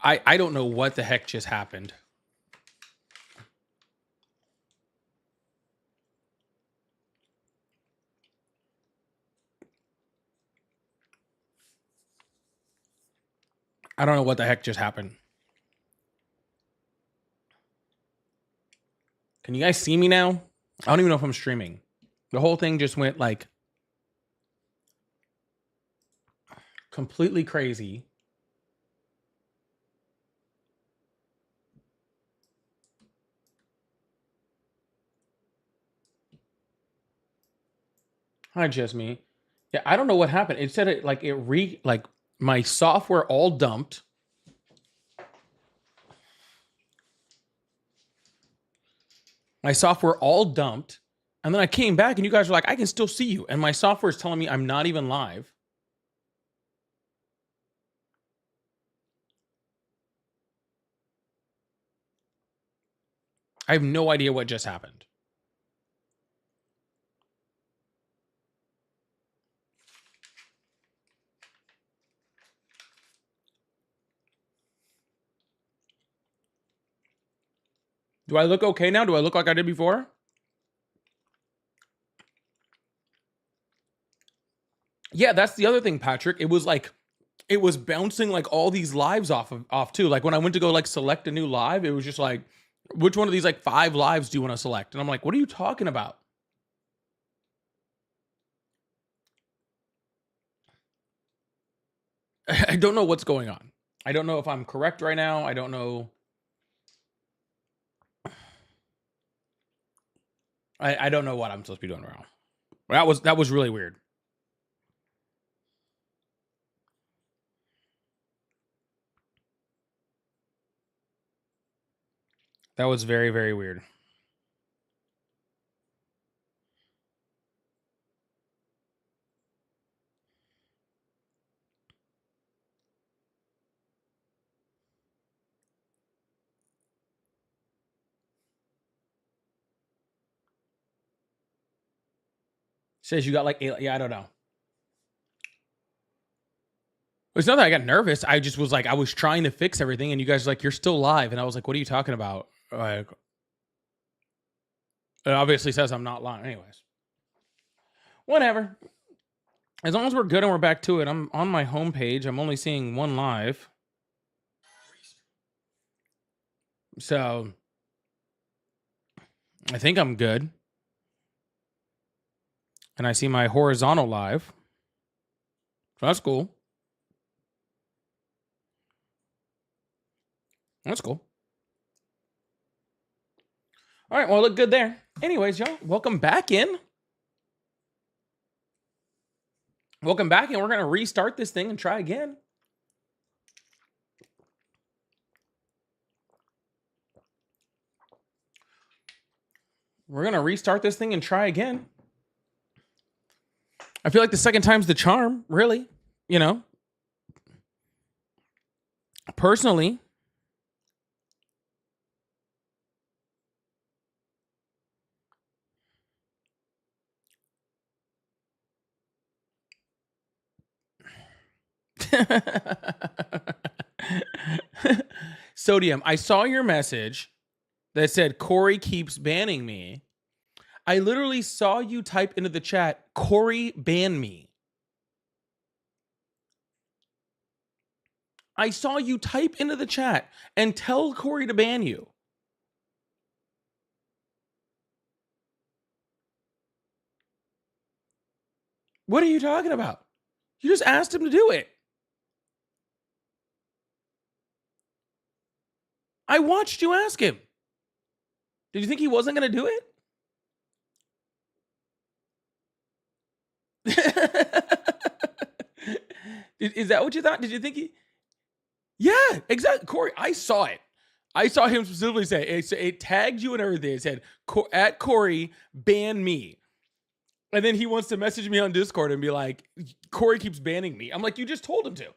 I don't know what the heck just happened. I don't know what the heck just happened. Can you guys see me now? I don't even know if I'm streaming. The whole thing just went like completely crazy. Hi, Jasmine. Yeah, I don't know what happened. It said like my software all dumped. My software all dumped. And then I came back and you guys were like, I can still see you. And my software is telling me I'm not even live. I have no idea what just happened. Do I look okay now? Do I look like I did before? Yeah, that's the other thing, Patrick. It was like, it was bouncing like all these lives off too. Like when I went to go like select a new live, it was just like, which one of these like 5 lives do you want to select? And I'm like, what are you talking about? I don't know what's going on. I don't know if I'm correct right now. I don't know. I don't know what I'm supposed to be doing wrong. That was really weird. That was very, very weird. Says you got like, yeah, I don't know. It's not that I got nervous. I just was like, I was trying to fix everything, and you guys were like, you're still live, and I was like, what are you talking about? Like, it obviously says I'm not lying. Anyways, whatever. As long as we're good and we're back to it, I'm on my homepage. I'm only seeing 1 live. So I think I'm good. And I see my horizontal live. So that's cool. That's cool. All right, well, look good there. Anyways, y'all, welcome back in. Welcome back, and we're going to restart this thing and try again. We're going to restart this thing and try again. I feel like the second time's the charm, really. You know? Personally. Sodium, I saw your message that said Corey keeps banning me. I literally saw you type into the chat, Corey ban me. I saw you type into the chat and tell Corey to ban you. What are you talking about? You just asked him to do it. I watched you ask him. Did you think he wasn't going to do it? Is that what you thought? Did you think he? Yeah, exactly. Corey, I saw it. I saw him specifically say it tagged you and everything. It said at Corey ban me, and then he wants to message me on Discord and be like, Corey keeps banning me. I'm like, you just told him to.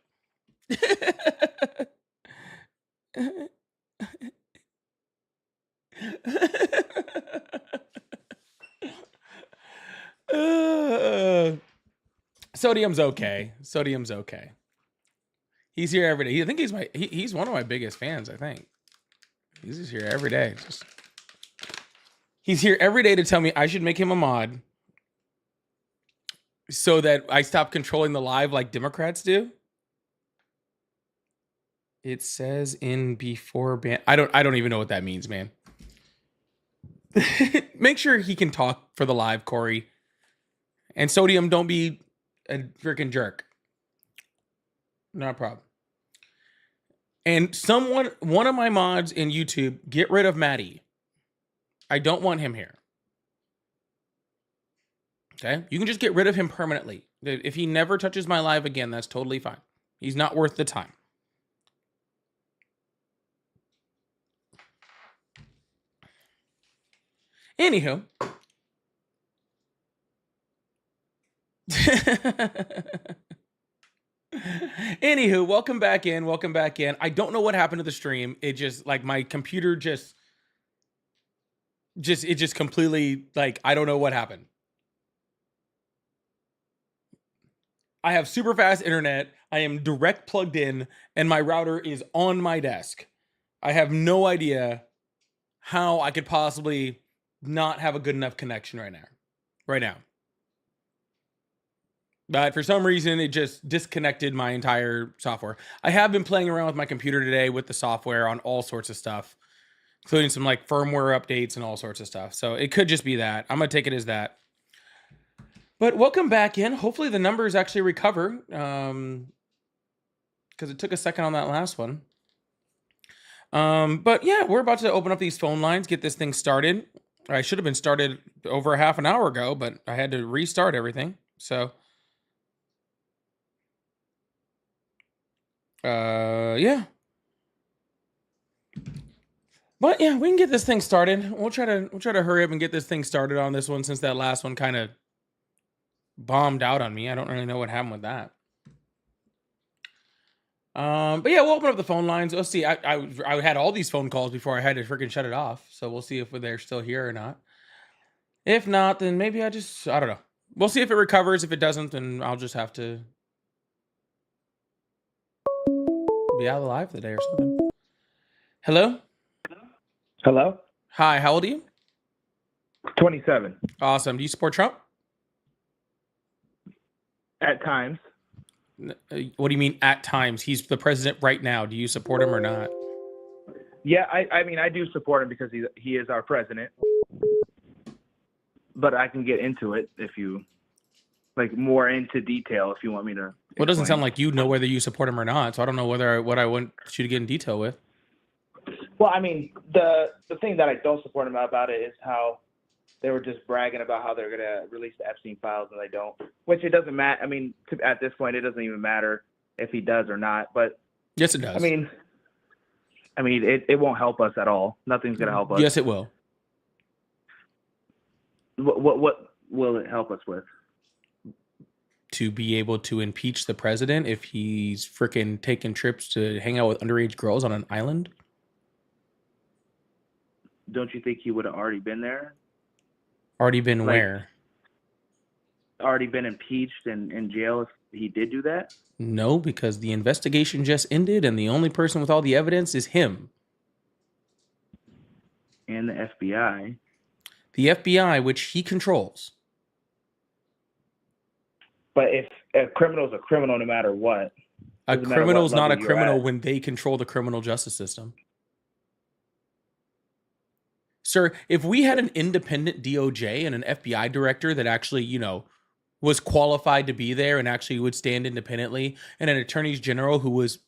Sodium's okay. Sodium's okay. He's here every day. I think he's one of my biggest fans, I think. He's just here every day. He's here every day to tell me I should make him a mod so that I stop controlling the live like Democrats do. It says in before ban. I don't even know what that means, man. Make sure he can talk for the live, Corey. And Sodium, don't be a freaking jerk. Not a problem. And one of my mods in YouTube, get rid of Maddie. I don't want him here. Okay? You can just get rid of him permanently. If he never touches my live again, that's totally fine. He's not worth the time. Anywho. Anywho, welcome back in. I don't know what happened to the stream. It just like my computer just completely like I don't know what happened. I have super fast internet. I am direct plugged in and my router is on my desk. I have no idea how I could possibly not have a good enough connection right now. But for some reason, it just disconnected my entire software. I have been playing around with my computer today with the software on all sorts of stuff, including some like firmware updates and all sorts of stuff. So it could just be that. I'm going to take it as that. But welcome back in. Hopefully the numbers actually recover because it took a second on that last one. But yeah, we're about to open up these phone lines, get this thing started. I should have been started over half an hour ago, but I had to restart everything. So... yeah. But yeah, we can get this thing started. We'll try to hurry up and get this thing started on this one since that last one kind of bombed out on me. I don't really know what happened with that. But yeah, we'll open up the phone lines. Let's see. I had all these phone calls before I had to freaking shut it off. So we'll see if they're still here or not. If not, then maybe I don't know. We'll see if it recovers. If it doesn't, then I'll just have to be out of the live today or something. Hello? Hello? Hi, how old are you? 27. Awesome. Do you support Trump? At times. What do you mean at times? He's the president right now. Do you support him or not? Yeah, I mean, I do support him because he is our president. But I can get into it if you, like, more into detail if you want me to. Well, it doesn't sound like you know whether you support him or not, so I don't know what I want you to get in detail with. Well, I mean, the thing that I don't support him about it is how they were just bragging about how they're going to release the Epstein files and they don't, which it doesn't matter. I mean, at this point, it doesn't even matter if he does or not. But yes, it does. I mean, it won't help us at all. Nothing's going to help us. Yes, it will. What will it help us with? To be able to impeach the president if he's freaking taking trips to hang out with underage girls on an island? Don't you think he would have already been there? Already been where? Already been impeached and in jail if he did do that? No, because the investigation just ended and the only person with all the evidence is him. And the FBI. The FBI, which he controls. But if a criminal is a criminal no matter what. A criminal is not a criminal when they control the criminal justice system. Sir, if we had an independent DOJ and an FBI director that actually, was qualified to be there and actually would stand independently, and an attorney general who was,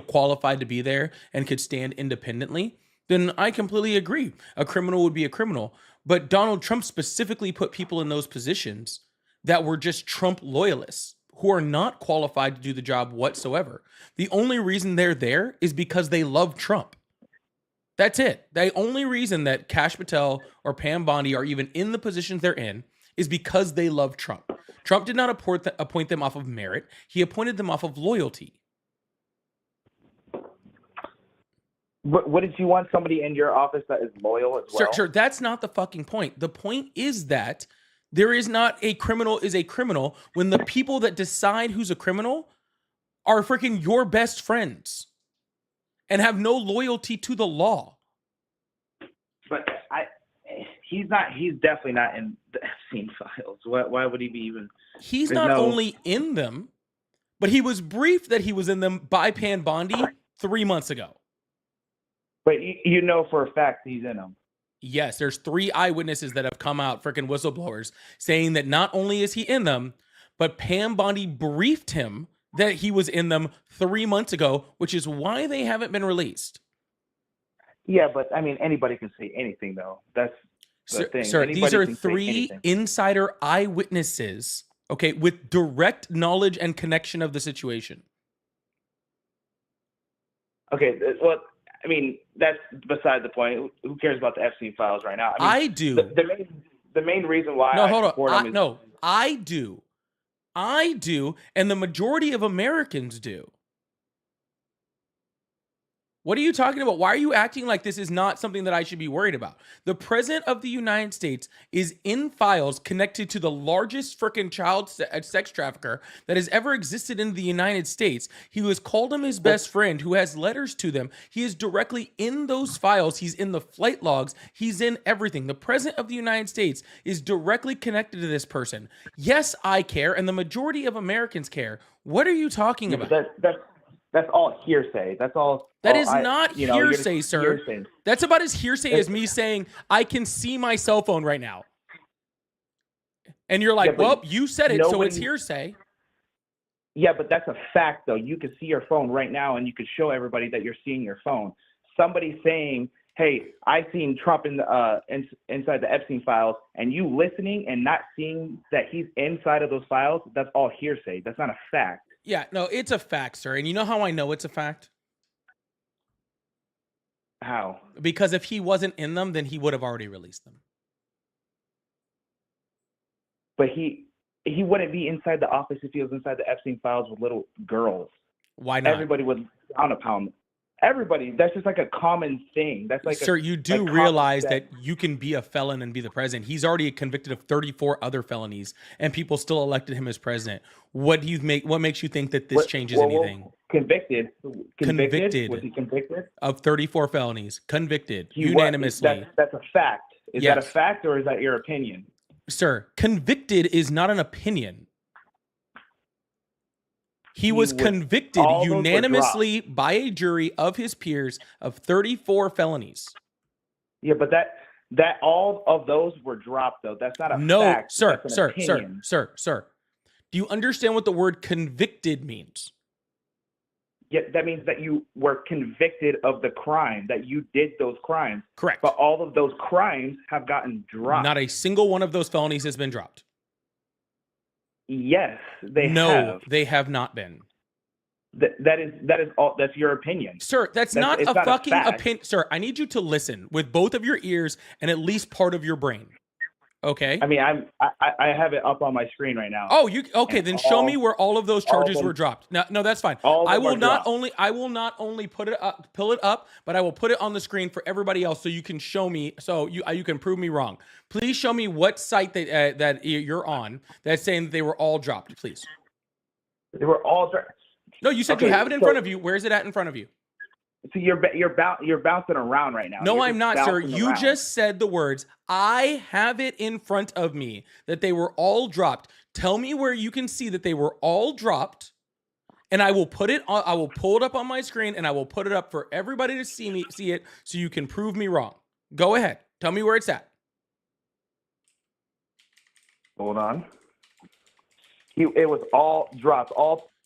qualified to be there and could stand independently, then I completely agree. A criminal would be a criminal. But Donald Trump specifically put people in those positions that were just Trump loyalists who are not qualified to do the job whatsoever. The only reason they're there is because they love Trump. That's it. The only reason that Kash Patel or Pam Bondi are even in the positions they're in is because they love Trump. Trump did not appoint them off of merit. He appointed them off of loyalty. What did you want somebody in your office that is loyal as well? Sir, that's not the fucking point. The point is that there is not a criminal is a criminal when the people that decide who's a criminal are freaking your best friends and have no loyalty to the law. But he's definitely not in the Epstein files. Why would he be even? He's not only in them, but he was briefed that he was in them by Pan Bondi 3 months ago. But you know for a fact he's in them. Yes, there's 3 eyewitnesses that have come out, freaking whistleblowers, saying that not only is he in them, but Pam Bondi briefed him that he was in them 3 months ago, which is why they haven't been released. Yeah, but I mean, anybody can say anything, though. That's the thing. Sir, these are 3 insider eyewitnesses, okay, with direct knowledge and connection of the situation. Okay, well, I mean, that's beside the point. Who cares about the Epstein files right now? I do. The main reason why I support them I do. I do, and the majority of Americans do. What are you talking about? Why are you acting like this is not something that I should be worried about? The President of the United States is in files connected to the largest freaking child sex trafficker that has ever existed in the United States. He has called him his best friend who has letters to them. He is directly in those files. He's in the flight logs. He's in everything. The President of the United States is directly connected to this person. Yes, I care, and the majority of Americans care. What are you talking about? That's all hearsay. That's all. That is not hearsay, sir. Hearsay. That's about as hearsay as me saying, I can see my cell phone right now. And you're like, well, you said it, so it's hearsay. Yeah, but that's a fact, though. You can see your phone right now, and you can show everybody that you're seeing your phone. Somebody saying, hey, I seen Trump inside the Epstein files, and you listening and not seeing that he's inside of those files, that's all hearsay. That's not a fact. Yeah, no, it's a fact, sir. And you know how I know it's a fact? How? Because if he wasn't in them, then he would have already released them. But he wouldn't be inside the office if he was inside the Epstein files with little girls. Why not? Everybody would pound a pound. Everybody. That's just like a common thing. That's like, sir, you do realize that you can be a felon and be the president. He's already convicted of 34 other felonies, and people still elected him as president. What makes you think that this changes anything? Convicted. Convicted. Was he convicted of 34 felonies? Convicted unanimously. That's a fact. Is that a fact, or is that your opinion? Sir, convicted is not an opinion. He was convicted unanimously by a jury of his peers of 34 felonies. Yeah, but that all of those were dropped, though. That's not a fact. Sir. Do you understand what the word convicted means? Yeah, that means that you were convicted of the crime, that you did those crimes. Correct. But all of those crimes have gotten dropped. Not a single one of those felonies has been dropped. Yes, they have. No, they have not been. That is all. That's your opinion, sir. That's not a fucking opinion, sir. I need you to listen with both of your ears and at least part of your brain. Okay. I mean, I have it up on my screen right now. Oh, okay? Then show me where all of those charges were dropped. No, that's fine. I will not only pull it up, but I will put it on the screen for everybody else so you can show me, so you can prove me wrong. Please show me what site that you're on that's saying that they were all dropped, please. They were all dropped. No, you said you have it in front of you. Where is it at in front of you? So you're bouncing around right now. No, I'm not, sir. You just said the words, I have it in front of me that they were all dropped. Tell me where you can see that they were all dropped, and I will put it on, I will pull it up on my screen, and I will put it up for everybody to see it so you can prove me wrong. Go ahead. Tell me where it's at. Hold on. It was all dropped.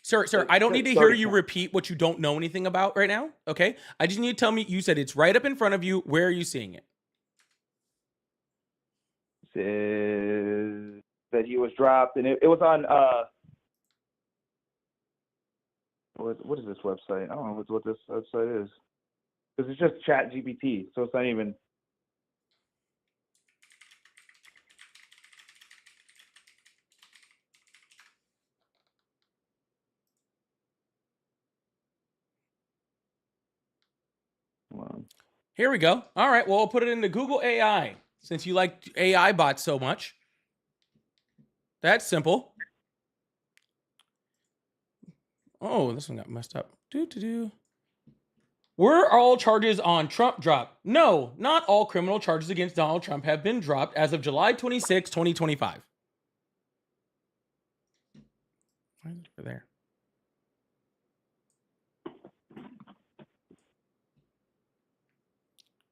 Sir, I don't need to hear you repeat what you don't know anything about right now, okay? I just need to tell me, you said it's right up in front of you. Where are you seeing it? Says that he was dropped, and it was on, what is this website? I don't know what this website is. Because it's just ChatGPT, so it's not even... Here we go. All right, well, I'll put it into Google AI since you like AI bots so much. That's simple. Oh, this one got messed up. Were all charges on Trump dropped? No, not all criminal charges against Donald Trump have been dropped as of July 26, 2025. Why is it over there?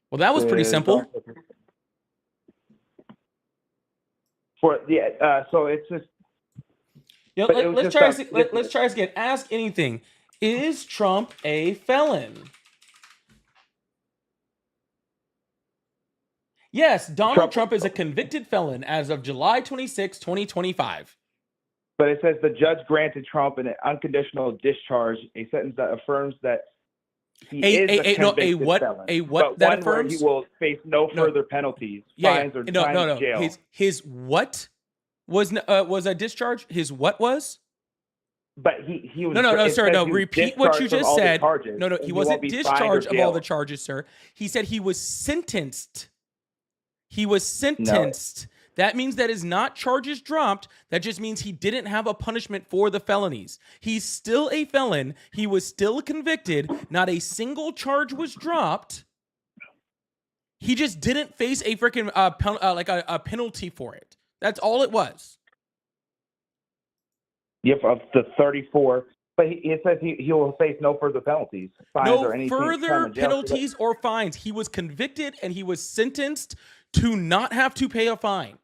Well, that was pretty simple. So it's just. Yeah, let's try this again. Ask anything. Is Trump a felon? Yes, Donald Trump is a convicted felon as of July 26, 2025. But it says the judge granted Trump an unconditional discharge, a sentence that affirms that he is a convicted felon. A what but that one affirms? Where he will face no further penalties, fines, or time in jail. His what was a discharge? His what was? But he was no, sir. No, repeat what you just said. No, he wasn't discharged of all the charges, sir. He said he was sentenced. He was sentenced. No. That means that is not charges dropped. That just means he didn't have a punishment for the felonies. He's still a felon. He was still convicted. Not a single charge was dropped. He just didn't face a freaking a penalty for it. That's all it was. Yep, of the 34. But it says he will face no further penalties, fines, or anything. No further penalties or fines. He was convicted and he was sentenced to not have to pay a fine.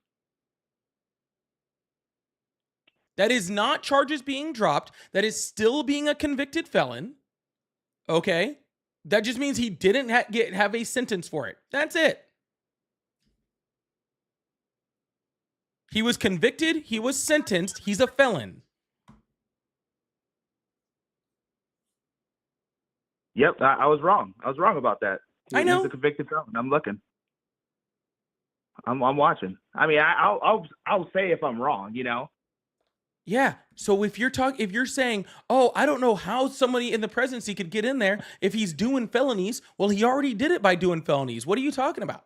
That is not charges being dropped. That is still being a convicted felon. Okay? That just means he didn't have a sentence for it. That's it. He was convicted. He was sentenced. He's a felon. Yep, I was wrong. I was wrong about that. I know. He's a convicted felon. I'm looking. I'm watching. I mean, I'll say if I'm wrong, you know. Yeah. So if you're saying, oh, I don't know how somebody in the presidency could get in there if he's doing felonies. Well, he already did it by doing felonies. What are you talking about?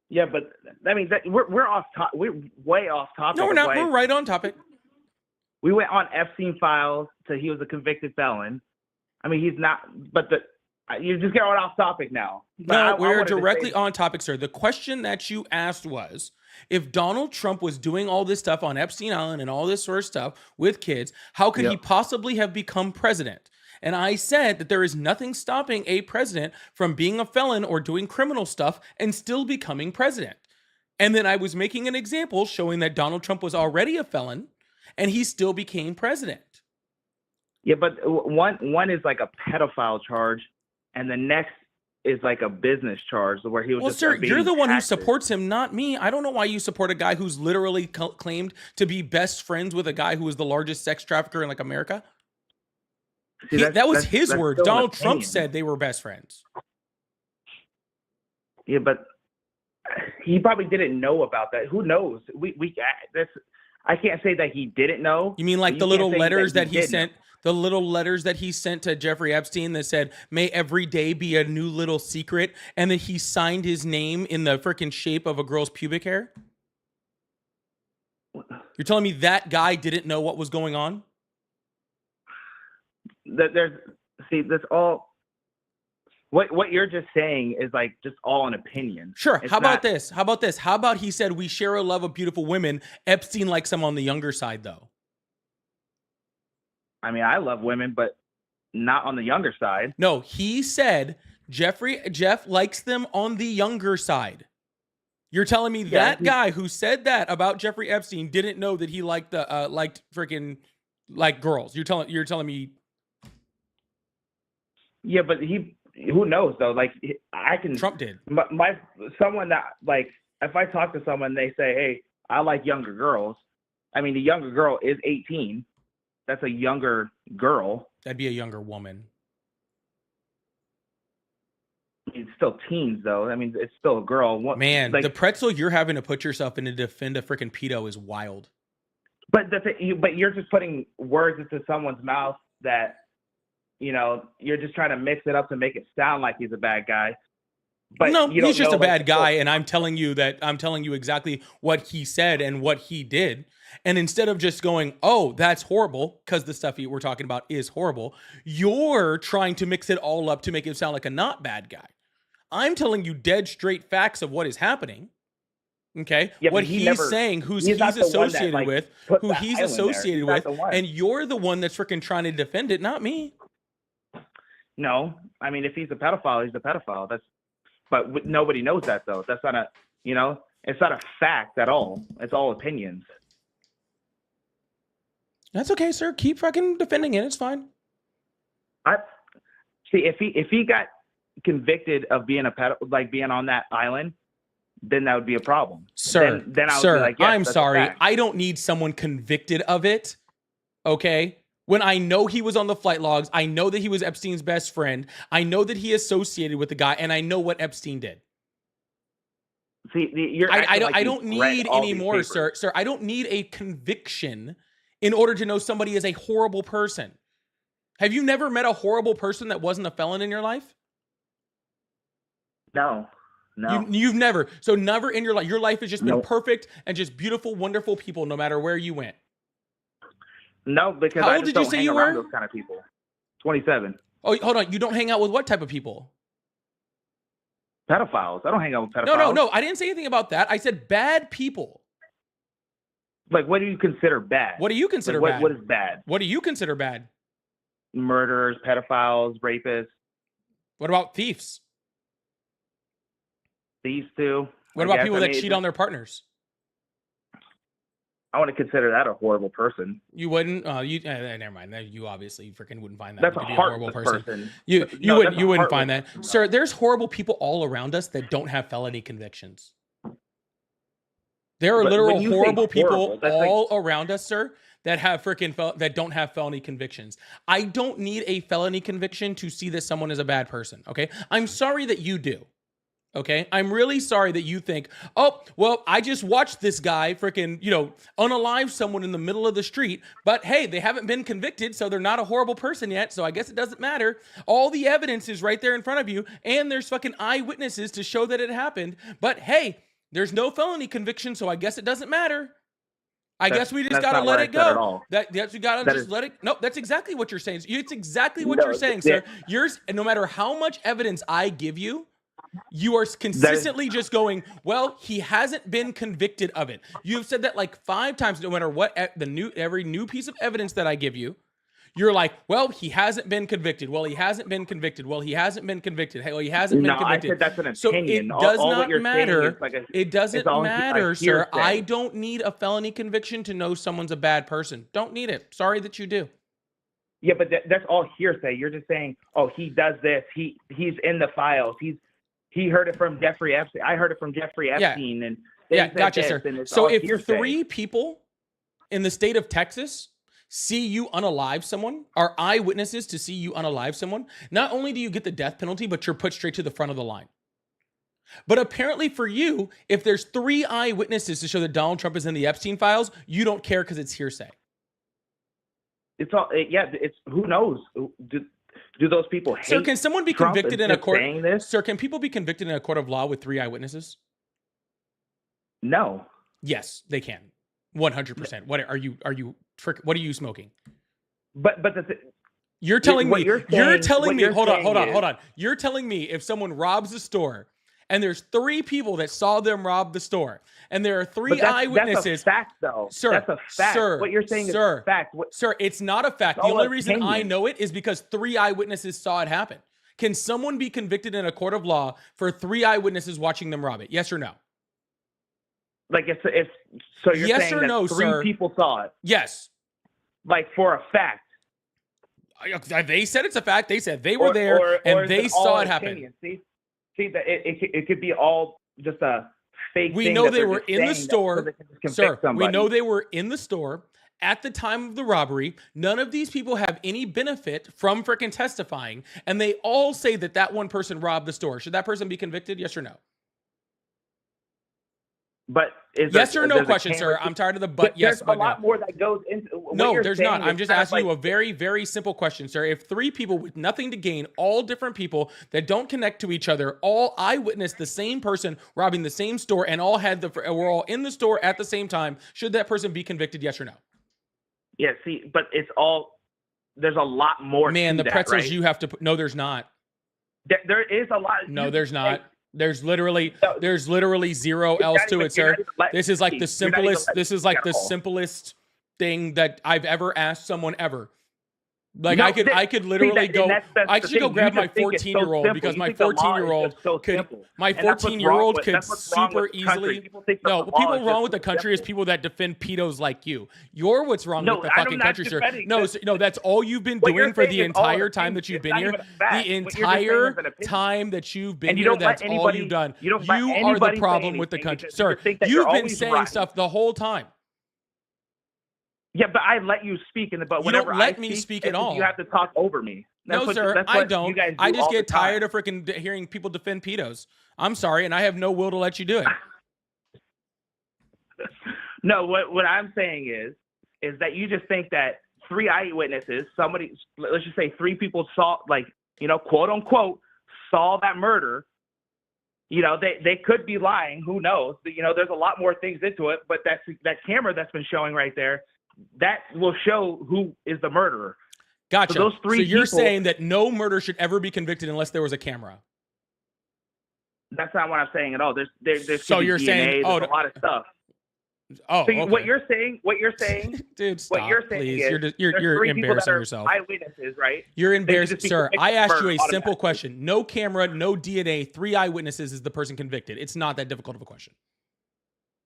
Yeah, but I mean, we're off. We're way off topic. No, we're not. We're right on topic. We went on Epstein files to he was a convicted felon. I mean, he's not. But you just going off topic now. No, we're directly on topic, sir. The question that you asked was, if Donald Trump was doing all this stuff on Epstein Island and all this sort of stuff with kids, how could he possibly have become president? And I said that there is nothing stopping a president from being a felon or doing criminal stuff and still becoming president. And then I was making an example showing that Donald Trump was already a felon and he still became president. Yeah, but one is like a pedophile charge, and the next is like a business charge where he was. Well, sir, you're the one who supports him, not me. I don't know why you support a guy who's literally claimed to be best friends with a guy who is the largest sex trafficker in like America. See, that was his words. Donald Trump said they were best friends. Yeah, but he probably didn't know about that. Who knows? I can't say that he didn't know. You mean like the little letters that he sent? The little letters that he sent to Jeffrey Epstein that said, "May every day be a new little secret," and then he signed his name in the freaking shape of a girl's pubic hair? You're telling me that guy didn't know what was going on? That's all. What you're just saying is like just all an opinion. Sure. How about this? How about he said we share a love of beautiful women. Epstein likes them on the younger side, though. I mean, I love women, but not on the younger side. No, he said Jeff likes them on the younger side. You're telling me that guy who said that about Jeffrey Epstein didn't know that he liked freaking girls. You're telling me. Yeah, but who knows though? Like I can. Trump did. Someone that like if I talk to someone, they say, "Hey, I like younger girls." I mean, the younger girl is 18. That's a younger girl. That'd be a younger woman. It's still teens, though. I mean, it's still a girl. Man, the pretzel you're having to put yourself in to defend a freaking pedo is wild. But but you're just putting words into someone's mouth that, you know, you're just trying to mix it up to make it sound like he's a bad guy. But No, you don't he's just know, a bad like, guy, and I'm telling you exactly what he said and what he did. And instead of just going, "Oh, that's horrible," because the stuff we're talking about is horrible, you're trying to mix it all up to make it sound like a not bad guy. I'm telling you dead straight facts of what is happening. Okay, yeah, what but he's saying, who's he's he's not the one that, associated like, with, put who that he's island there. associated He's not with, the one. and you're the one that's freaking trying to defend it, not me. No, I mean, if he's a pedophile, he's a pedophile. But nobody knows that, though. That's not it's not a fact at all. It's all opinions. That's okay, sir. Keep fucking defending it. It's fine. I see if he got convicted of being being on that island, then that would be a problem. Sir, then I would sir, be like, yes, I'm that's a sorry. fact. I don't need someone convicted of it. Okay? When I know he was on the flight logs, I know that he was Epstein's best friend. I know that he associated with the guy, and I know what Epstein did. See, you're I don't need any more, papers. sir. Sir, I don't need a conviction in order to know somebody is a horrible person. Have you never met a horrible person that wasn't a felon in your life? No. You've never. So never in your life. Your life has just been Nope. perfect and just beautiful, wonderful people no matter where you went. No, because How I old just did you don't say hang you around were? those kind of people. 27. Oh, hold on. You don't hang out with what type of people? Pedophiles. I don't hang out with pedophiles. No. I didn't say anything about that. I said bad people. Like, what do you consider bad? What do you consider Like, bad? what is bad? What do you consider bad? Murderers, pedophiles, rapists, What about thieves? these two. What about people that cheat on their partners? I want to consider that a horrible person. You wouldn't. Never mind. You obviously freaking wouldn't find that. That's to a be horrible person. You No, wouldn't. that's a You wouldn't heartless find that, person. sir. There's horrible people all around us that don't have felony convictions. There are But literal when you say horrible people horrible, that's like- all around us, sir, that have that don't have felony convictions. I don't need a felony conviction to see that someone is a bad person. Okay, I'm sorry that you do. Okay, I'm really sorry that you think, oh, well, I just watched this guy freaking, unalive someone in the middle of the street, but hey, they haven't been convicted, so they're not a horrible person yet, so I guess it doesn't matter. All the evidence is right there in front of you, and there's fucking eyewitnesses to show that it happened, but hey, there's no felony conviction, so I guess it doesn't matter. I guess we just gotta let it go. We gotta just let it. No, that's exactly what you're saying. It's exactly what you're saying, sir. And no matter how much evidence I give you, you are consistently just going, well, he hasn't been convicted of it. You've said that like 5 times, no matter what every new piece of evidence that I give you, you're like, well, he hasn't been convicted. Well, he hasn't been convicted. Well, he hasn't been convicted. Hey, well, he hasn't been convicted. I said that's an opinion. So it does not matter. It doesn't it's matter, sir. hearsay. I don't need a felony conviction to know someone's a bad person. Don't need it. Sorry that you do. Yeah, but that's all hearsay. You're just saying, oh, he does this. He's in the files. He heard it from Jeffrey Epstein. I heard it from Jeffrey Epstein. And gotcha, this, sir. and So if hearsay. 3 people in the state of Texas see you unalive someone, are eyewitnesses to see you unalive someone, not only do you get the death penalty, but you're put straight to the front of the line. But apparently for you, if there's 3 eyewitnesses to show that Donald Trump is in the Epstein files, you don't care because it's hearsay. It's all, it's who knows? Do those people hate Sir, can someone be Trump convicted in and a court? saying this? Sir, can people be convicted in a court of law with 3 eyewitnesses? No. Yes, they can. 100%. What are you smoking? But You're telling me. You're telling me. Hold on. You're telling me if someone robs a store and there's 3 people that saw them rob the store and there are 3 eyewitnesses. That's a fact, though. Sir, that's a fact. Sir, what you're saying is a fact. Sir, it's not a fact. The only reason I know it is because 3 eyewitnesses saw it happen. Can someone be convicted in a court of law for 3 eyewitnesses watching them rob it? Yes or no? Like it's so you're yes saying or that no, 3 sir? people saw it. Yes. Like for a fact. They said it's a fact. They said they were there and they saw it happen. See that it could be all just a fake. We thing know that they they're were just in the saying store, sir. somebody. We know they were in the store at the time of the robbery. None of these people have any benefit from freaking testifying, and they all say that one person robbed the store. Should that person be convicted? Yes or no? But yes or no question, sir. I'm tired of the but yes, but there's a no. lot more that goes into No, there's not. I'm just asking you a very, very simple question, sir. If three people with nothing to gain, all different people that don't connect to each other, all eyewitnessed the same person robbing the same store, and all we're all in the store at the same time, should that person be convicted? Yes or no? Yeah, see, but there's a lot more. Man, to the pretzels right? you have to put. No, there's not. There is a lot. No, there's not. There's literally zero else to it, sir. This is like the simplest. This is like the simplest thing that I've ever asked someone ever. Like I could literally go. I should go grab my 14-year-old because my 14-year-old could super easily. No, people wrong with the country is people that defend pedos like you. You're what's wrong with the fucking country, sir. No, that's all you've been doing for the entire time that you've been here. The entire time that you've been here, that's all you've done. You are the problem with the country, sir. You've been saying stuff the whole time. Yeah, but I let you speak, but whenever you don't let me speak at all. You have to talk over me. No, sir, I don't. I just get tired of freaking hearing people defend pedos. I'm sorry, and I have no will to let you do it. No, what I'm saying is that you just think that three eyewitnesses, let's just say three people saw, like, quote unquote, saw that murder. They could be lying. Who knows? There's a lot more things into it, but that camera that's been showing right there, that will show who is the murderer. Gotcha. So you're saying that no murder should ever be convicted unless there was a camera. That's not what I'm saying at all. There's so you're DNA, saying there's a lot of stuff. Oh, so okay. What you're saying, dude, stop, what you're saying please. is You're embarrassing yourself. Eyewitnesses, right? You're embarrassing, sir. I asked you a simple question. No camera, no DNA, three eyewitnesses is the person convicted. It's not that difficult of a question.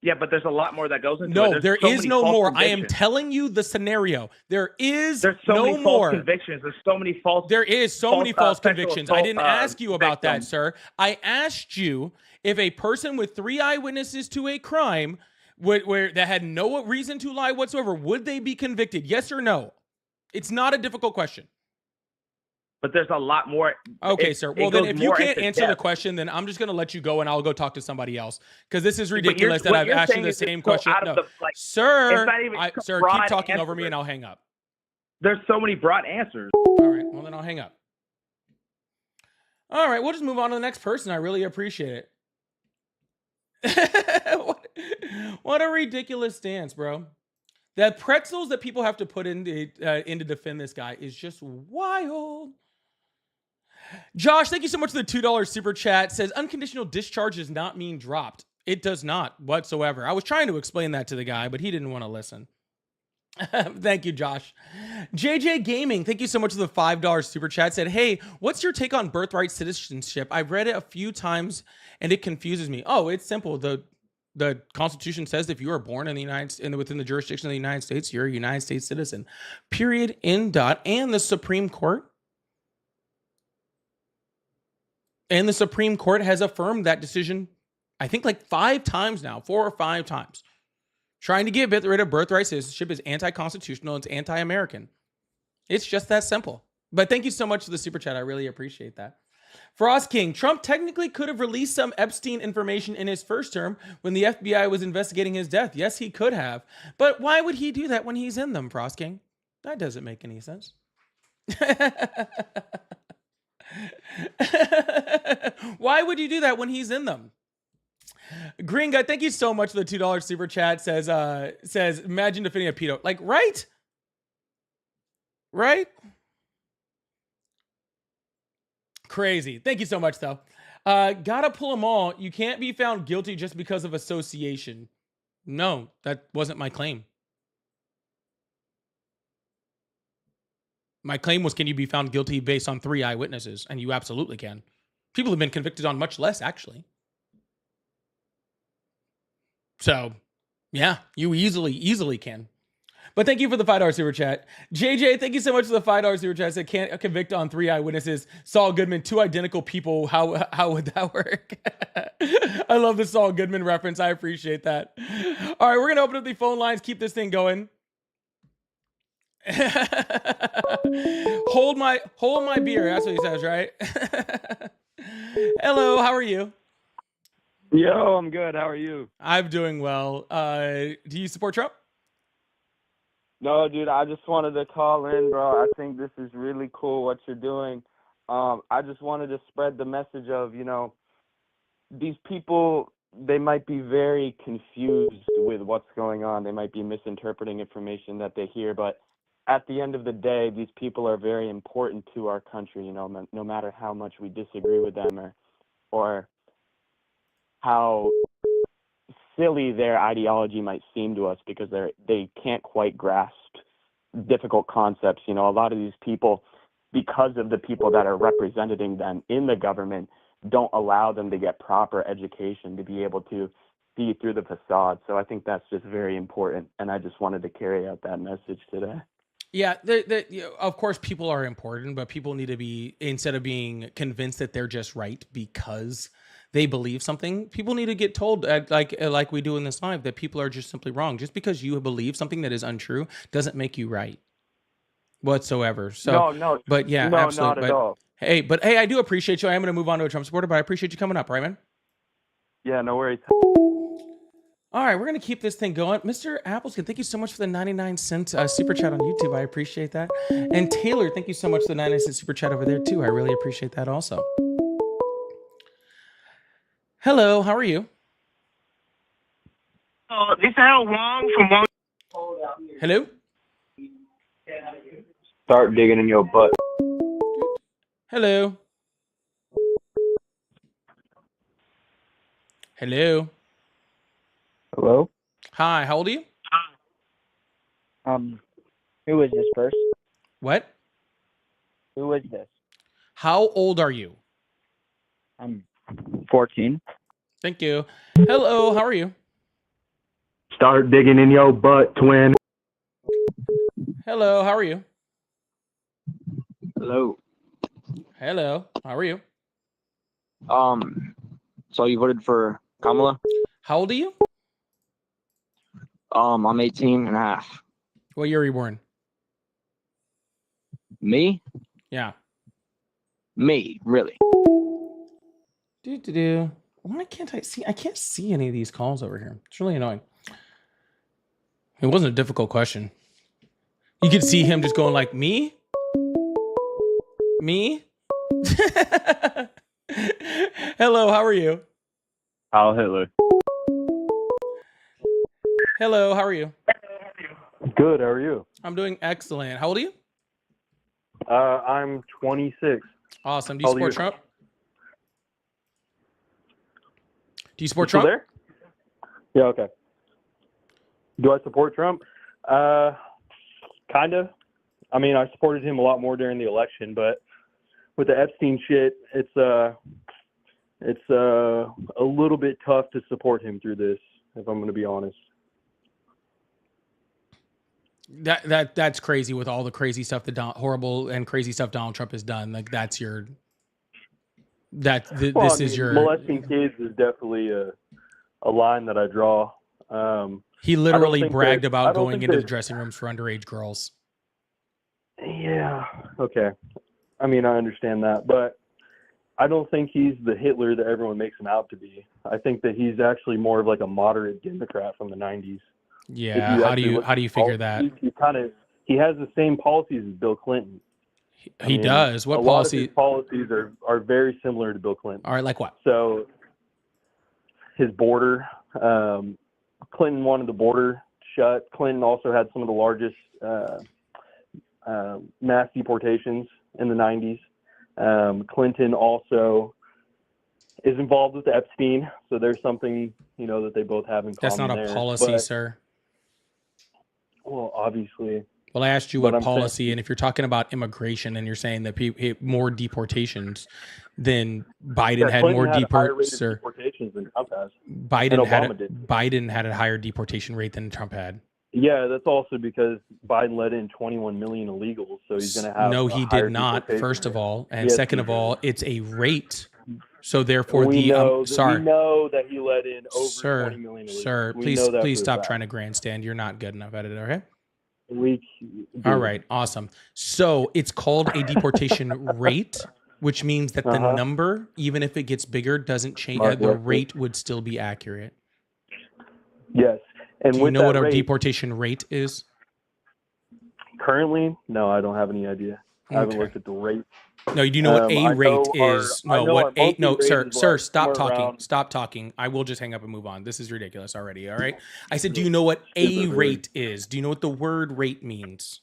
Yeah, but there's a lot more that goes into it. No, there is no more. I am telling you the scenario. There's so many more false convictions. There's so many false. There is so many false convictions. I didn't ask you about that, sir. I asked you if a person with three eyewitnesses to a crime that had no reason to lie whatsoever, would they be convicted? Yes or no? It's not a difficult question. But there's a lot more. Okay, sir. Well, then if you can't answer the question, then I'm just going to let you go and I'll go talk to somebody else. Because this is ridiculous that I've asked you the same question. No. Sir, keep talking over me and I'll hang up. There's so many broad answers. All right. Well, then I'll hang up. All right. We'll just move on to the next person. I really appreciate it. What a ridiculous stance, bro. The pretzels that people have to put in to defend this guy is just wild. Josh, thank you so much for the $2 super chat. Says unconditional discharge does not mean dropped. It does not whatsoever. I was trying to explain that to the guy, but he didn't want to listen. Thank you, Josh. JJ Gaming, thank you so much for the $5 super chat. Said, hey, what's your take on birthright citizenship? I've read it a few times and it confuses me. Oh, it's simple. The Constitution says if you are born in the within the jurisdiction of the United States, you're a United States citizen. Period. End dot. And the Supreme Court has affirmed that decision, I think like 5 times now, 4 or 5 times. Trying to get rid of birthright citizenship is anti-constitutional. It's anti-American. It's just that simple. But thank you so much for the super chat. I really appreciate that. Frost King, Trump technically could have released some Epstein information in his first term when the FBI was investigating his death. Yes, he could have. But why would he do that when he's in them, Frost King? That doesn't make any sense. Why would you do that when he's in them? Green Guy, thank you so much for the $2 super chat. Says imagine defending a pedo. Like, right? Right? Crazy. Thank you so much, though. Gotta pull them all. You can't be found guilty just because of association. No, that wasn't my claim. My claim was, can you be found guilty based on 3 eyewitnesses? And you absolutely can. People have been convicted on much less, actually. So, yeah, you easily can. But thank you for the $5 super chat. JJ, thank you so much for the $5 super chat. Said can't convict on 3 eyewitnesses. Saul Goodman, 2 identical people. How would that work? I love the Saul Goodman reference. I appreciate that. All right, we're gonna open up the phone lines. Keep this thing going. Hold my beer. That's what he says, right? Hello, how are you? Yo, I'm good. How are you? I'm doing well. Do you support Trump? No, dude, I just wanted to call in, bro. I think this is really cool what you're doing. I just wanted to spread the message of, these people, they might be very confused with what's going on. They might be misinterpreting information that they hear, but at the end of the day, these people are very important to our country, no matter how much we disagree with them or how silly their ideology might seem to us because they can't quite grasp difficult concepts. A lot of these people, because of the people that are representing them in the government, don't allow them to get proper education to be able to see through the facade. So I think that's just very important, and I just wanted to carry out that message today. Yeah, of course, people are important, but people need to be, instead of being convinced that they're just right because they believe something, people need to get told, like we do in this live, that people are just simply wrong. Just because you believe something that is untrue doesn't make you right whatsoever. So, No, but yeah, no, not absolutely. at all. Hey, I do appreciate you. I am going to move on to a Trump supporter, but I appreciate you coming up, right, man? Yeah, no worries. All right, we're going to keep this thing going. Mr. Appleskin, thank you so much for the 99-cent super chat on YouTube. I appreciate that. And Taylor, thank you so much for the 99-cent super chat over there, too. I really appreciate that also. Hello, how are you? This is Wong from Wong. Hello? Start digging in your butt. Hello? Hello? Hello? Hi, how old are you? Who is this first? What? Who is this? How old are you? I'm 14. Thank you. Hello, how are you? Start digging in your butt, twin. Hello, how are you? Hello. Hello, how are you? So you voted for Kamala? How old are you? I'm 18 and a half. What year were you born? Me? Yeah. Me, really? Why can't I see? I can't see any of these calls over here. It's really annoying. It wasn't a difficult question. You could see him just going like, me? Me? Hello, how are you? Heil Hitler. Hello, how are you? Good, how are you? I'm doing excellent. How old are you? I'm 26. Awesome. Do you How old are support you? Trump? Do you support Still Trump? there? Yeah, okay. Do I support Trump? Kind of. I mean, I supported him a lot more during the election, but with the Epstein shit, it's a little bit tough to support him through this, if I'm going to be honest. That's crazy with all the crazy stuff horrible and crazy stuff Donald Trump has done. Like this is your molesting kids is definitely a line that I draw. He literally bragged I about don't going think into the that- dressing rooms for underage girls. Yeah. Okay. I mean, I understand that, but I don't think he's the Hitler that everyone makes him out to be. I think that he's actually more of like a moderate Democrat from the 90s. Yeah. How do you figure that? He has the same policies as Bill Clinton. He does. What a policy? lot of his policies are very similar to Bill Clinton. All right, like what? So his border, Clinton wanted the border shut. Clinton also had some of the largest mass deportations in the 90s. Clinton also is involved with Epstein, so there's something that they both have in common. That's not a policy, sir. Well, obviously. Well, I asked you what policy, and if you're talking about immigration and you're saying that more deportations, then Biden had more deportations than Trump has. Biden had a higher deportation rate than Trump had. Yeah, that's also because Biden let in 21 million illegals, so he's going to have. No, he did not. First of all, and second of all, it's a rate. So therefore, we know that he let in over 20 million illegals. Sir, please stop trying to grandstand. You're not good enough at it. Okay. All right. Awesome. So it's called a deportation rate. which means that the number, even if it gets bigger, doesn't change. Smart The lefty. rate would still be accurate. Yes. And Do you with know that what our rate, deportation rate is? currently, no, I don't have any idea. I haven't Okay. looked at the rate. No, you do know what a I rate know our- is. I No, know what our a monthly no, rate sir, is sir, like stop somewhere talking. around- Stop talking. I will just hang up and move on. This is ridiculous already. All right. I said, do you know what a Stupid, dude. rate is? Do you know what the word rate means?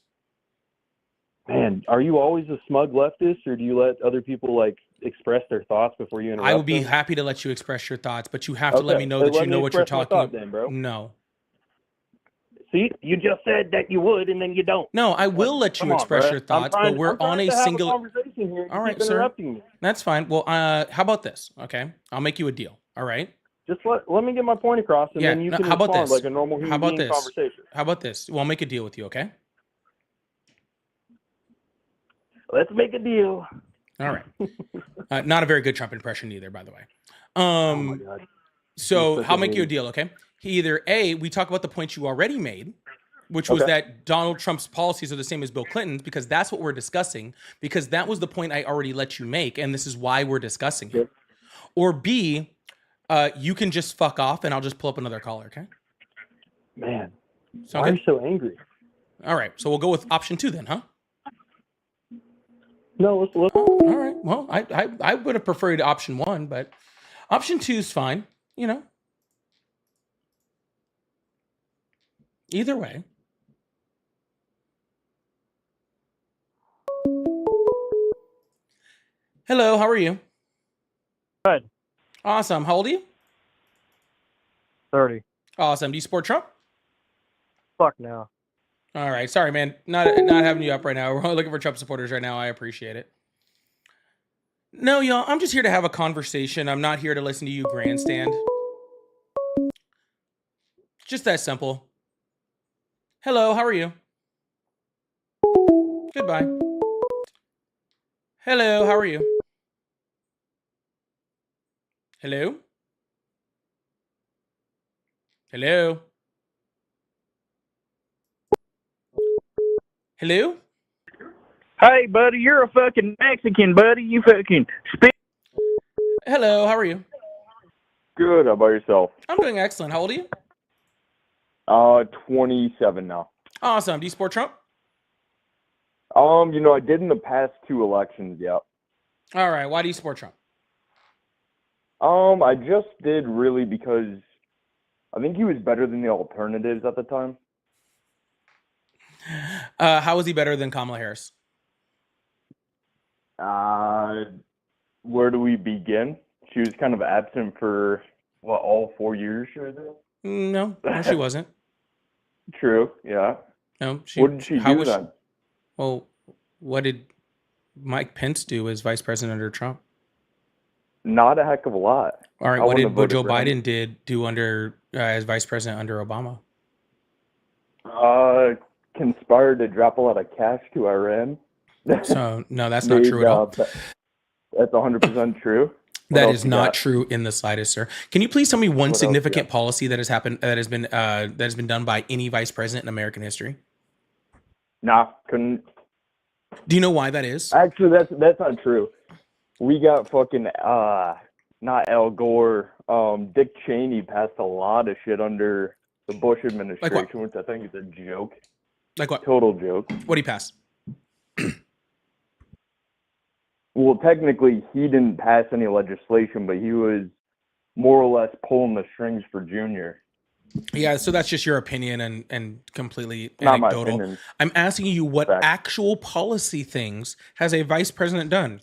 Man, are you always a smug leftist, or do you let other people like express their thoughts before you interrupt I would be them? happy to let you express your thoughts, but you have to let me know that let you know me what you're express my talking thought about. then, bro. No. See, you just said that you would, and then you don't. No, I will let Come you on, express bruh. your thoughts, I'm trying, but we're I'm trying on a to have singular. conversation here. All You right, keep sir. interrupting me. That's fine. Well, how about this? Okay, I'll make you a deal. All right. Just let me get my point across, and Yeah, then you no, can how about respond this? like a normal How human about being this? conversation. How about this? Well, I'll make a deal with you. Okay. Let's make a deal. All right. Not a very good Trump impression either, by the way. Oh my God. So You're such I'll a make you a hater. deal, okay? Either A, we talk about the points you already made, which was Okay. that Donald Trump's policies are the same as Bill Clinton's, because that's what we're discussing, because that was the point I already let you make, and this is why we're discussing it. Yep. Or B, you can just fuck off, and I'll just pull up another caller, okay? Man, Sound why are good? you so angry? All right, so we'll go with option 2 then, huh? No, let's look. All right. Well, I would have preferred option 1, but option 2 is fine. You know. Either way. Hello, how are you? Good. Awesome. How old are you? 30. Awesome. Do you support Trump? Fuck no. All right. Sorry, man. Not having you up right now. We're only looking for Trump supporters right now. I appreciate it. No, y'all. I'm just here to have a conversation. I'm not here to listen to you grandstand. Just that simple. Hello, how are you? Goodbye. Hello, how are you? Hello? Hello? Hello? Hey, buddy, you're a fucking Mexican, buddy. You fucking spit. Hello, how are you? Good. How about yourself? I'm doing excellent. How old are you? 27 now. Awesome. Do you support Trump? I did in the past 2 elections, yeah. All right. Why do you support Trump? I just did really because I think he was better than the alternatives at the time. How is he better than Kamala Harris? Where do we begin? She was kind of absent for, all 4 years, she was there? No, she wasn't. True, yeah. No, she. What did she how do was she- then? Well, what did Mike Pence do as vice president under Trump? Not a heck of a lot. All right, I what wouldn't did have what voted Joe for him. Biden did do under as vice president under Obama? Conspired to drop a lot of cash to Iran. So no, that's not true at all. That's 100% true. What That else is you not got? true in the slightest, sir. Can you please tell me one What else you significant got? policy that has happened that has been done by any vice president in American history? Nah, couldn't. Do you know why that is? Actually, that's not true. We got fucking not Al Gore. Dick Cheney passed a lot of shit under the Bush administration, which I think is a joke. Like what? Total joke. What did he pass? Well, technically, he didn't pass any legislation, but he was more or less pulling the strings for Junior. Yeah, so that's just your opinion and completely Not my anecdotal. opinion. I'm asking you what Fact. actual policy things has a vice president done?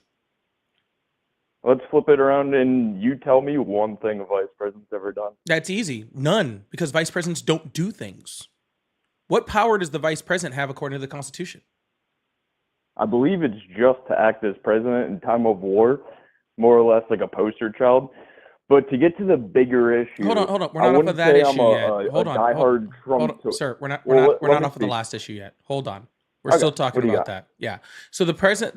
Let's flip it around and you tell me one thing a vice president's ever done. That's easy. None, because vice presidents don't do things. What power does the vice president have according to the Constitution? I believe it's just to act as president in time of war, more or less like a poster child. But to get to the bigger issue, Hold on. We're I not off wouldn't of that say issue I'm yet. Hold on. diehard Trump. Hold on. Sir, we're not let me off of the speak. last issue yet. Hold on. We're Okay, still what talking do you about got? that. Yeah. So the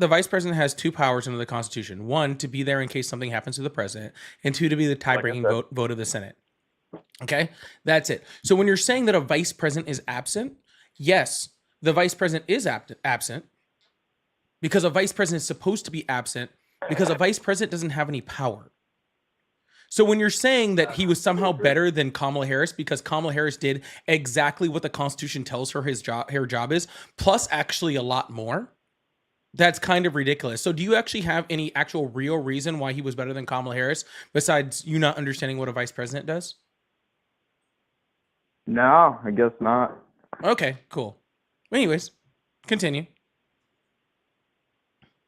vice president has 2 powers under the Constitution. 1, to be there in case something happens to the president, and 2, to be the tie-breaking vote of the Senate. Okay? That's it. So when you're saying that a vice president is absent, yes, the vice president is absent because a vice president is supposed to be absent because a vice president doesn't have any power. So when you're saying that he was somehow better than Kamala Harris because Kamala Harris did exactly what the Constitution tells her her job is, plus actually a lot more, that's kind of ridiculous. So do you actually have any actual real reason why he was better than Kamala Harris besides you not understanding what a vice president does? No, I guess not. Okay, cool. Anyways, continue.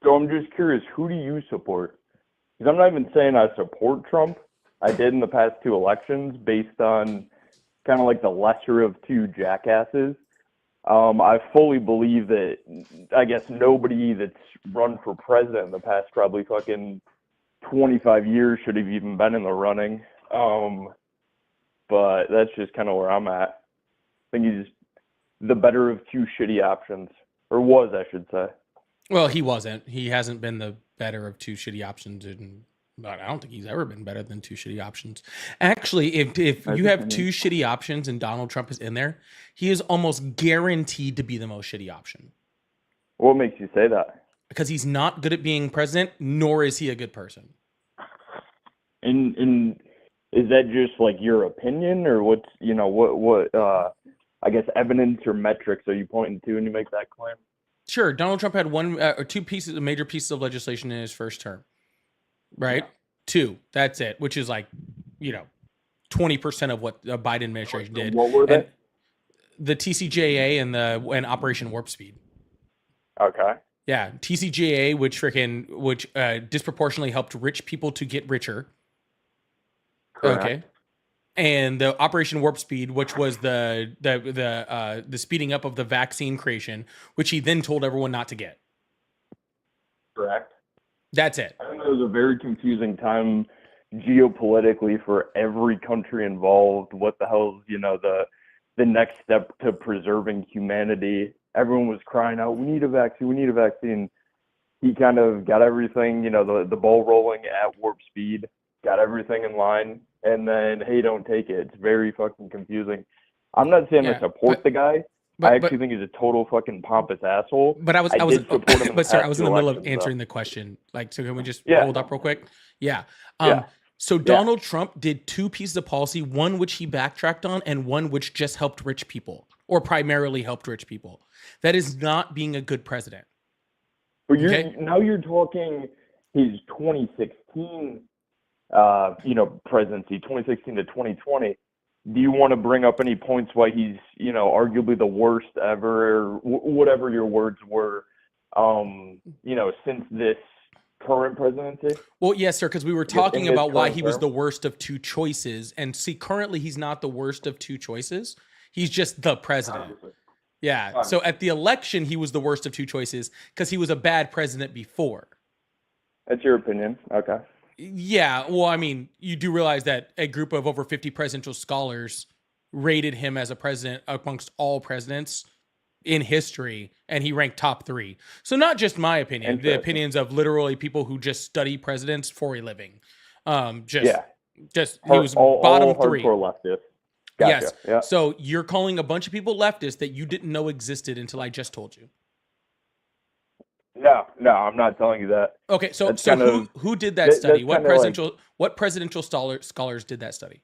So I'm just curious, who do you support? Because I'm not even saying I support Trump. I did in the past 2 elections based on kind of like the lesser of 2 jackasses. I fully believe that, I guess, nobody that's run for president in the past probably fucking 25 years should have even been in the running. But that's just kind of where I'm at. I think he's the better of 2 shitty options. Or was, I should say. Well, he wasn't. He hasn't been the better of 2 shitty options but I don't think he's ever been better than 2 shitty options. Actually, if you have 2 shitty options and Donald Trump is in there, he is almost guaranteed to be the most shitty option. What makes you say that? Because he's not good at being president, nor is he a good person. And is that just like your opinion, or what's what I guess evidence or metrics are you pointing to when you make that claim? Sure, Donald Trump had 1 or 2 major pieces of legislation in his first term. Right? Yeah. 2. That's it, which is like, 20% of what the Biden administration did. What were they? The TCJA and Operation Warp Speed. Okay. Yeah, TCJA, which disproportionately helped rich people to get richer. Correct. Okay. And the Operation Warp Speed, which was the speeding up of the vaccine creation, which he then told everyone not to get. Correct. That's it. I think it was a very confusing time geopolitically for every country involved. What the hell is, the next step to preserving humanity? Everyone was crying out, we need a vaccine, we need a vaccine. He kind of got everything, the ball rolling at warp speed, got everything in line, and then, hey, don't take it. It's very fucking confusing. I'm not saying I support the guy. I actually think he's a total fucking pompous asshole. But I was in the middle of answering the question. Like, so can we just hold up real quick? Yeah. So Donald Trump did 2 pieces of policy, one which he backtracked on and one which just helped rich people or primarily helped rich people. That is not being a good president. But now you're talking his 2016 presidency, 2016 to 2020. Do you want to bring up any points why he's, arguably the worst ever, or whatever your words were, since this current presidency? Well, yes, sir, because we were talking about why he was the worst of 2 choices. And see, currently he's not the worst of 2 choices. He's just the president. Obviously. Yeah. Obviously. So at the election, he was the worst of 2 choices because he was a bad president before. That's your opinion. Okay. Yeah, well, I mean, you do realize that a group of over 50 presidential scholars rated him as a president amongst all presidents in history, and he ranked top 3. So not just my opinion, the opinions of literally people who just study presidents for a living. He was bottom 3. Hardcore leftist. Gotcha. Yes. Yeah. So you're calling a bunch of people leftists that you didn't know existed until I just told you. No, I'm not telling you that. Okay, so who did that study? What presidential scholars did that study?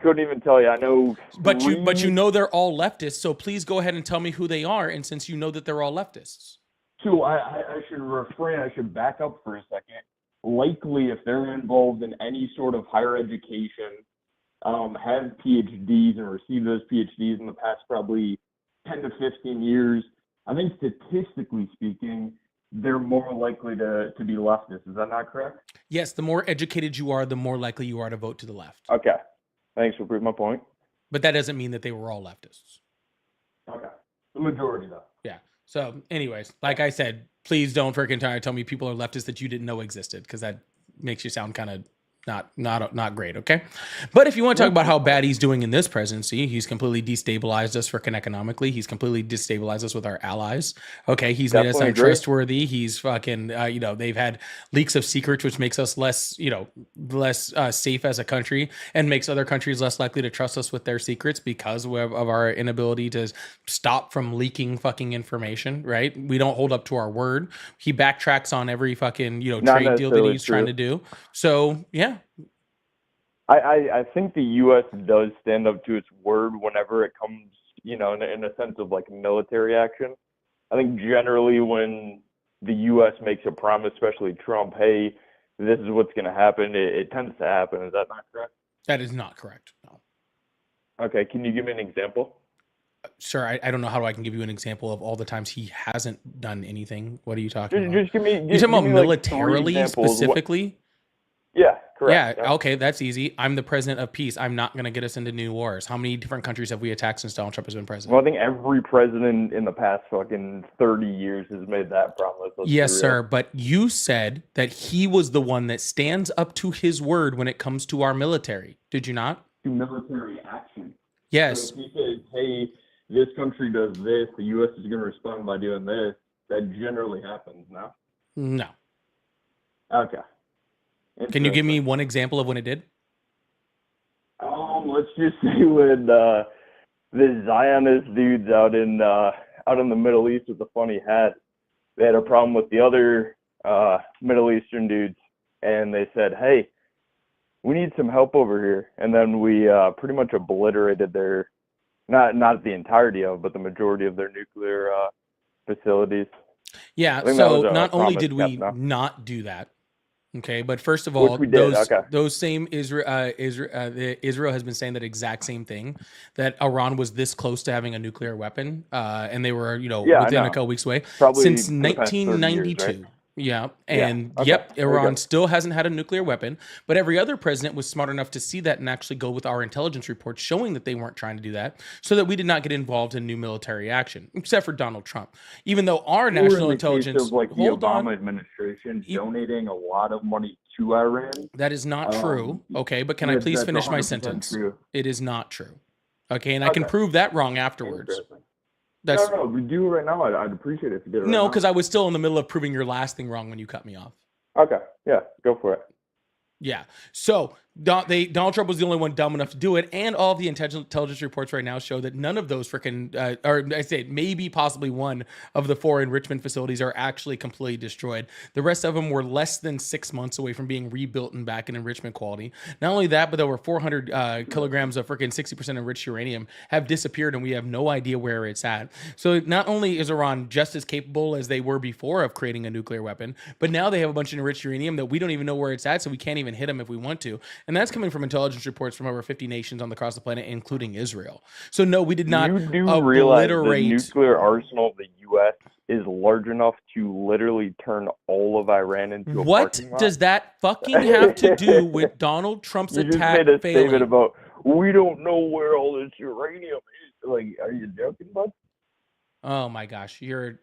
Couldn't even tell you. I know. But you know they're all leftists, so please go ahead and tell me who they are. And since you know that they're all leftists. So I should refrain. I should back up for a second. Likely, if they're involved in any sort of higher education, have PhDs and received those PhDs in the past probably 10 to 15 years, I think statistically speaking, they're more likely to be leftists. Is that not correct? Yes, the more educated you are, the more likely you are to vote to the left. Okay. Thanks for proving my point. But that doesn't mean that they were all leftists. Okay. The majority, though. Yeah. So anyways, like I said, please don't freaking tell me people are leftists that you didn't know existed, because that makes you sound kind of not great. Okay, but if you want to talk about how bad he's doing in this presidency, he's completely destabilized us freaking economically. He's completely destabilized us with our allies. Okay, he's made us Definitely agree. untrustworthy. He's fucking they've had leaks of secrets, which makes us less safe as a country and makes other countries less likely to trust us with their secrets because of our inability to stop from leaking fucking information. Right? We don't hold up to our word. He backtracks on every fucking Not trade deal that necessarily he's trying to do. So yeah. I think the U.S. does stand up to its word whenever it comes, in a sense of like military action. I think generally when the U.S. makes a promise, especially Trump, hey, this is what's going to happen, it tends to happen. Is that not correct? That is not correct. No. Okay, can you give me an example? Sir, I don't know how I can give you an example of all the times he hasn't done anything. What are you talking about? Just give me. You're talking about like, militarily 3 examples. specifically? Yeah, correct. Yeah, okay, that's easy. I'm the president of peace. I'm not going to get us into new wars. How many different countries have we attacked since Donald Trump has been president? Well, I think every president in the past fucking 30 years has made that promise. Yes, sir. But you said that he was the one that stands up to his word when it comes to our military. Did you not? To military action. Yes. So if he says, hey, this country does this, the U.S. is going to respond by doing this, that generally happens, no? No. Okay. Can you give me one example of when it did? Let's just say when the Zionist dudes out in the Middle East with the funny hat, they had a problem with the other Middle Eastern dudes, and they said, hey, we need some help over here. And then we pretty much obliterated their, not the entirety of, but the majority of their nuclear facilities. Yeah, so not only did we not do that, okay, but first of all, those same Israel has been saying that exact same thing, that Iran was this close to having a nuclear weapon, and they were within a couple weeks away. Probably since 1992. Years, right? Yeah. And Iran still hasn't had a nuclear weapon, but every other president was smart enough to see that and actually go with our intelligence reports showing that they weren't trying to do that, so that we did not get involved in new military action, except for Donald Trump. Even though our national intelligence, the Obama administration donating a lot of money to Iran. That is not true. Okay, but can I please finish my sentence? True. It is not true. Okay, and I can prove that wrong afterwards. No, we do it right now. I'd appreciate it if you did it right now. No, because I was still in the middle of proving your last thing wrong when you cut me off. Okay, yeah, go for it. Yeah, so Donald Trump was the only one dumb enough to do it, and all of the intelligence reports right now show that none of those freaking, or I say maybe possibly one of the 4 enrichment facilities are actually completely destroyed. The rest of them were less than 6 months away from being rebuilt and back in enrichment quality. Not only that, but over 400 kilograms of freaking 60% enriched uranium have disappeared, and we have no idea where it's at. So not only is Iran just as capable as they were before of creating a nuclear weapon, but now they have a bunch of enriched uranium that we don't even know where it's at, so we can't even hit them if we want to. And that's coming from intelligence reports from over 50 nations across the planet, including Israel. So no, we did not realize the nuclear arsenal of the U.S. is large enough to literally turn all of Iran into a parking lot? What does that fucking have to do with Donald Trump's attack failing? You just made a statement about, we don't know where all this uranium is. Like, are you joking, bud? Oh my gosh, you're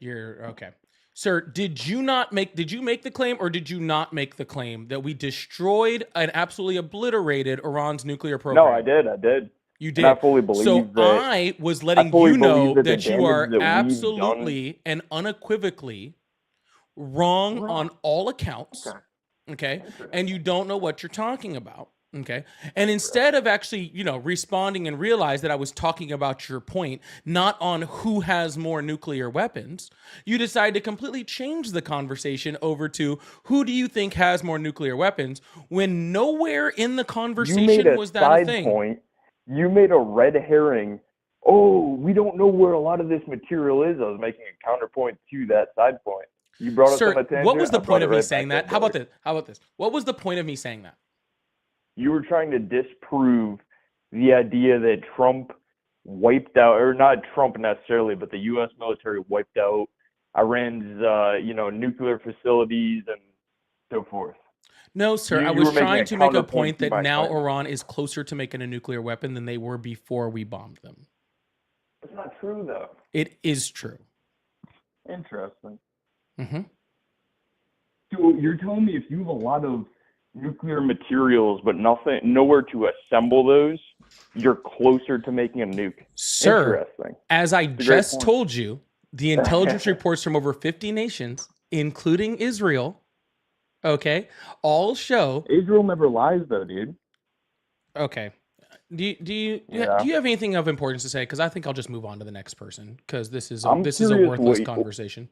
okay. Sir, did you make the claim, or did you not make the claim that we destroyed and absolutely obliterated Iran's nuclear program? No, I did. You did. And I fully believe so that. I was letting you know that you are absolutely and unequivocally wrong on all accounts. Okay. And you don't know what you're talking about. Okay. And instead of actually, responding and realize that I was talking about your point, not on who has more nuclear weapons, you decide to completely change the conversation over to who do you think has more nuclear weapons, when nowhere in the conversation was that a thing. Point. You made a red herring. Oh, we don't know where a lot of this material is. I was making a counterpoint to that side point. You brought us on a tangent. What was the point of me saying that? How about this? What was the point of me saying that? You were trying to disprove the idea that Trump wiped out, or not Trump necessarily, but the U.S. military wiped out Iran's, nuclear facilities and so forth. No, sir. I was trying to make a point that now Iran is closer to making a nuclear weapon than they were before we bombed them. It's not true, though. It is true. Interesting. Mm-hmm. So you're telling me if you have a lot of nuclear materials, but nowhere to assemble those, you're closer to making a nuke. Sir, Interesting. as I a great just point. told you, the intelligence reports from over 50 nations, including Israel, okay, all show. Israel never lies, though, dude. Okay. Do you Yeah. have anything of importance to say? Because I think I'll just move on to the next person because this is a I'm curious worthless what- conversation.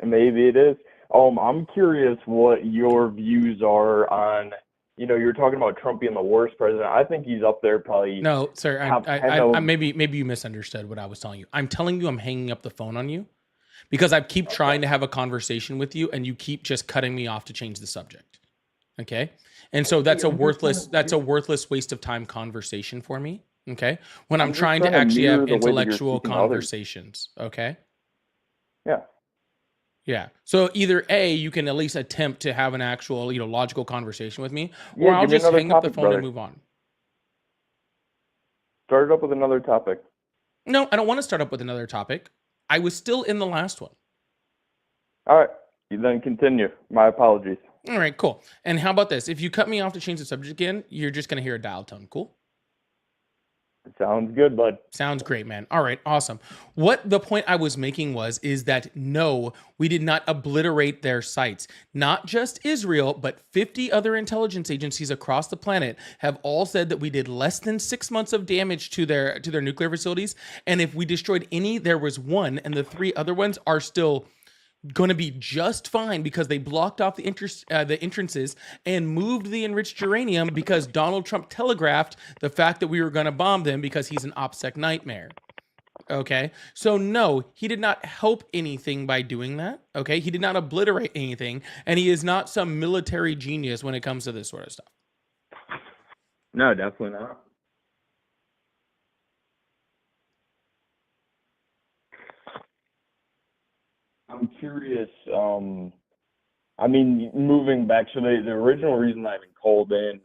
Maybe it is. I'm curious what your views are on. You're talking about Trump being the worst president. I think he's up there probably. No, sir. top 10 I of- maybe you misunderstood what I was telling you. I'm telling you, I'm hanging up the phone on you because I keep trying to have a conversation with you, and you keep just cutting me off to change the subject. Okay, and so that's a worthless waste of time conversation for me. Okay, when I'm just trying to trying to actually mirror have the way that you're intellectual speaking to others. conversations. Okay. Yeah. Yeah. So either A, you can at least attempt to have an actual, logical conversation with me, Yeah, or I'll give me just another hang up the topic, phone brother. and move on. Start it up with another topic. No, I don't want to start up with another topic. I was still in the last one. All right. You then continue. My apologies. All right, cool. And how about this? If you cut me off to change the subject again, you're just going to hear a dial tone. Cool? Sounds good, bud. Sounds great, man. All right, awesome. What the point I was making is that no, we did not obliterate their sites. Not just Israel, but 50 other intelligence agencies across the planet have all said that we did less than 6 months of damage to their nuclear facilities. And if we destroyed any, there was one, and the 3 other ones are still going to be just fine because they blocked off the entrances and moved the enriched uranium because Donald Trump telegraphed the fact that we were going to bomb them because he's an OPSEC nightmare. Okay, so no, he did not help anything by doing that. Okay, he did not obliterate anything, and he is not some military genius when it comes to this sort of stuff. No, definitely not. I'm curious. Moving back, so the original reason I even called in,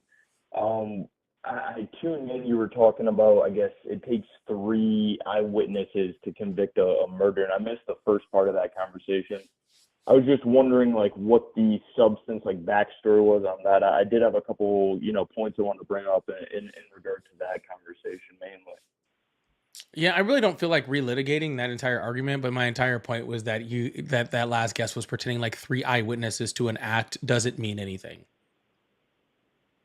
I tuned in. You were talking about, I guess it takes 3 eyewitnesses to convict a murder, and I missed the first part of that conversation. I was just wondering, what the substance, backstory was on that. I did have a couple, points I wanted to bring up in regard to that conversation mainly. Yeah, I really don't feel like relitigating that entire argument, but my entire point was that that last guest was pretending like 3 eyewitnesses to an act doesn't mean anything.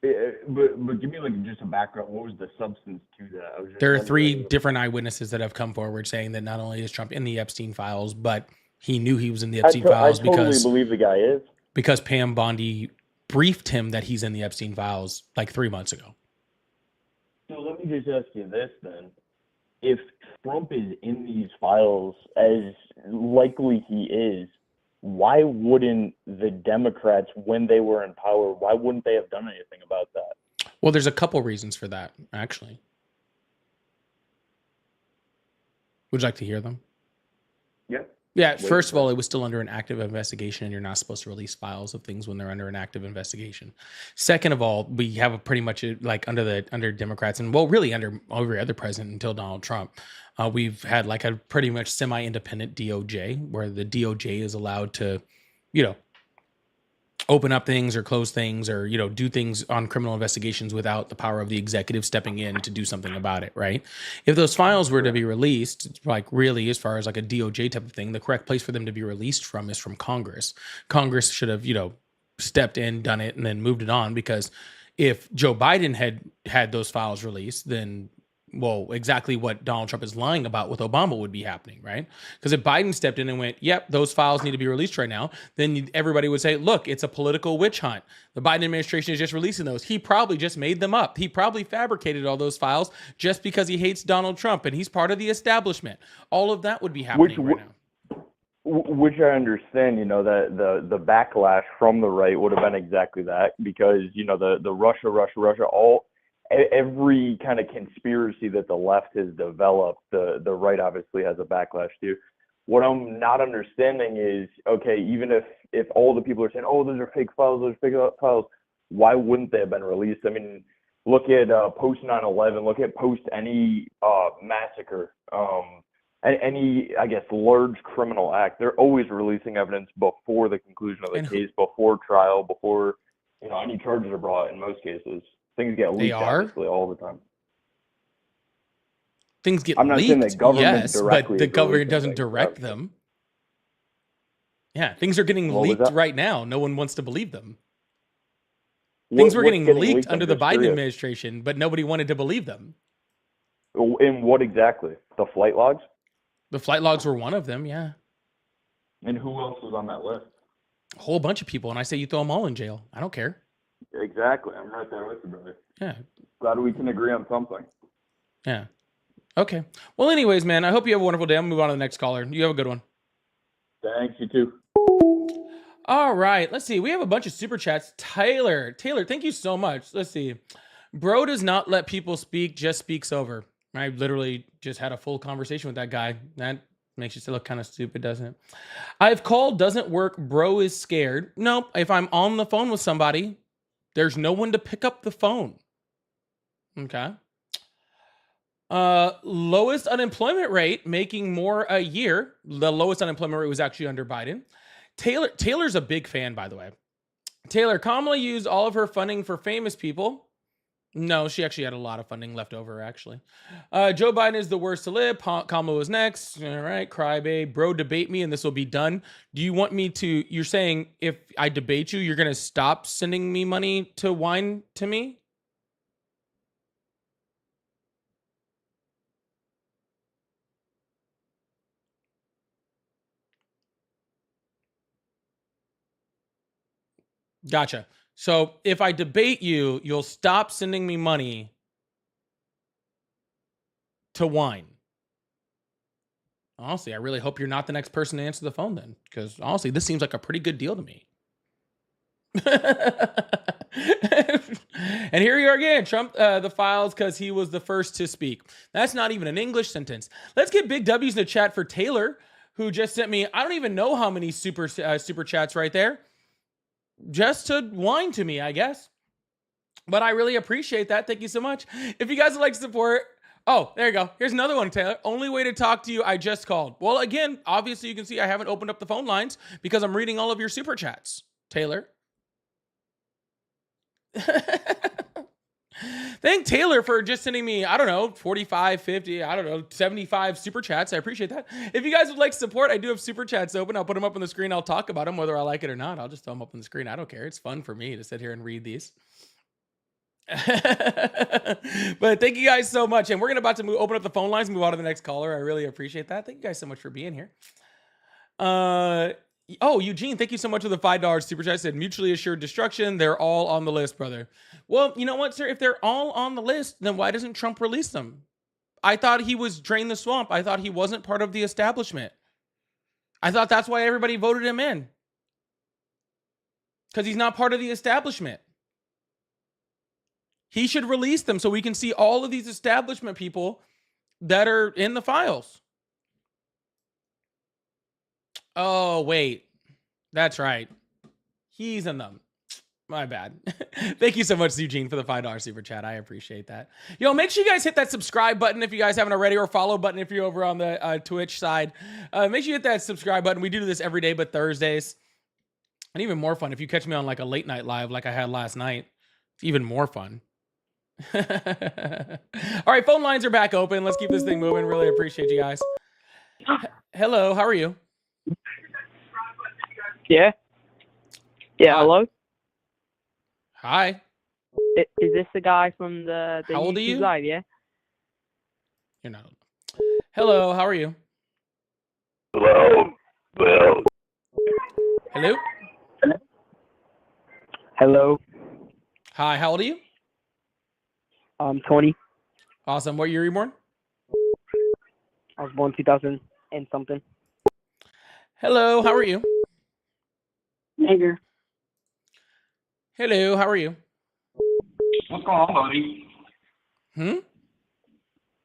But give me just a background. What was the substance to that? There are 3 different eyewitnesses that have come forward saying that not only is Trump in the Epstein files, but he knew he was in the Epstein files I totally believe the guy is. Because Pam Bondi briefed him that he's in the Epstein files 3 months ago. So let me just ask you this then. If Trump is in these files, as likely he is, why wouldn't the Democrats, when they were in power, why wouldn't they have done anything about that? Well, there's a couple reasons for that, actually. Would you like to hear them? Yeah. Yeah, first of all, it was still under an active investigation, and you're not supposed to release files of things when they're under an active investigation. Second of all, we have a pretty much under Democrats, and really under every other president until Donald Trump, we've had a pretty much semi-independent DOJ, where the DOJ is allowed to, open up things or close things or, do things on criminal investigations without the power of the executive stepping in to do something about it, right? If those files were to be released, really, as far as a DOJ type of thing, the correct place for them to be released from is from Congress. Congress should have, stepped in, done it, and then moved it on, because if Joe Biden had those files released, then exactly what Donald Trump is lying about with Obama would be happening, right? Because if Biden stepped in and went, yep, those files need to be released right now, then everybody would say, look, it's a political witch hunt. The Biden administration is just releasing those. He probably just made them up. He probably fabricated all those files just because he hates Donald Trump and he's part of the establishment. All of that would be happening right now. Which I understand, that the backlash from the right would have been exactly that, because, the Russia, every kind of conspiracy that the left has developed, the right obviously has a backlash to. What I'm not understanding is, okay, even if all the people are saying, oh, those are fake files, why wouldn't they have been released? I mean, look at post 9/11, look at post any massacre, any, I guess, large criminal act. They're always releasing evidence before the conclusion of the case, before trial, before You know, any charges are brought in most cases. Things get They leaked are? obviously all the time. Things get I'm not saying leaked, that government yes, but directly the is government releasing doesn't things, direct but- them. Yeah, things are getting What was leaked that? right now. No one wants to believe them. What- Things were what's getting leaked I'm under the just Biden curious. administration, but nobody wanted to believe them. In what exactly? The flight logs? The flight logs were one of them, yeah. And who else was on that list? A whole bunch of people, and I say you throw them all in jail. I don't care. Exactly. I'm right there with you, brother. Yeah, Glad we can agree on something. yeah. Okay. Well, anyways, man, I hope you have a wonderful day. I'm gonna move on to the next caller. You have a good one. Thanks, you too. All right, let's see. We have a bunch of super chats. Taylor, thank you so much. Let's see. Bro does not let people speak, just speaks over. I literally just had a full conversation with that guy. That makes you look kind of stupid, doesn't it? I've called, doesn't work. Bro is scared. Nope. If I'm on the phone with somebody, there's no one to pick up the phone. Okay. Lowest unemployment rate, making more a year. The lowest unemployment rate was actually under Biden. Taylor's a big fan, by the way. Taylor, Kamala used all of her funding for famous people. No, she actually had a lot of funding left over, actually. Joe Biden is the worst to live. Kamala was next. All right, crybabe. Bro, debate me and this will be done. Do you want me to, you're saying if I debate you, you're going to stop sending me money to whine to me? Gotcha. So if I debate you, you'll stop sending me money to whine. Honestly, I really hope you're not the next person to answer the phone then, because honestly, this seems like a pretty good deal to me. And here you are again, Trump, the files because he was the first to speak. That's not even an English sentence. Let's get big W's in the chat for Taylor, who just sent me, I don't even know how many super chats right there. Just to whine to me, I guess. But I really appreciate that. Thank you so much. If you guys would like to support, oh, there you go. Here's another one, Taylor. Only way to talk to you, I just called. Well, again, obviously you can see I haven't opened up the phone lines because I'm reading all of your super chats, Taylor. Thank Taylor for just sending me, I don't know, 45, 50, I don't know, 75 super chats. I appreciate that. If you guys would like support, I do have super chats open. I'll put them up on the screen. I'll talk about them, whether I like it or not. I'll just throw them up on the screen. I don't care. It's fun for me to sit here and read these. But thank you guys so much. And we're about to open up the phone lines and move on to the next caller. I really appreciate that. Thank you guys so much for being here. Oh, Eugene, thank you so much for the $5 super chat. Said mutually assured destruction. They're all on the list, brother. Well, you know what, sir? If they're all on the list, then why doesn't Trump release them? I thought he was drain the swamp. I thought he wasn't part of the establishment. I thought that's why everybody voted him in. Because he's not part of the establishment. He should release them so we can see all of these establishment people that are in the files. Oh, wait. That's right. He's in them. My bad. Thank you so much, Eugene, for the $5 super chat. I appreciate that. Yo, make sure you guys hit that subscribe button if you guys haven't already, or follow button if you're over on the Twitch side. Make sure you hit that subscribe button. We do this every day but Thursdays. And even more fun if you catch me on like a late night live like I had last night. It's even more fun. All right, phone lines are back open. Let's keep this thing moving. Really appreciate you guys. Hello, how are you? Yeah. Yeah. Hello. Hi. Is this the guy from the How old are YouTube you? Live? Yeah. You're not. Hello, how are you? Hello. Well. Hello. Hello. Hi, how old are you? 20. Awesome. What year were you born? I was born 2000 and something. Hello, how are you? Nigger. Hello, how are you? What's going on, buddy? Hmm?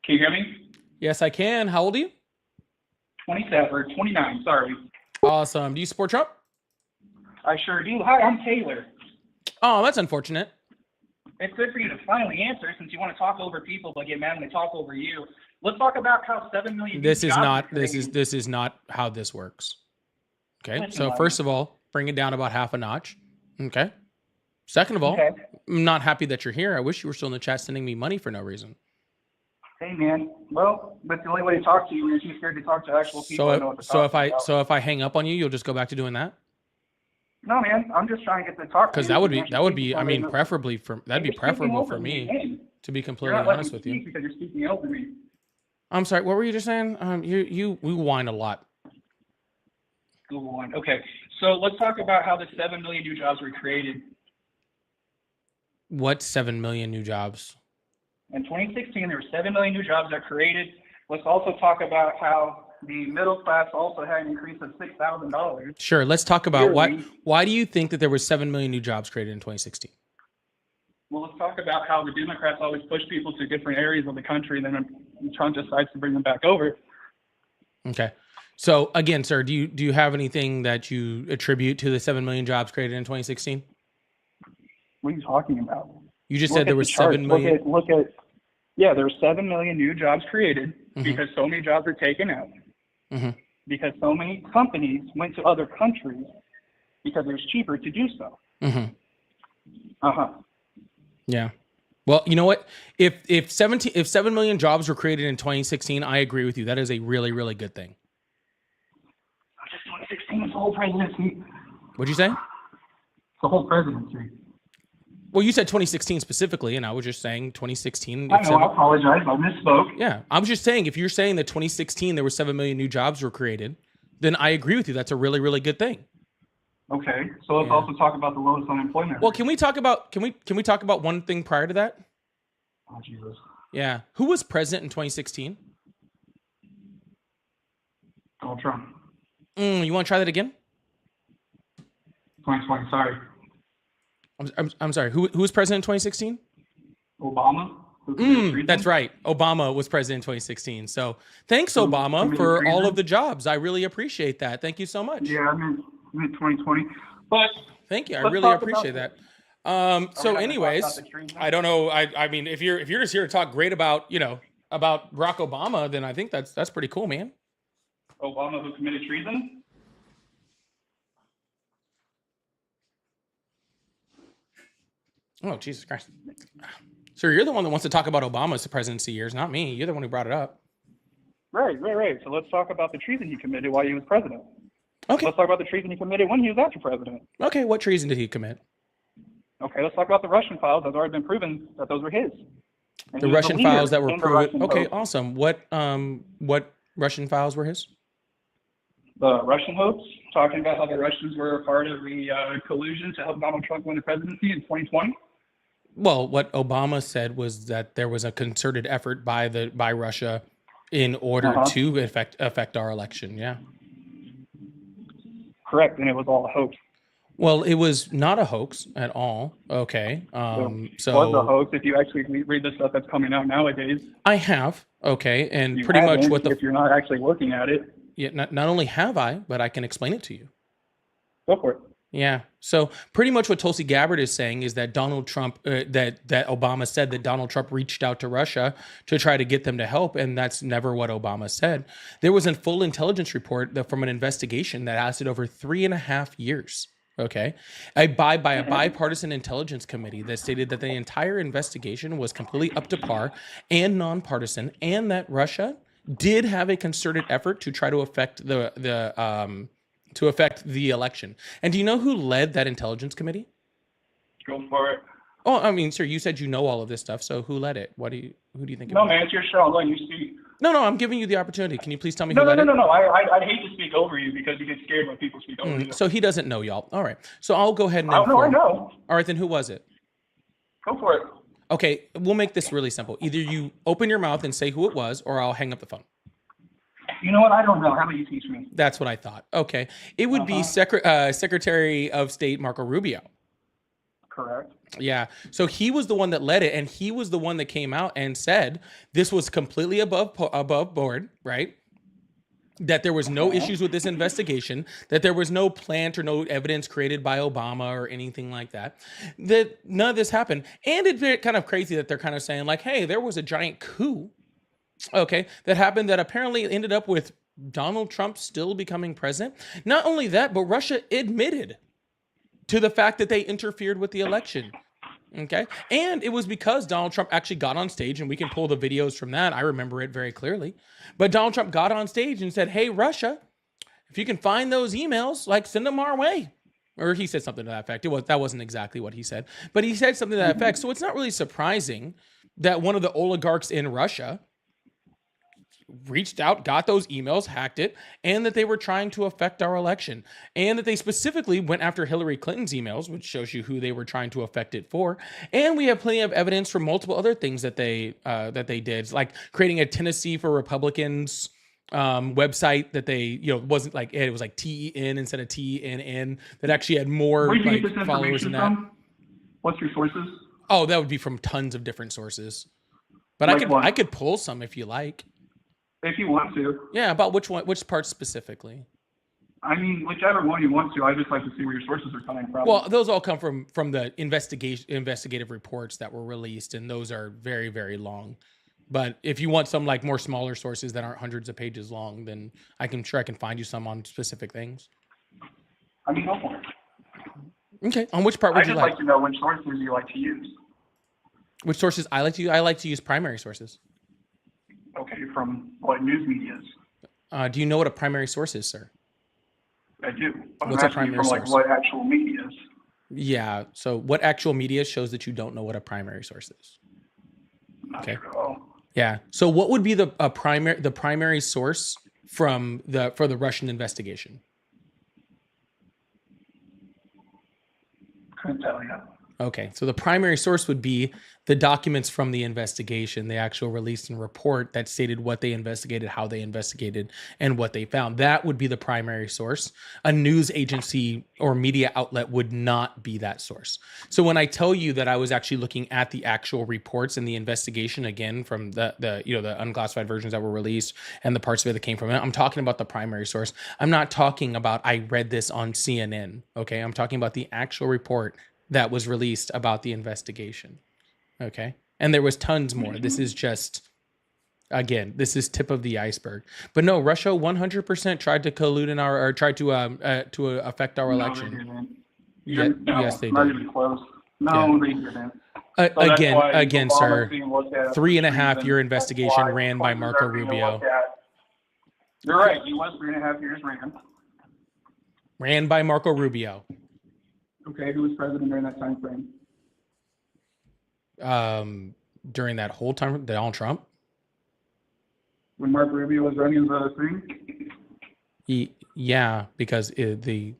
Can you hear me? Yes, I can. How old are you? 27 or 29, sorry. Awesome. Do you support Trump? I sure do. Hi, I'm Taylor. Oh, that's unfortunate. It's good for you to finally answer since you want to talk over people but get mad when they talk over you. Let's talk about how 7 million This is jobs not are this created. is not how this works. Okay? Listen, So buddy. first of all, bring it down about half a notch. Okay? Second of all, Okay. I'm not happy that you're here. I wish you were still in the chat sending me money for no reason. Hey, man. Well, that's the only way to talk to you. You're too scared to talk to actual people. I know what to talk about. So if I hang up on you, you'll just go back to doing that? No, man. I'm just trying to get the talk. Because that would be. I mean, preferably for that'd be preferable for me. To be completely honest with you. Because you're speaking over me. I'm sorry. What were you just saying? We whine a lot. Google one. Okay. So let's talk about how the 7 million new jobs were created. What 7 million new jobs? In 2016, there were 7 million new jobs that created. Let's also talk about how the middle class also had an increase of $6,000. Sure. Let's talk about why do you think that there were 7 million new jobs created in 2016? Well, let's talk about how the Democrats always push people to different areas of the country, and then Trump decides to bring them back over. Okay. So again, sir, do you have anything that you attribute to the 7 million jobs created in 2016? What are you talking about? You just said there was 7 million. Yeah, there were 7 million new jobs created because so many jobs were taken out. Because so many companies went to other countries because it was cheaper to do so. Yeah. Well, you know what? If 7 million jobs were created in 2016, I agree with you. That is a really, really good thing. Just 2016 is the whole presidency. What'd you say? The whole presidency. Well, you said 2016 specifically, and I was just saying 2016. I know, I apologize. I misspoke. Yeah, I was just saying, if you're saying that 2016 there were 7 million new jobs were created, then I agree with you. That's a really, really good thing. Okay, so let's also talk about the lowest unemployment. Well, can we talk about one thing prior to that? Oh, Jesus. Yeah, who was president in 2016? Donald Trump. You want to try that again? 2020. Sorry. I'm sorry. Who was president in 2016? Obama. That's right. Obama was president in 2016. So thanks, Obama, for all of the jobs. I really appreciate that. Thank you so much. Yeah, I meant 2020. But thank you. I really appreciate that. So anyways, I don't know. I mean, if you're just here to talk great about, about Barack Obama, then I think that's pretty cool, man. Obama who committed treason? Oh, Jesus Christ. Sir, you're the one that wants to talk about Obama's presidency years, not me. You're the one who brought it up. Right. So let's talk about the treason he committed while he was president. Okay. Let's talk about the treason he committed when he was after president. Okay, what treason did he commit? Okay, let's talk about the Russian files. It's already been proven that those were his. And The Russian files that were proven. Okay, hoax. awesome. What Russian files were his? The Russian hoax, talking about how the Russians were a part of the collusion to help Donald Trump win the presidency in 2020. Well, what Obama said was that there was a concerted effort by Russia in order to affect our election. Yeah. Correct, and it was all a hoax. Well, it was not a hoax at all. Okay. So it was a hoax if you actually read the stuff that's coming out nowadays. I have. Okay, and You pretty much haven't, what if you're not actually looking at it. Yeah. Not only have I, but I can explain it to you. Go for it. Yeah. So pretty much what Tulsi Gabbard is saying is that Donald Trump, that Obama said that Donald Trump reached out to Russia to try to get them to help. And that's never what Obama said. There was a full intelligence report from an investigation that lasted over 3.5 years. Okay. By a bipartisan intelligence committee that stated that the entire investigation was completely up to par and nonpartisan, and that Russia did have a concerted effort to try to affect the election. And do you know who led that intelligence committee? Go for it. Oh, I mean, sir, you said you know all of this stuff. So who led it? Who do you think? No, man, it's your show. I'm letting you speak. No, I'm giving you the opportunity. Can you please tell me who led it? No. I'd hate to speak over you because you get scared when people speak over you. So he doesn't know, y'all. All right. So I'll go ahead and I know. All right, then who was it? Go for it. Okay, we'll make this really simple. Either you open your mouth and say who it was, or I'll hang up the phone. You know what? I don't know. How about you teach me? That's what I thought. Okay. It would be Secretary of State Marco Rubio. Correct. Yeah. So he was the one that led it, and he was the one that came out and said this was completely above board, right? That there was no issues with this investigation, that there was no plant or no evidence created by Obama or anything like that, that none of this happened. And it's kind of crazy that they're kind of saying like, hey, there was a giant coup, okay, that happened that apparently ended up with Donald Trump still becoming president. Not only that, but Russia admitted to the fact that they interfered with the election. Okay. And it was because Donald Trump actually got on stage, and we can pull the videos from that. I remember it very clearly. But Donald Trump got on stage and said, hey, Russia, if you can find those emails, like, send them our way. Or he said something to that effect. That wasn't exactly what he said, but he said something to that effect. So it's not really surprising that one of the oligarchs in Russia reached out, got those emails, hacked it, and that they were trying to affect our election, and that they specifically went after Hillary Clinton's emails, which shows you who they were trying to affect it for. And we have plenty of evidence from multiple other things that they did, like creating a Tennessee for Republicans website that they, wasn't like, it was like TEN instead of TNN, that actually had more Where did you like get this followers information than that. from? What's your sources? Oh, that would be from tons of different sources. But Like what? I could pull some if you like. If you want to. Yeah, about which part specifically? I mean, whichever one you want to. I just like to see where your sources are coming from. Well, those all come from the investigative reports that were released, and those are very, very long. But if you want some like more smaller sources that aren't hundreds of pages long, then I can find you some on specific things. I mean, go for it. Okay. On which part would I you just like to know which sources you like to use. Which sources I like to use? I like to use primary sources. Okay, from what news medias? Do you know what a primary source is, sir? I do. I'm What's a asking primary from like source? what actual medias? Yeah. So what actual media shows that you don't know what a primary source is? Okay. Yeah. So what would be the primary source for the Russian investigation? Couldn't tell you. Okay, so the primary source would be the documents from the investigation, the actual released and report that stated what they investigated, how they investigated, and what they found. That would be the primary source. A news agency or media outlet would not be that source. So when I tell you that I was actually looking at the actual reports and the investigation, again, from the unclassified versions that were released and the parts of it that came from it, I'm talking about the primary source. I'm not talking about I read this on CNN. Okay, I'm talking about the actual report that was released about the investigation. Okay. And there was tons more. This is just, again, this is tip of the iceberg. But no, Russia 100% tried to collude in our, or tried to affect our election. No, Yes, they not did. even close. No, they didn't. So Again, sir, 3.5-year investigation ran by Marco Rubio. You're right. He was 3.5 years Ran by Marco Rubio. Okay, who was president during that time frame? During that whole time, Donald Trump. When Marco Rubio was running the thing? Yeah, because the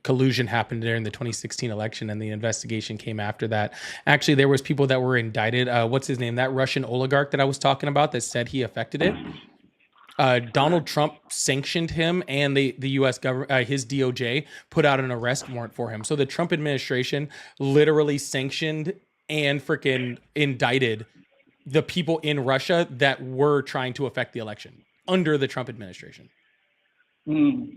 collusion happened during the 2016 election, and the investigation came after that. Actually, there was people that were indicted. What's his name? That Russian oligarch that I was talking about that said he affected it. Donald Trump sanctioned him, and the U.S. government, his DOJ, put out an arrest warrant for him. So the Trump administration literally sanctioned and freaking indicted the people in Russia that were trying to affect the election under the Trump administration. Where'd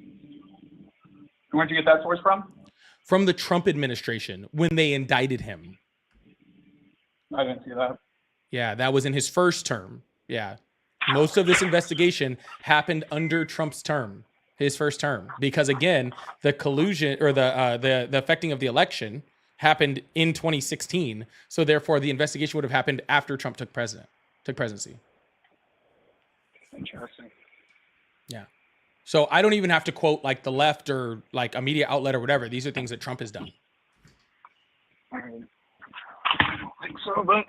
you get that source from? From the Trump administration when they indicted him. I didn't see that. Yeah, that was in his first term. Yeah. Most of this investigation happened under Trump's term, his first term, because again, the collusion or the affecting of the election happened in 2016. So therefore, the investigation would have happened after Trump took presidency. Interesting. Yeah. So I don't even have to quote like the left or like a media outlet or whatever. These are things that Trump has done. I don't think so, but.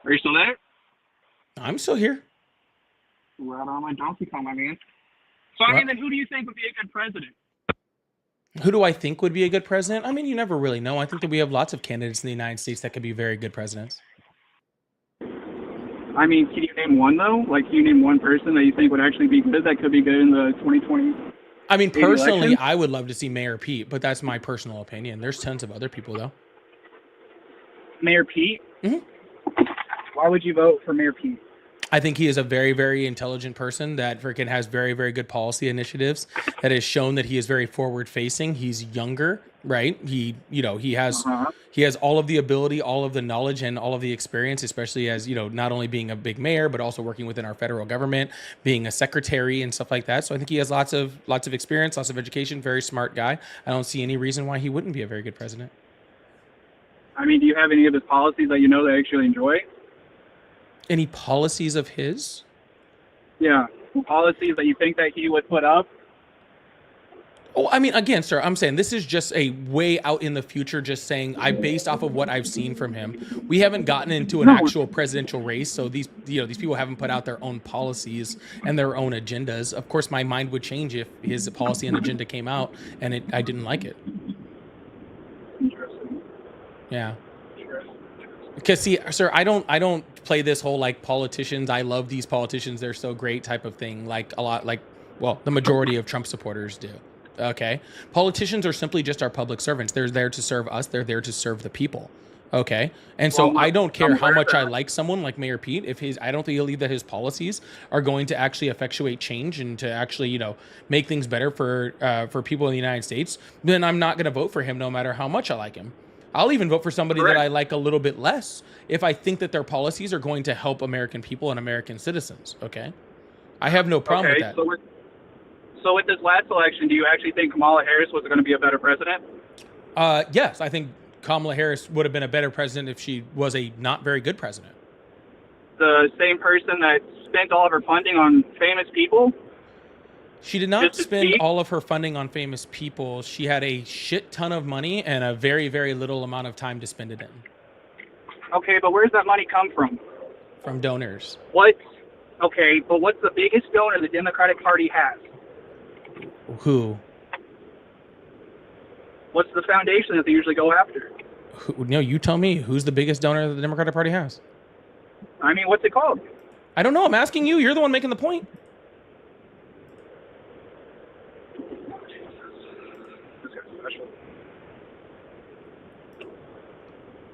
Are you still there? I'm still here. Right on my donkey kong, my man. So, I mean, then who do you think would be a good president? Who do I think would be a good president? I mean, you never really know. I think that we have lots of candidates in the United States that could be very good presidents. I mean, can you name one, though? Like, can you name one person that you think would actually be good that could be good in the 2020? I mean, personally, election? I would love to see Mayor Pete, but that's my personal opinion. There's tons of other people, though. Mayor Pete? Mm-hmm. Why would you vote for Mayor Pete? I think he is a very, very intelligent person that freaking has very, very good policy initiatives that has shown that he is very forward facing. He's younger, right? He has all of the ability, all of the knowledge, and all of the experience, especially as, not only being a big mayor, but also working within our federal government, being a secretary and stuff like that. So I think he has lots of experience, lots of education, very smart guy. I don't see any reason why he wouldn't be a very good president. I mean, do you have any of his policies that they actually enjoy? Any policies of his? Yeah, policies that you think that he would put up? Oh, I mean, again, sir, I'm saying this is just a way out in the future, just saying based off of what I've seen from him. We haven't gotten into an actual presidential race, so these people haven't put out their own policies and their own agendas. Of course, my mind would change if his policy and agenda came out and I didn't like it. Interesting. Yeah. Because see, sir, I don't play this whole like politicians, I love these politicians, they're so great type of thing, like the majority of Trump supporters do. Okay. Politicians are simply just our public servants. They're there to serve us. They're there to serve the people. Okay. And so I don't care how much I like someone like Mayor Pete. I don't believe that his policies are going to actually effectuate change and to actually, make things better for people in the United States, then I'm not going to vote for him no matter how much I like him. I'll even vote for somebody that I like a little bit less if I think that their policies are going to help American people and American citizens. Okay. I have no problem with that. So with this last election, do you actually think Kamala Harris was going to be a better president? Yes, I think Kamala Harris would have been a better president if she was a not very good president. The same person that spent all of her funding on famous people? She did not spend all of her funding on famous people. She had a shit ton of money and a very, very little amount of time to spend it in. Okay, but where does that money come from? From donors. Okay, but what's the biggest donor the Democratic Party has? Who? What's the foundation that they usually go after? No, you tell me. Who's the biggest donor that the Democratic Party has? I mean, what's it called? I don't know. I'm asking you. You're the one making the point.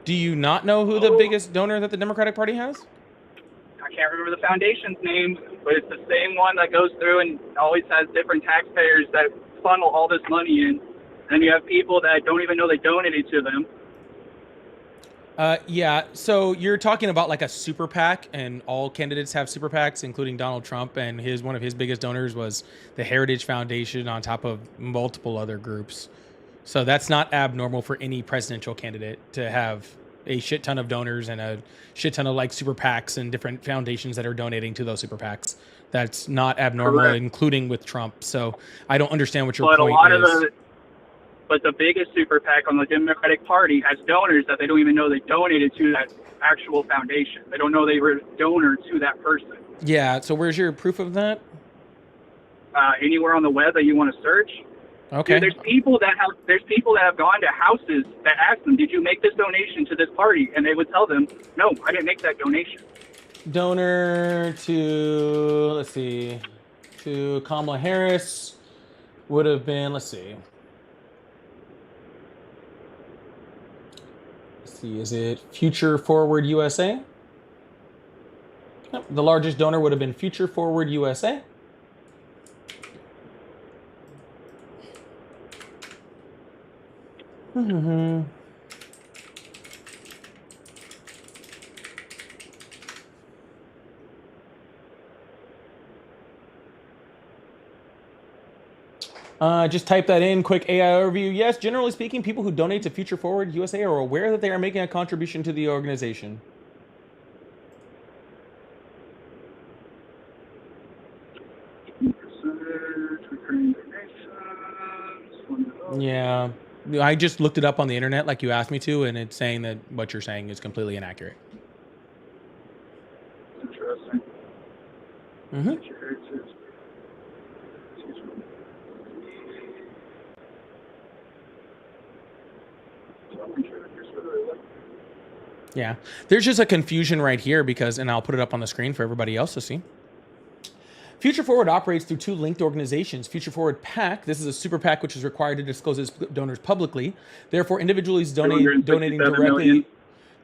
Do you not know who the biggest donor that the Democratic Party has? I can't remember the foundation's name, but it's the same one that goes through and always has different taxpayers that funnel all this money in. And you have people that don't even know they donated to them. Yeah, so you're talking about like a super PAC, and all candidates have super PACs, including Donald Trump, and one of his biggest donors was the Heritage Foundation on top of multiple other groups. So that's not abnormal for any presidential candidate to have a shit ton of donors and a shit ton of like super PACs and different foundations that are donating to those super PACs. That's not abnormal, correct, including with Trump. So I don't understand what your point is. But the biggest super PAC on the Democratic Party has donors that they don't even know they donated to that actual foundation. They don't know they were a donor to that person. Yeah. So where's your proof of that? Anywhere on the web that you want to search. Okay. Dude, there's people that have gone to houses that ask them, "Did you make this donation to this party?" And they would tell them, "No, I didn't make that donation." Donor to to Kamala Harris would have been let's see, is it Future Forward USA? Yep. The largest donor would have been Future Forward USA. Mm-hmm. Just type that in, quick AI overview. Yes, generally speaking, people who donate to Future Forward USA are aware that they are making a contribution to the organization. Yeah, I just looked it up on the internet like you asked me to, and it's saying that what you're saying is completely inaccurate. Interesting. Mm-hmm. Yeah, there's just a confusion right here because, and I'll put it up on the screen for everybody else to see. Future Forward operates through two linked organizations. Future Forward PAC, this is a super PAC which is required to disclose its donors publicly. Therefore, individuals donating directly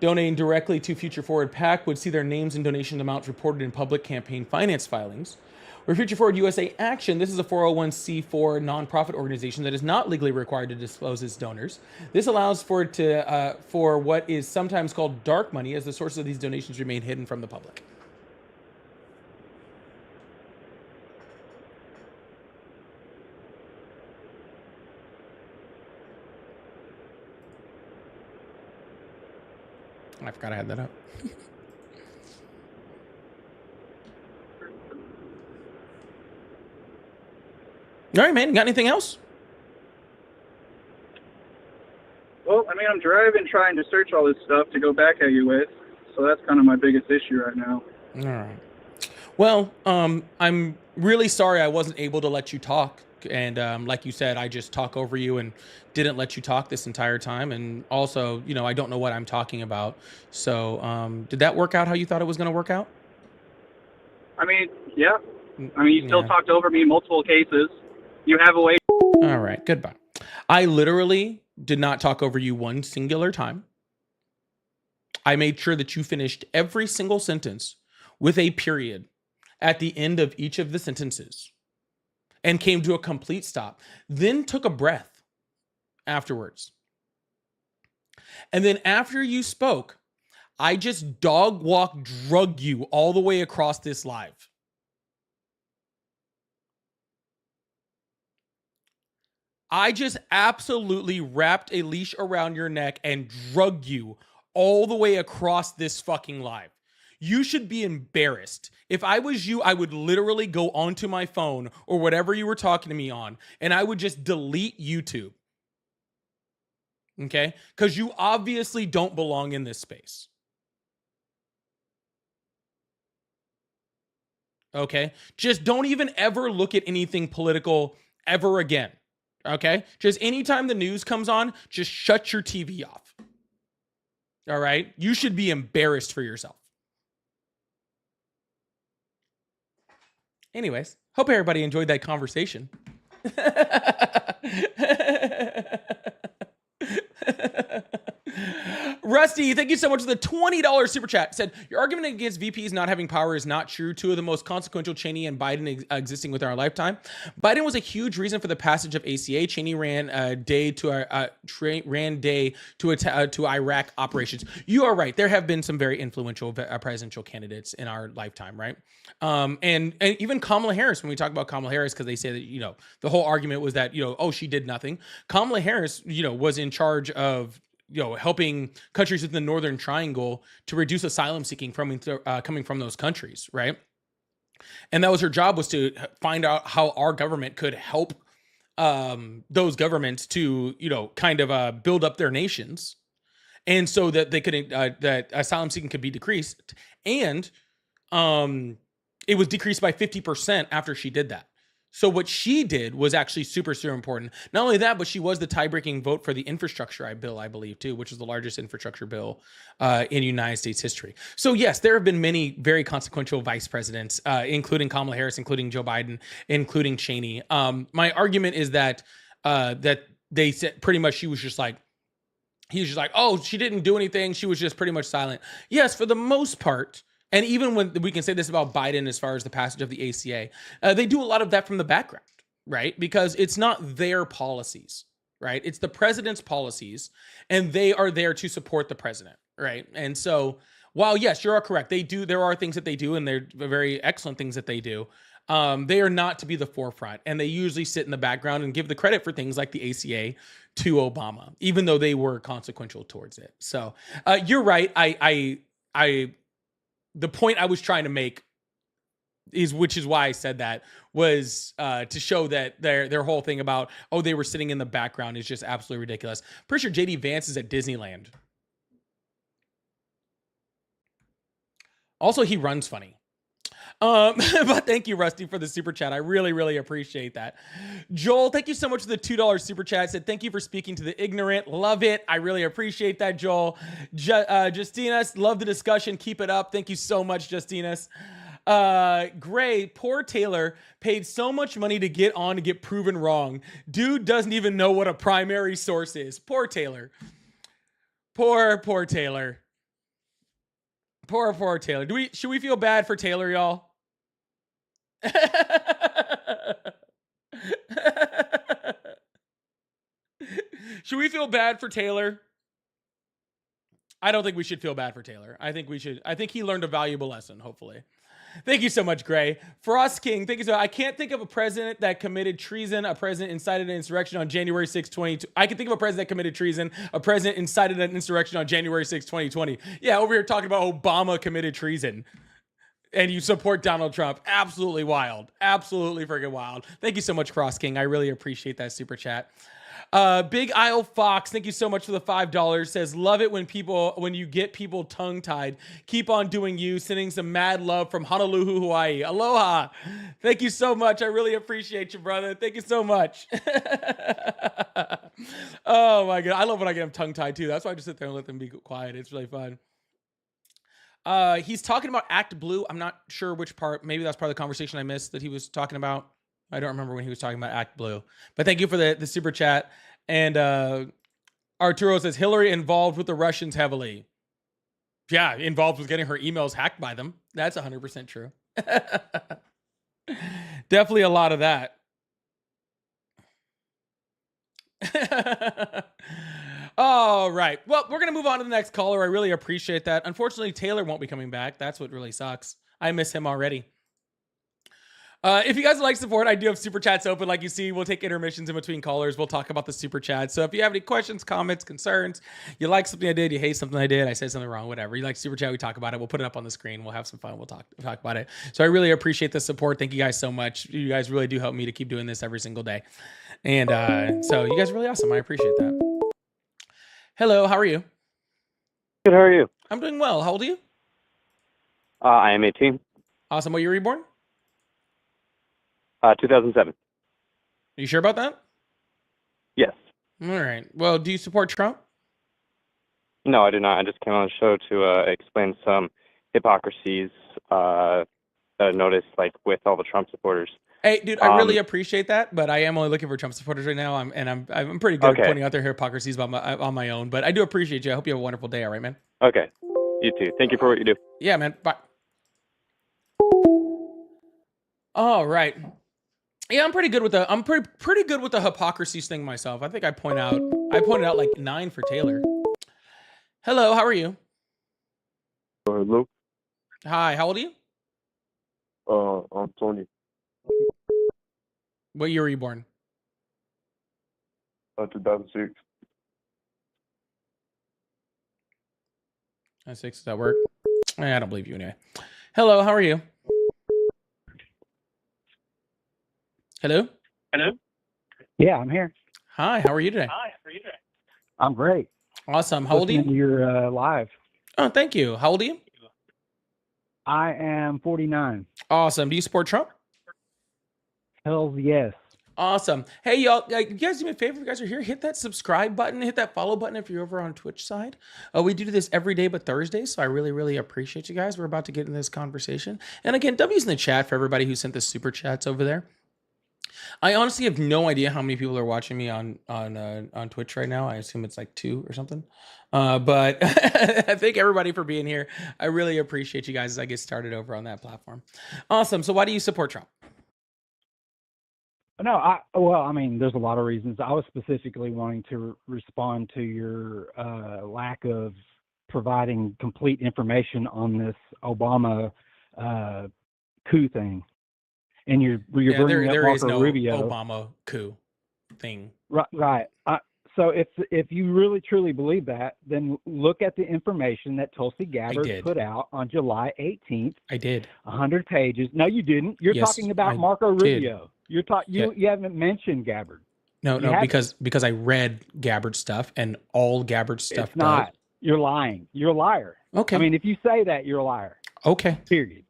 donating directly to Future Forward PAC would see their names and donation amounts reported in public campaign finance filings. Where Future Forward USA Action, this is a 401c4 nonprofit organization that is not legally required to disclose its donors. This allows for it to for what is sometimes called dark money, as the sources of these donations remain hidden from the public. I forgot I had that up. All right, man. Got anything else? Well, I mean, I'm driving trying to search all this stuff to go back at you with, so that's kind of my biggest issue right now. All right. Well, I'm really sorry I wasn't able to let you talk. And like you said, I just talk over you and didn't let you talk this entire time. And also, you know, I don't know what I'm talking about. So did that work out how you thought it was going to work out? I mean, yeah. I mean, you still talked over me in multiple cases. You have a way. All right. Goodbye. I literally did not talk over you one singular time. I made sure that you finished every single sentence with a period at the end of each of the sentences and came to a complete stop, then took a breath afterwards. And then after you spoke, I just dog walk drug you all the way across this live. I just absolutely wrapped a leash around your neck and drug you all the way across this fucking live. You should be embarrassed. If I was you, I would literally go onto my phone or whatever you were talking to me on, and I would just delete YouTube. Okay? Because you obviously don't belong in this space. Okay? Just don't even ever look at anything political ever again. Okay? Just anytime the news comes on, just shut your TV off. All right? You should be embarrassed for yourself. Anyways, hope everybody enjoyed that conversation. Rusty, thank you so much for the $20 super chat. Said, your argument against VPs not having power is not true. Two of the most consequential, Cheney and Biden, existing within our lifetime. Biden was a huge reason for the passage of ACA. Cheney ran day to Iraq operations. You are right. There have been some very influential presidential candidates in our lifetime, right? And even Kamala Harris, when we talk about Kamala Harris, because they say that, you know, the whole argument was that, you know, oh, she did nothing. Kamala Harris, you know, was in charge of, you know, helping countries within the Northern Triangle to reduce asylum seeking from coming from those countries, right? And that was her job, was to find out how our government could help those governments to, you know, kind of build up their nations, and so that they could that asylum seeking could be decreased, and it was decreased by 50% after she did that. So what she did was actually super, super important. Not only that, but she was the tie-breaking vote for the infrastructure bill, I believe, too, which is the largest infrastructure bill in United States history. So yes, there have been many very consequential vice presidents, including Kamala Harris, including Joe Biden, including Cheney. My argument is that that they said pretty much he was just like, oh, she didn't do anything. She was just pretty much silent. Yes, for the most part. And even when we can say this about Biden as far as the passage of the ACA, they do a lot of that from the background, right? Because it's not their policies, right? It's the president's policies, and they are there to support the president, right? And so, while yes, you are correct, there are things that they do, and they're very excellent things that they do. They are not to be the forefront, and they usually sit in the background and give the credit for things like the ACA to Obama, even though they were consequential towards it. So you're right. The point I was trying to make which is why I said that, was to show that their whole thing about, oh, they were sitting in the background is just absolutely ridiculous. Pretty sure JD Vance is at Disneyland. Also, he runs funny. But thank you, Rusty, for the super chat. I really, really appreciate that. Joel, thank you so much for the $2 super chat. Said, thank you for speaking to the ignorant. Love it. I really appreciate that, Joel. Justinas, love the discussion. Keep it up. Thank you so much, Justinas. Gray, poor Taylor paid so much money to get on to get proven wrong. Dude doesn't even know what a primary source is. Poor Taylor. Poor Taylor. Poor Taylor. Should we feel bad for Taylor, y'all? Should we feel bad for Taylor? I don't think we should feel bad for Taylor. I think we should. I think he learned a valuable lesson, hopefully. Thank you so much, Gray. Frost King, thank you so much. I can't think of a president that committed treason, a president incited an insurrection on January 6, 2020. I can think of a president that committed treason, a president incited an insurrection on January 6, 2020. Yeah, over here talking about Obama committed treason. And you support Donald Trump. Absolutely wild. Absolutely freaking wild. Thank you so much, Frost King. I really appreciate that super chat. Big Isle Fox, thank you so much for the $5. Says, love it when you get people tongue-tied. Keep on doing you. Sending some mad love from Honolulu, Hawaii. Aloha. Thank you so much. I really appreciate you, brother. Thank you so much. Oh my God. I love when I get them tongue-tied too. That's why I just sit there and let them be quiet. It's really fun. He's talking about Act Blue. I'm not sure which part. Maybe that's part of the conversation I missed that he was talking about. I don't remember when he was talking about Act Blue. But thank you for the super chat. And Arturo says, Hillary involved with the Russians heavily. Yeah, involved with getting her emails hacked by them. That's 100% true. Definitely a lot of that. All right. Well, we're going to move on to the next caller. I really appreciate that. Unfortunately, Taylor won't be coming back. That's what really sucks. I miss him already. If you guys would like support, I do have super chats open. Like you see, we'll take intermissions in between callers. We'll talk about the super chat. So if you have any questions, comments, concerns, you like something I did, you hate something I did, I said something wrong, whatever. You like super chat, we talk about it. We'll put it up on the screen. We'll have some fun. We'll talk about it. So I really appreciate the support. Thank you guys so much. You guys really do help me to keep doing this every single day. And so you guys are really awesome. I appreciate that. Hello, how are you? Good, how are you? I'm doing well. How old are you? I am 18. Awesome. What year were you born? 2007. Are you sure about that? Yes. All right. Well, do you support Trump? No, I do not. I just came on the show to explain some hypocrisies that I noticed, like, with all the Trump supporters. Hey, dude, I really appreciate that, but I am only looking for Trump supporters right now. I'm pretty good at pointing out their hypocrisies on my own, but I do appreciate you. I hope you have a wonderful day. All right, man. Okay. You too. Thank you for what you do. Yeah, man. Bye. All right. Yeah, I'm pretty good with the hypocrisies thing myself. I think I pointed out like 9 for Taylor. Hello, how are you? Hello. Hi, how old are you? I'm Tony. What year were you born? 2006. 6, does that work? I don't believe you anyway. Hello, how are you? Hello? Hello? Yeah, I'm here. Hi, how are you today? I'm great. Awesome. How old are you? You're live. Oh, thank you. How old are you? I am 49. Awesome. Do you support Trump? Hell yes. Awesome. Hey, y'all, you guys do me a favor. If you guys are here, hit that subscribe button, hit that follow button if you're over on Twitch side. We do this every day but Thursdays, so I really, really appreciate you guys. We're about to get in this conversation. And again, W's in the chat for everybody who sent the super chats over there. I honestly have no idea how many people are watching me on Twitch right now. I assume it's like 2 or something. But I thank everybody for being here. I really appreciate you guys as I get started over on that platform. Awesome. So why do you support Trump? No, I mean, there's a lot of reasons. I was specifically wanting to respond to your lack of providing complete information on this Obama coup thing. And you're bringing up there is Marco no Rubio. Obama coup thing. Right. So if you really truly believe that, then look at the information that Tulsi Gabbard put out on July 18th. I did. 100 pages. No, you didn't. You're talking about Marco Rubio. You haven't mentioned Gabbard. No, because I read Gabbard stuff and all Gabbard stuff. It's not. You're lying. You're a liar. Okay. I mean, if you say that, you're a liar. Okay. Period.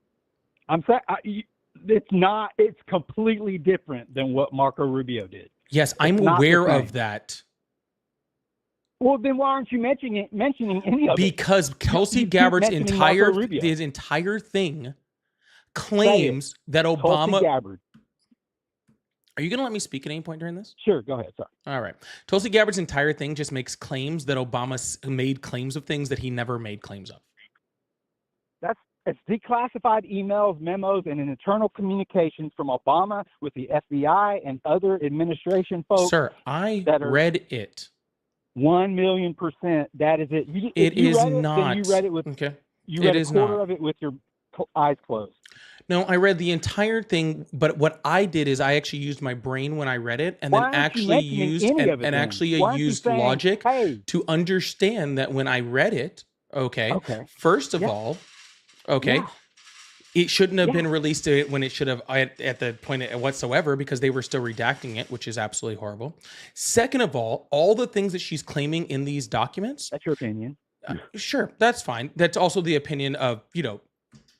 I'm saying it's not. It's completely different than what Marco Rubio did. Yes, I'm aware of that. Well, then why aren't you mentioning any of it? Because Tulsi Gabbard's entire thing claims that Obama. Tulsi Gabbard. Are you going to let me speak at any point during this? Sure, go ahead. Sorry. All right. Tulsi Gabbard's entire thing just makes claims that Obama made claims of things that he never made claims of. It's declassified emails, memos, and internal communications from Obama with the FBI and other administration folks. Sir, I that are read it. 1,000,000%. That is it. It if you is read it, not. then you read it with. Okay. You read It a is quarter not. of it with your eyes closed. No, I read the entire thing, but what I did is I actually used my brain when I read it, and Why then aren't you actually mentioning used any and, of it and then? actually Why aren't you used saying, logic hey, to understand that when I read it, okay, first of all, okay, it shouldn't have been released when it should have at the point whatsoever, because they were still redacting it, which is absolutely horrible. Second of all the things that she's claiming in these documents. That's your opinion. Sure, that's fine. That's also the opinion of,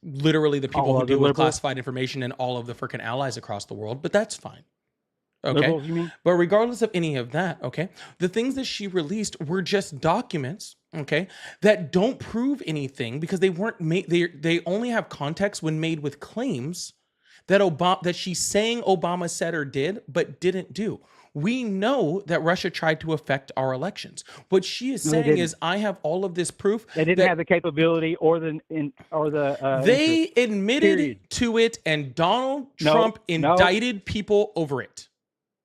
literally the people who deal with classified information and all of the freaking allies across the world, but that's fine. Okay. Liberals, you mean? But regardless of any of that, okay, the things that she released were just documents, okay, that don't prove anything because they weren't made, they only have context when made with claims that she's saying Obama said or did, but didn't do. We know that Russia tried to affect our elections. What she is saying is, I have all of this proof. They didn't have the capability or the they interest. admitted Period. to it, and Donald Trump indicted people over it.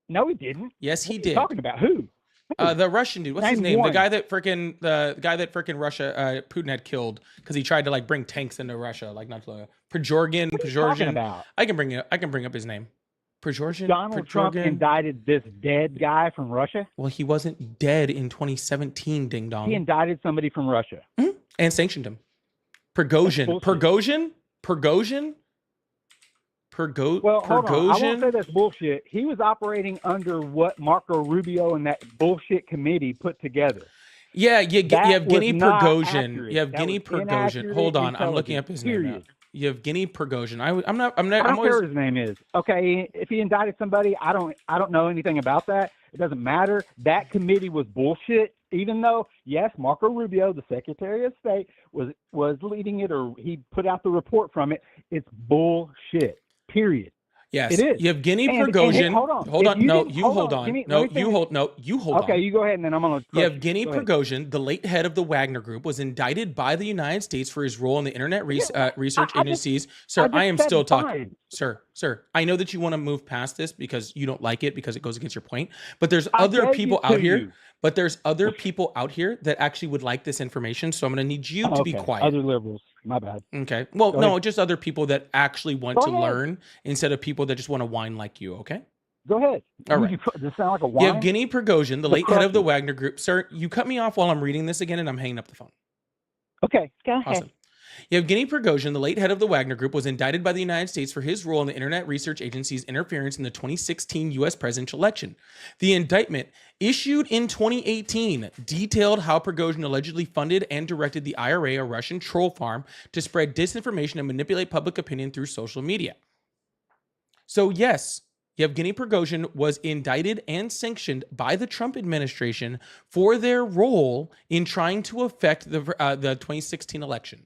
No, he didn't. Yes, he What are did. you talking about? Who? The Russian dude. What's his Name name? one. The guy that freaking Russia Putin had killed because he tried to bring tanks into Russia, Prigozhin. What are you talking about? I can bring up his name. Prigozhin. Donald Trump indicted this dead guy from Russia. Well, he wasn't dead in 2017. Ding dong. He indicted somebody from Russia and sanctioned him. Prigozhin. Well, hold on. I won't say that's bullshit. He was operating under what Marco Rubio and that bullshit committee put together. Yeah, Yevgeny Prigozhin. Yevgeny Prigozhin. Hold on, I'm looking up his name now. Yevgeny Prigozhin. I don't care what his name is. Okay, if he indicted somebody, I don't know anything about that. It doesn't matter. That committee was bullshit. Even though, yes, Marco Rubio, the Secretary of State, was leading it, or he put out the report from it. It's bullshit. Period. Yes, it is. Yevgeny Prigozhin. Hold on. No, you hold on. You hold on. Okay, you go ahead, and then I'm going to. Yevgeny Prigozhin, the late head of the Wagner Group, was indicted by the United States for his role in the internet research agencies. Sir, I am still talking. Sir, I know that you want to move past this because you don't like it because it goes against your point. But there's other people out here. But there's other people out here that actually would like this information. So I'm going to need you to be quiet. Other liberals. My bad. Okay. Well, no, just other people that actually want to learn instead of people that just want to whine like you. Okay. Go ahead. All right. Does it sound like a whine? Yevgeny Prigozhin, the late head of the Wagner Group. Sir, you cut me off while I'm reading this again, and I'm hanging up the phone. Okay. Go ahead. Awesome. Yevgeny Prigozhin, the late head of the Wagner Group, was indicted by the United States for his role in the Internet Research Agency's interference in the 2016 U.S. presidential election. The indictment, issued in 2018, detailed how Prigozhin allegedly funded and directed the IRA, a Russian troll farm, to spread disinformation and manipulate public opinion through social media. So yes, Yevgeny Prigozhin was indicted and sanctioned by the Trump administration for their role in trying to affect the 2016 election.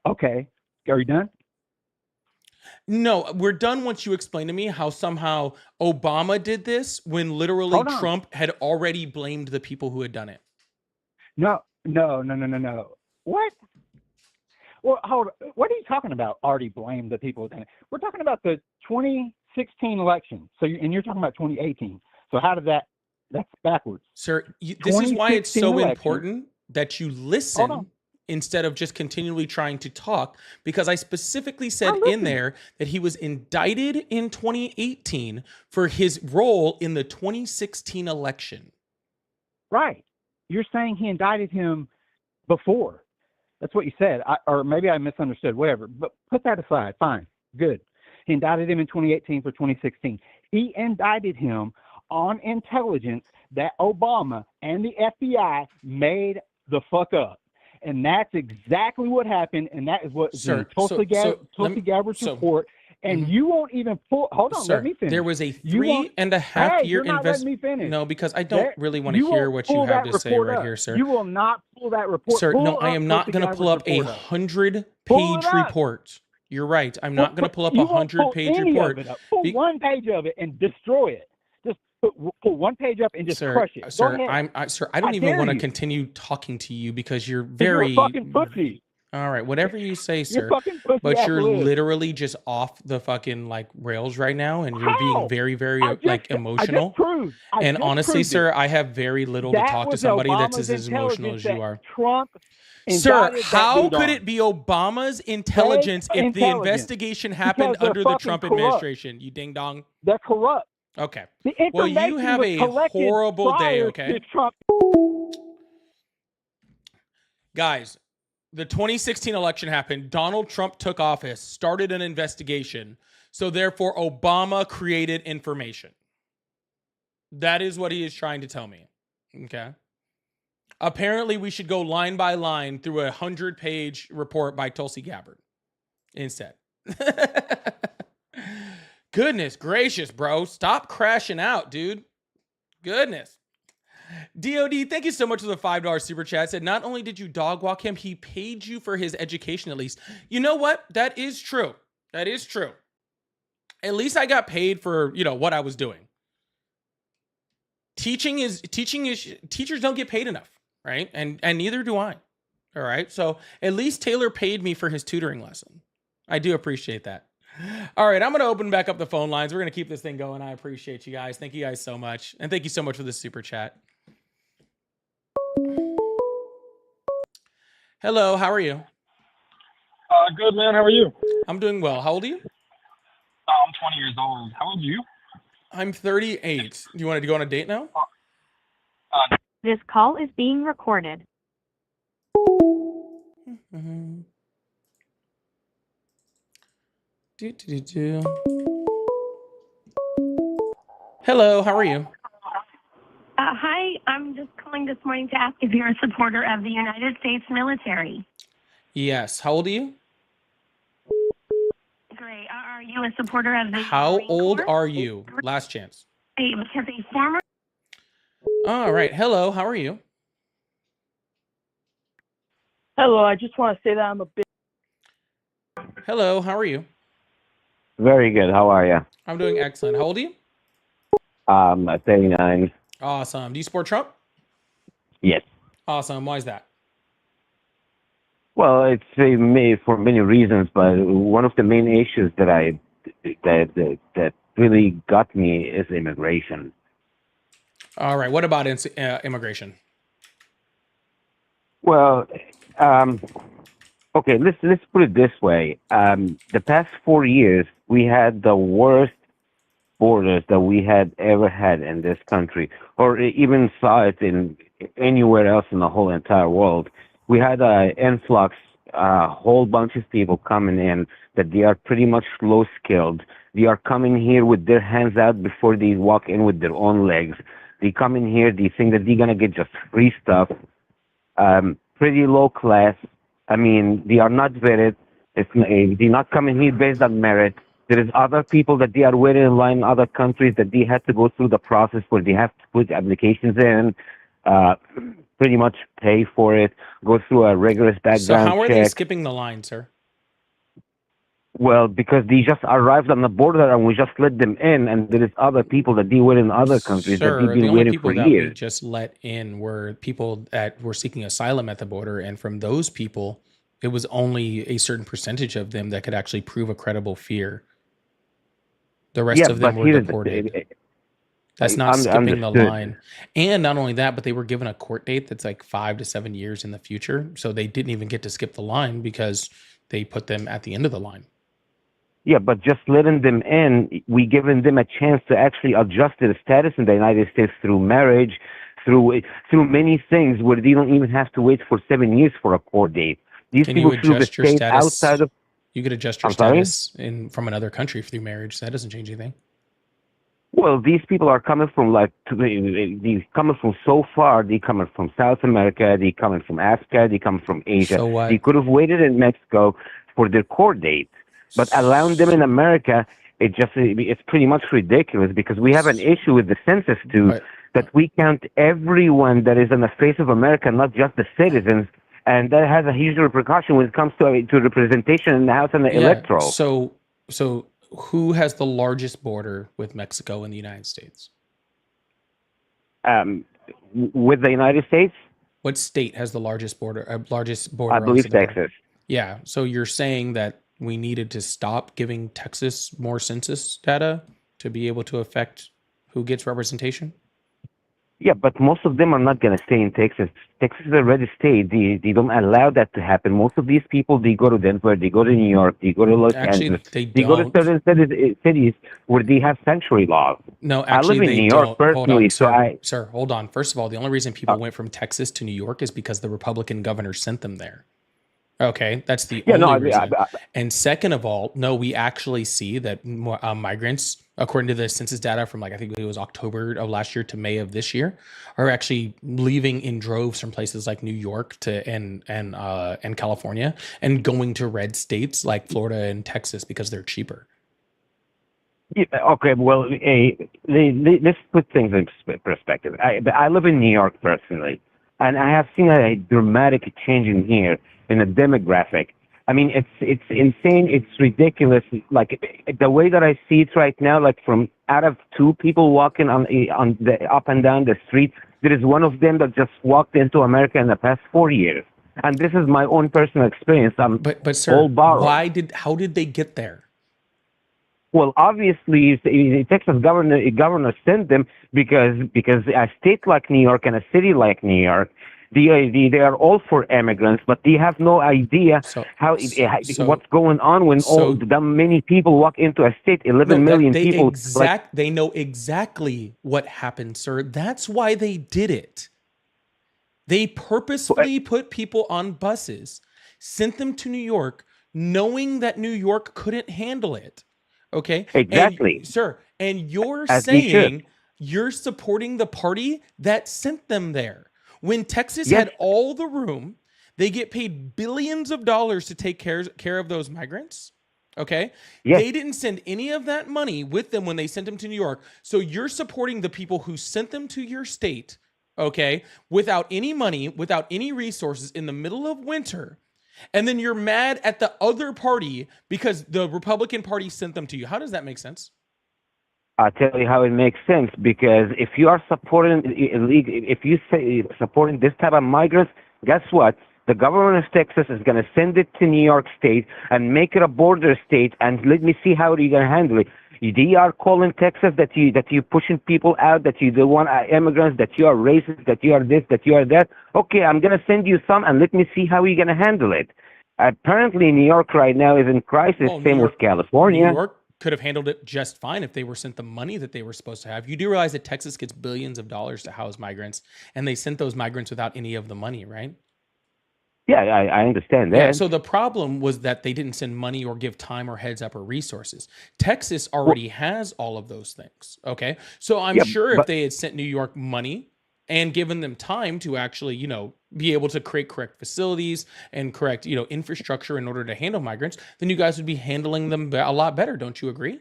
Okay. Are you done? No, we're done once you explain to me how somehow Obama did this when literally Trump had already blamed the people who had done it. No. What? Well, hold on. What are you talking about? Already blamed the people who done it. We're talking about the 2016 election. So, you're talking about 2018. So how did that's backwards. Sir, this is why it's so important that you listen instead of just continually trying to talk, because I specifically said in there that he was indicted in 2018 for his role in the 2016 election. Right. You're saying he indicted him before. That's what you said. Or maybe I misunderstood, whatever. But put that aside. Fine. Good. He indicted him in 2018 for 2016. He indicted him on intelligence that Obama and the FBI made the fuck up. And that's exactly what happened, and that is what Tulsi Gabbard's report. And you won't even pull. Hold on, let me finish. There was a 3.5 year investment. No, because I don't really want to hear what you have to say right here, sir. You will not pull that report. Sir, no, I am not going to pull up a 100-page report. You're right. I'm not going to pull up a 100-page report. Pull one page of it and destroy it. Just pull one page up and just crush it. Sir, I don't even want to continue talking to you because you're very. You're a fucking pussy. All right, whatever you say, You're sir. fucking pussy But ass you're live. literally just off the fucking like rails right now, and you're being How? very, very I just emotional. proved. I And just honestly, proved it. sir, I have very little to That talk to was somebody that's Obama's as emotional intelligence as you that are. Trump Sir, indicted that how dude could on. it be Obama's Fake intelligence if the intelligence. investigation happened Because they're under the fucking Trump corrupt. administration? You ding dong. They're corrupt. Okay. The Well, information you have was a collected horrible day, prior okay? to Trump. Guys, the 2016 election happened. Donald Trump took office, started an investigation. So therefore, Obama created information. That is what he is trying to tell me. Okay. Apparently, we should go line by line through a 100-page report by Tulsi Gabbard instead. Goodness gracious, bro. Stop crashing out, dude. Goodness. DOD, thank you so much for the $5 super chat. Said, not only did you dog walk him, he paid you for his education at least. You know what? That is true. That is true. At least I got paid for, what I was doing. Teachers don't get paid enough, right? And neither do I. All right. So at least Taylor paid me for his tutoring lesson. I do appreciate that. All right, I'm going to open back up the phone lines. We're going to keep this thing going. I appreciate you guys. Thank you guys so much. And thank you so much for the super chat. Hello, how are you? Good, man. How are you? I'm doing well. How old are you? I'm 20 years old. How old are you? I'm 38. Do you want to go on a date now? This call is being recorded. Mm-hmm. Hello, how are you? Hi, I'm just calling this morning to ask if you're a supporter of the United States military. Yes. How old are you? Great. Are you a supporter of the How Marine old Corps? are you? Last chance. Because a former... All right. Hello, how are you? Hello, I just want to say that I'm a bit. Hello, how are you? Very good. How are you? I'm doing excellent. How old are you? 39. Awesome. Do you support Trump? Yes. Awesome. Why is that? Well, it's for many reasons, but one of the main issues that really got me is immigration. All right. What about immigration? Well, okay. Let's put it this way. The past 4 years, we had the worst borders that we had ever had in this country, or even saw it in anywhere else in the whole entire world. We had an influx, a whole bunch of people coming in that they are pretty much low skilled. They are coming here with their hands out before they walk in with their own legs. They come in here, they think that they're gonna get just free stuff. Pretty low class. I mean, they are not vetted. They're not coming here based on merit. There is other people that they are waiting in line in other countries that they have to go through the process where they have to put applications in, pretty much pay for it, go through a rigorous background So how are check. they skipping the line, sir? Well, because they just arrived on the border and we just let them in, and there is other people that they wait in other countries that Sir, they've the been only waiting people for that we years. just let in were people that were seeking asylum at the border. And from those people, it was only a certain percentage of them that could actually prove a credible fear. The rest Yeah, of them but were here's deported. That's not skipping the line. And not only that, but they were given a court date that's like 5 to 7 years in the future. So they didn't even get to skip the line because they put them at the end of the line. Yeah, but just letting them in, we giving them a chance to actually adjust their status in the United States through marriage, through many things where they don't even have to wait for 7 years for a court date. These Can you people through the adjust your state status? outside of. You could adjust your I'm sorry? status from another country through marriage. That doesn't change anything. Well, these people are coming from they coming from so far. They coming from South America. They coming from Africa. They come from Asia. So what? They could have waited in Mexico for their court date, but allowing them in America, it's pretty much ridiculous because we have an issue with the census too, that we count everyone that is on the face of America, not just the citizens, and that has a huge repercussion when it comes to representation in the House and the electoral. So who has the largest border with Mexico and the United States? With the United States? What state has the largest border? I believe Texas. Yeah. So you're saying that we needed to stop giving Texas more census data to be able to affect who gets representation? Yeah, but most of them are not going to stay in Texas. Texas is a red state. They don't allow that to happen. Most of these people, they go to Denver, they go to New York, they go to Los Actually, Angeles, they they go to don't. certain cities where they have sanctuary laws. No, I live actually, in they New York don't. Hold personally, on, so sir. I. Sir, hold on. First of all, the only reason people went from Texas to New York is because the Republican governor sent them there. Okay, that's the Yeah, no, only reason. And second of all, no, we actually see that migrants, according to the census data from like I think it was October of last year to May of this year, are actually leaving in droves from places like New York to and California and going to red states like Florida and Texas because they're cheaper. Yeah, okay, well, let's put things in perspective. I live in New York personally, and I have seen a dramatic change in here in the demographic. I mean, it's insane. It's ridiculous. Like the way that I see it right now, like from out of two people walking on the up and down the street, there is one of them that just walked into America in the past 4 years, and this is my own personal experience. But sir, all borrowed. how did they get there? Well, obviously, the Texas governor sent them because a state like New York and a city like New York, they are all for immigrants, but they have no idea what's going on when that many people walk into a state. 11 million people. They know exactly what happened, sir. That's why they did it. They purposefully put people on buses, sent them to New York, knowing that New York couldn't handle it. Okay. Exactly. And you're saying you're supporting the party that sent them there. When Texas had all the room, they get paid billions of dollars to take care of those migrants. Okay. Yes. They didn't send any of that money with them when they sent them to New York. So you're supporting the people who sent them to your state, okay, without any money, without any resources in the middle of winter. And then you're mad at the other party because the Republican Party sent them to you. How does that make sense? I'll tell you how it makes sense, because if you are supporting supporting this type of migrants, guess what? The government of Texas is going to send it to New York State and make it a border state, and let me see how you're going to handle it. They are calling Texas that you're pushing people out, that you don't want immigrants, that you are racist, that you are this, that you are that. Okay, I'm going to send you some, and let me see how you're going to handle it. Apparently, New York right now is in crisis, same with California. New York could have handled it just fine if they were sent the money that they were supposed to have. You do realize that Texas gets billions of dollars to house migrants, and they sent those migrants without any of the money, right? Yeah, I understand that. Yeah, so the problem was that they didn't send money or give time or heads up or resources. Texas already has all of those things, okay? So I'm sure if they had sent New York money and given them time to actually, be able to create correct facilities and correct, infrastructure in order to handle migrants, then you guys would be handling them a lot better. Don't you agree?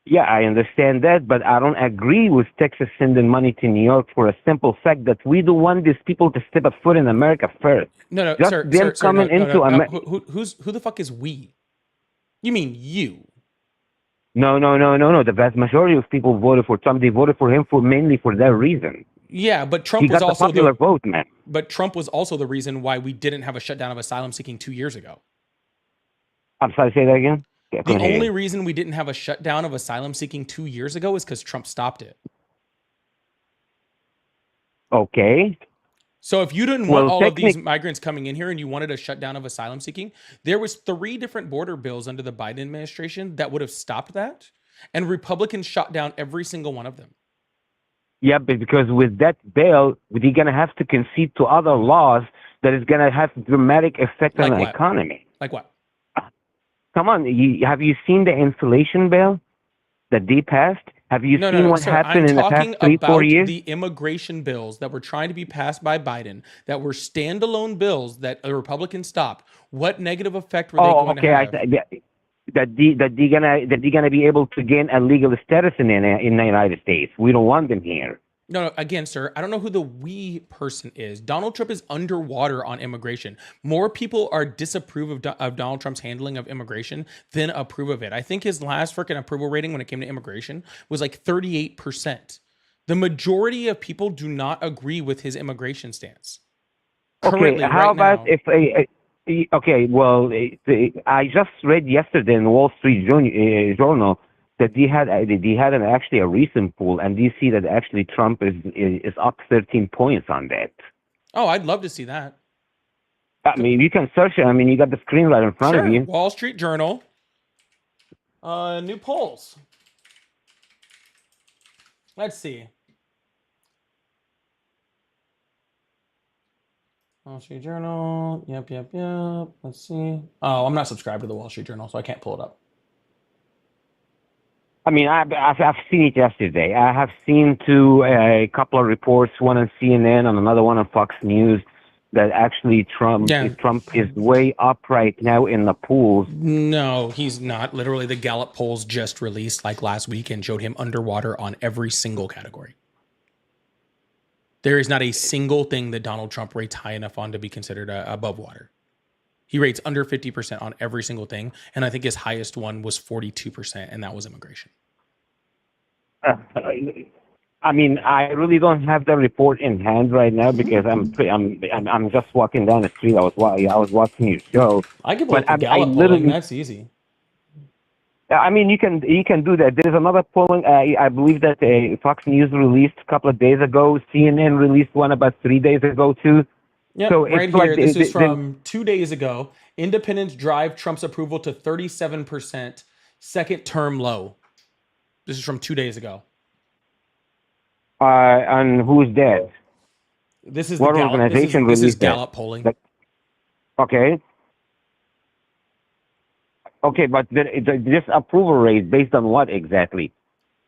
Yeah, I understand that, but I don't agree with Texas sending money to New York for a simple fact that we don't want these people to step a foot in America first. No, just sir, them coming into America. Who the fuck is we? You mean you? No. The vast majority of people voted for Trump. They voted for him mainly for that reason. Yeah, but Trump was also the popular vote, man. But Trump was also the reason why we didn't have a shutdown of asylum seeking 2 years ago. I'm sorry, say that again. The only reason we didn't have a shutdown of asylum seeking 2 years ago is because Trump stopped it. Okay. So if you didn't want all of these migrants coming in here and you wanted a shutdown of asylum seeking, there was 3 different border bills under the Biden administration that would have stopped that, and Republicans shot down every single one of them. Yeah, but because with that bill, they're going to have to concede to other laws that is going to have dramatic effect on the economy. Like what? Come on, have you seen the inflation bill that they passed? Have you seen what happened in the past 3-4 years? The immigration bills that were trying to be passed by Biden, that were standalone bills that the Republicans stopped. What negative effect were they going to have? That they're gonna be able to gain a legal status in the United States. We don't want them here. No, again, sir, I don't know who the we person is. Donald Trump is underwater on immigration. More people are disapprove of Donald Trump's handling of immigration than approve of it. I think his last freaking approval rating when it came to immigration was like 38%. The majority of people do not agree with his immigration stance. Okay, how about if Okay, well, I just read yesterday in the Wall Street Journal that they had actually a recent poll, and they see that actually Trump is up 13 points on that. Oh, I'd love to see that. I mean, you can search it. I mean, you got the screen right in front of you. Wall Street Journal. New polls. Let's see. Wall Street Journal. Yep. Let's see. Oh, I'm not subscribed to the Wall Street Journal, so I can't pull it up. I mean, I've seen it yesterday. I have seen a couple of reports, one on CNN and another one on Fox News, that actually Trump is way up right now in the polls. No, he's not. Literally, the Gallup polls just released like last week and showed him underwater on every single category. There is not a single thing that Donald Trump rates high enough on to be considered above water. He rates under 50% on every single thing, and I think his highest one was 42%, and that was immigration. I mean, I really don't have the report in hand right now because I'm just walking down the street. I was watching your show. I can pull up the Gallup polling. That's easy. I mean, you can do that. There's another polling. I believe that Fox News released a couple of days ago. CNN released one about 3 days ago too. Yeah, so right here. This is from 2 days ago. Independents drive Trump's approval to 37%, second term low. This is from 2 days ago. And who's that? This is what the Gallup, organization this is released Gallup that? polling. Okay. Okay, but this approval rate based on what exactly?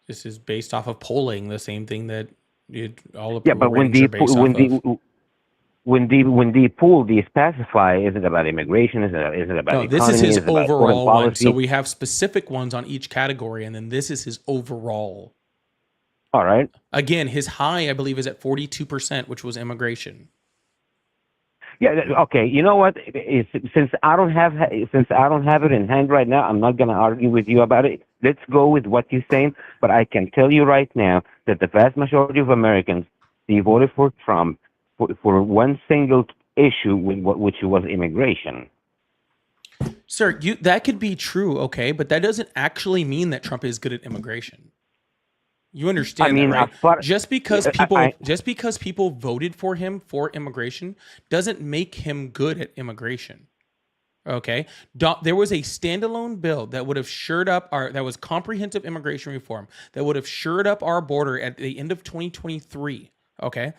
This is based off of polling, the same thing that all approval but when they poll, they specify, is it about immigration? Is it about no, economy? this is his overall one. Policy? So we have specific ones on each category, and then this is his overall. All right. Again, his high, I believe, is at 42%, which was immigration. Yeah. Okay. You know what? Since I don't have it in hand right now, I'm not going to argue with you about it. Let's go with what you're saying. But I can tell you right now that the vast majority of Americans, they voted for Trump for one single issue, which was immigration. Sir, that could be true, okay, but that doesn't actually mean that Trump is good at immigration. You understand that, right? Just because people voted for him for immigration doesn't make him good at immigration. Okay, there was a standalone bill that would have shored up that was comprehensive immigration reform that would have shored up our border at the end of 2023. Okay,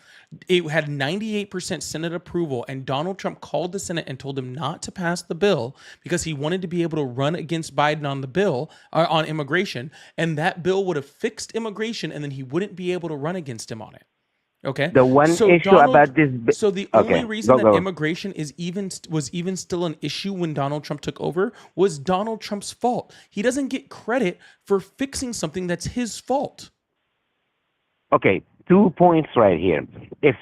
it had 98% Senate approval, and Donald Trump called the Senate and told him not to pass the bill because he wanted to be able to run against Biden on the bill on immigration, and that bill would have fixed immigration, and then he wouldn't be able to run against him on it. Okay. The one issue about this. So the only reason that immigration was even still an issue when Donald Trump took over was Donald Trump's fault. He doesn't get credit for fixing something that's his fault. Okay. 2 points right here. If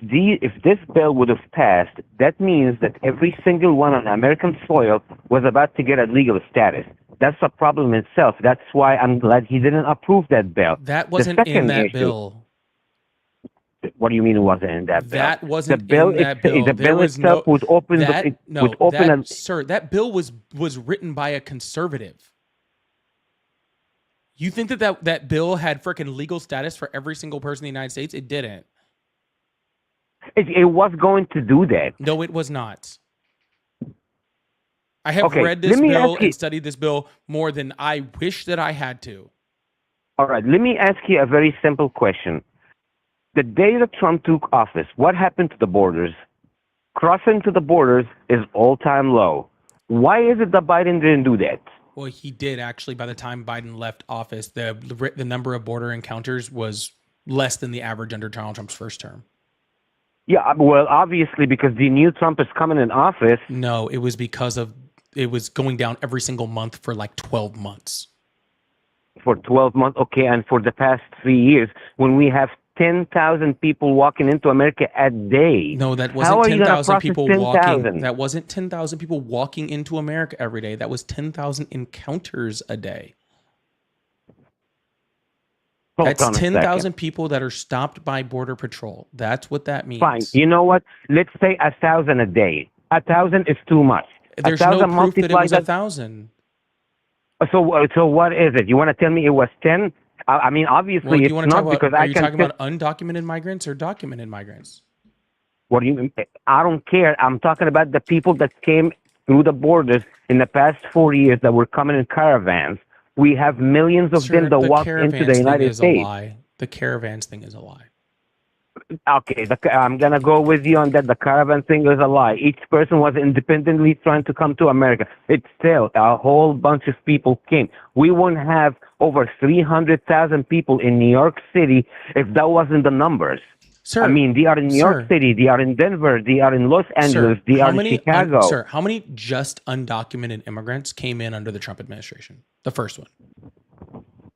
this bill would have passed, that means that every single one on American soil was about to get a legal status. That's a problem in itself. That's why I'm glad he didn't approve that bill. That wasn't in that bill. What do you mean it wasn't in that bill? That wasn't in that bill. The bill itself would open Sir, that bill was written by a conservative. You think that bill had freaking legal status for every single person in the United States? It didn't. It was going to do that. No, it was not. I have read this bill and studied this bill more than I wish that I had to. All right, let me ask you a very simple question. The day that Trump took office, what happened to the borders? Crossing to the borders is all-time low. Why is it that Biden didn't do that? Well, he did actually. By the time Biden left office, the number of border encounters was less than the average under Donald Trump's first term. Yeah, well, obviously because they knew Trump is coming in office. No, it was because it was going down every single month for like 12 months. For 12 months, okay, and for the past 3 years, when we have 10,000 people walking into America a day. No, that wasn't 10,000 people walking. That wasn't 10,000 people walking into America every day. That was 10,000 encounters a day. That's 10,000 people that are stopped by Border Patrol. That's what that means. Fine. You know what? Let's say 1,000 a day. 1,000 is too much. There's no 1,000 proof that it multiply was that. 1,000. So what is it? You want to tell me it was 10? I mean, obviously Well, do it's you want to talk not about? because Are I you can. talking about undocumented migrants or documented migrants? What do you mean? I don't care. I'm talking about the people that came through the borders in the past 4 years that were coming in caravans. We have millions of them that the walked into the caravans thing United is States. a lie. The caravans thing is a lie. Okay, I'm gonna go with you on that. The caravan thing is a lie. Each person was independently trying to come to America. It's still a whole bunch of people came. We wouldn't have over 300,000 people in New York City if that wasn't the numbers. Sir, I mean, they are in New York City, they are in Denver, they are in Los Angeles, they are in Chicago. Sir, how many just undocumented immigrants came in under the Trump administration? The first one.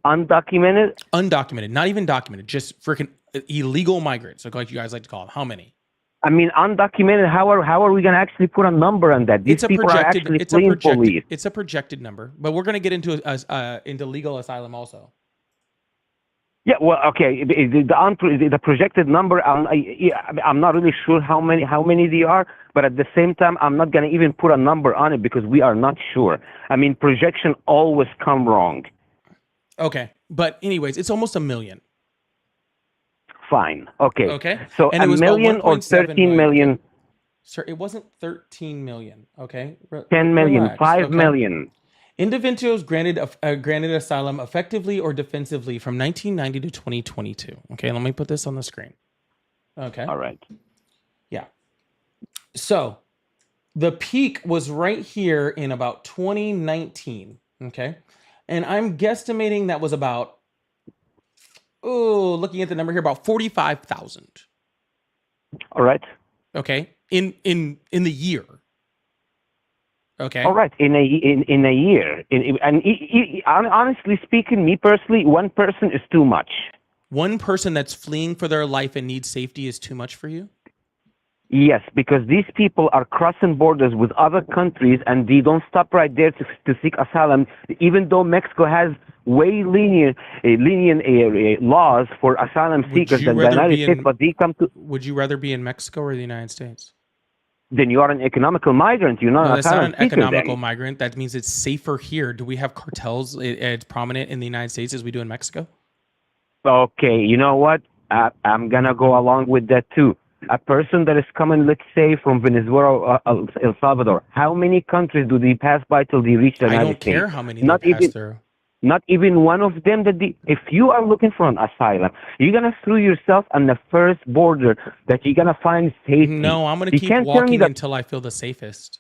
Undocumented? Undocumented, not even documented, just freaking illegal migrants, like you guys like to call them. How many? I mean, undocumented. How are we going to actually put a number on that? These people are actually fleeing police. It's a projected number, but we're going to get into legal asylum also. Yeah, well, okay. The projected number, I'm not really sure how many they are, but at the same time, I'm not going to even put a number on it because we are not sure. I mean, projection always come wrong. Okay, but anyways, it's almost 1 million. Fine. Okay. Okay. So and a million or 13 million? Sir, it wasn't 13 million. Okay. 10 million. Relax. 5 million. Individuals granted asylum effectively or defensively from 1990 to 2022. Okay, let me put this on the screen. Okay. All right. Yeah. So the peak was right here in about 2019. Okay. And I'm guesstimating that was about, looking at the number here, about 45,000. All right. Okay. In the year. Okay. All right. In a year. Honestly speaking, me personally, one person is too much. One person that's fleeing for their life and needs safety is too much for you? Yes, because these people are crossing borders with other countries and they don't stop right there to seek asylum, even though Mexico has way lenient laws for asylum seekers than the United States, but they come to... Would you rather be in Mexico or the United States? Then you are an economical migrant. You're not an asylum seeker. That's not an economical migrant. That means it's safer here. Do we have cartels as prominent in the United States as we do in Mexico? Okay, you know what? I'm going to go along with that too. A person that is coming, let's say, from Venezuela or El Salvador, how many countries do they pass by till they reach the United States? I don't care how many they pass through. Not even one of them. If you are looking for an asylum, you're going to throw yourself on the first border that you're going to find safety. No, I'm going to keep walking until I feel the safest.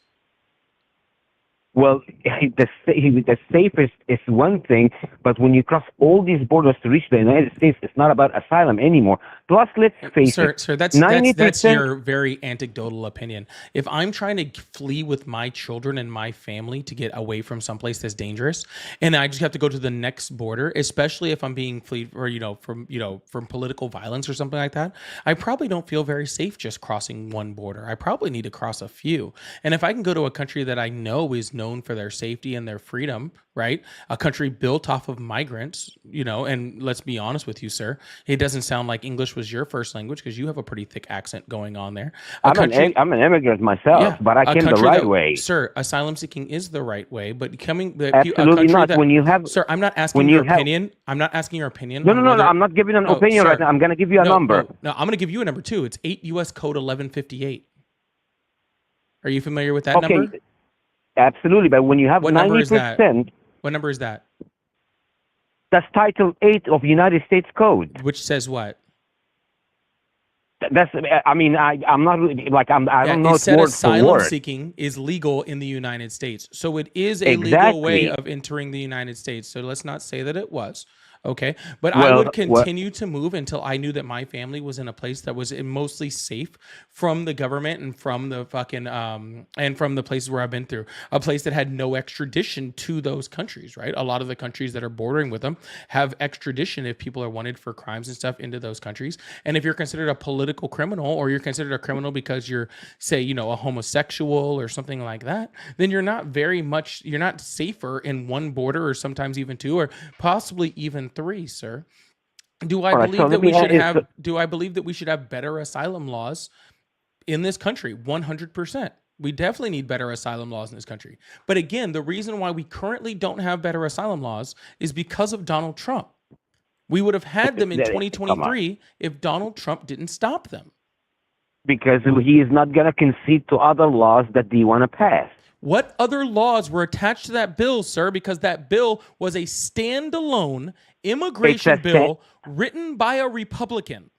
Well, the safest is one thing, but when you cross all these borders to reach the United States, it's not about asylum anymore. Plus, let's face it. Sir, that's your very anecdotal opinion. If I'm trying to flee with my children and my family to get away from someplace that's dangerous, and I just have to go to the next border, especially if I'm being fleed or from political violence or something like that, I probably don't feel very safe just crossing one border. I probably need to cross a few. And if I can go to a country that I know is known for their safety and their freedom, right? A country built off of migrants, and let's be honest with you, sir, it doesn't sound like English was your first language because you have a pretty thick accent going on there. I'm an immigrant myself, but I came the right way. Sir, asylum seeking is the right way, but absolutely not. Sir, I'm not asking your opinion. I'm not asking your opinion. No, I'm not giving an opinion right now. I'm going to give you a number. No, I'm going to give you a number too. It's 8 U.S. Code 1158. Are you familiar with that number? Absolutely, but when you have 90%... What number is that? That's Title 8 of United States Code. Which says what? That's. I mean, I'm not really like I don't know. It said asylum seeking is legal in the United States, so it is a legal way of entering the United States. So let's not say that it was. Okay, but I would continue to move until I knew that my family was in a place that was mostly safe from the government and from the fucking and from the places where I've been through. A place that had no extradition to those countries, right? A lot of the countries that are bordering with them have extradition if people are wanted for crimes and stuff into those countries. And if you're considered a political criminal or you're considered a criminal because you're, say, a homosexual or something like that, then you're not safer in one border or sometimes even two or possibly even 3, sir. Do I believe that we should have better asylum laws in this country? 100%. We definitely need better asylum laws in this country. But again, the reason why we currently don't have better asylum laws is because of Donald Trump. We would have had them in Come on. 2023 if Donald Trump didn't stop them. Because he is not going to concede to other laws that they want to pass. What other laws were attached to that bill, sir? Because that bill was a standalone immigration bill written by a Republican.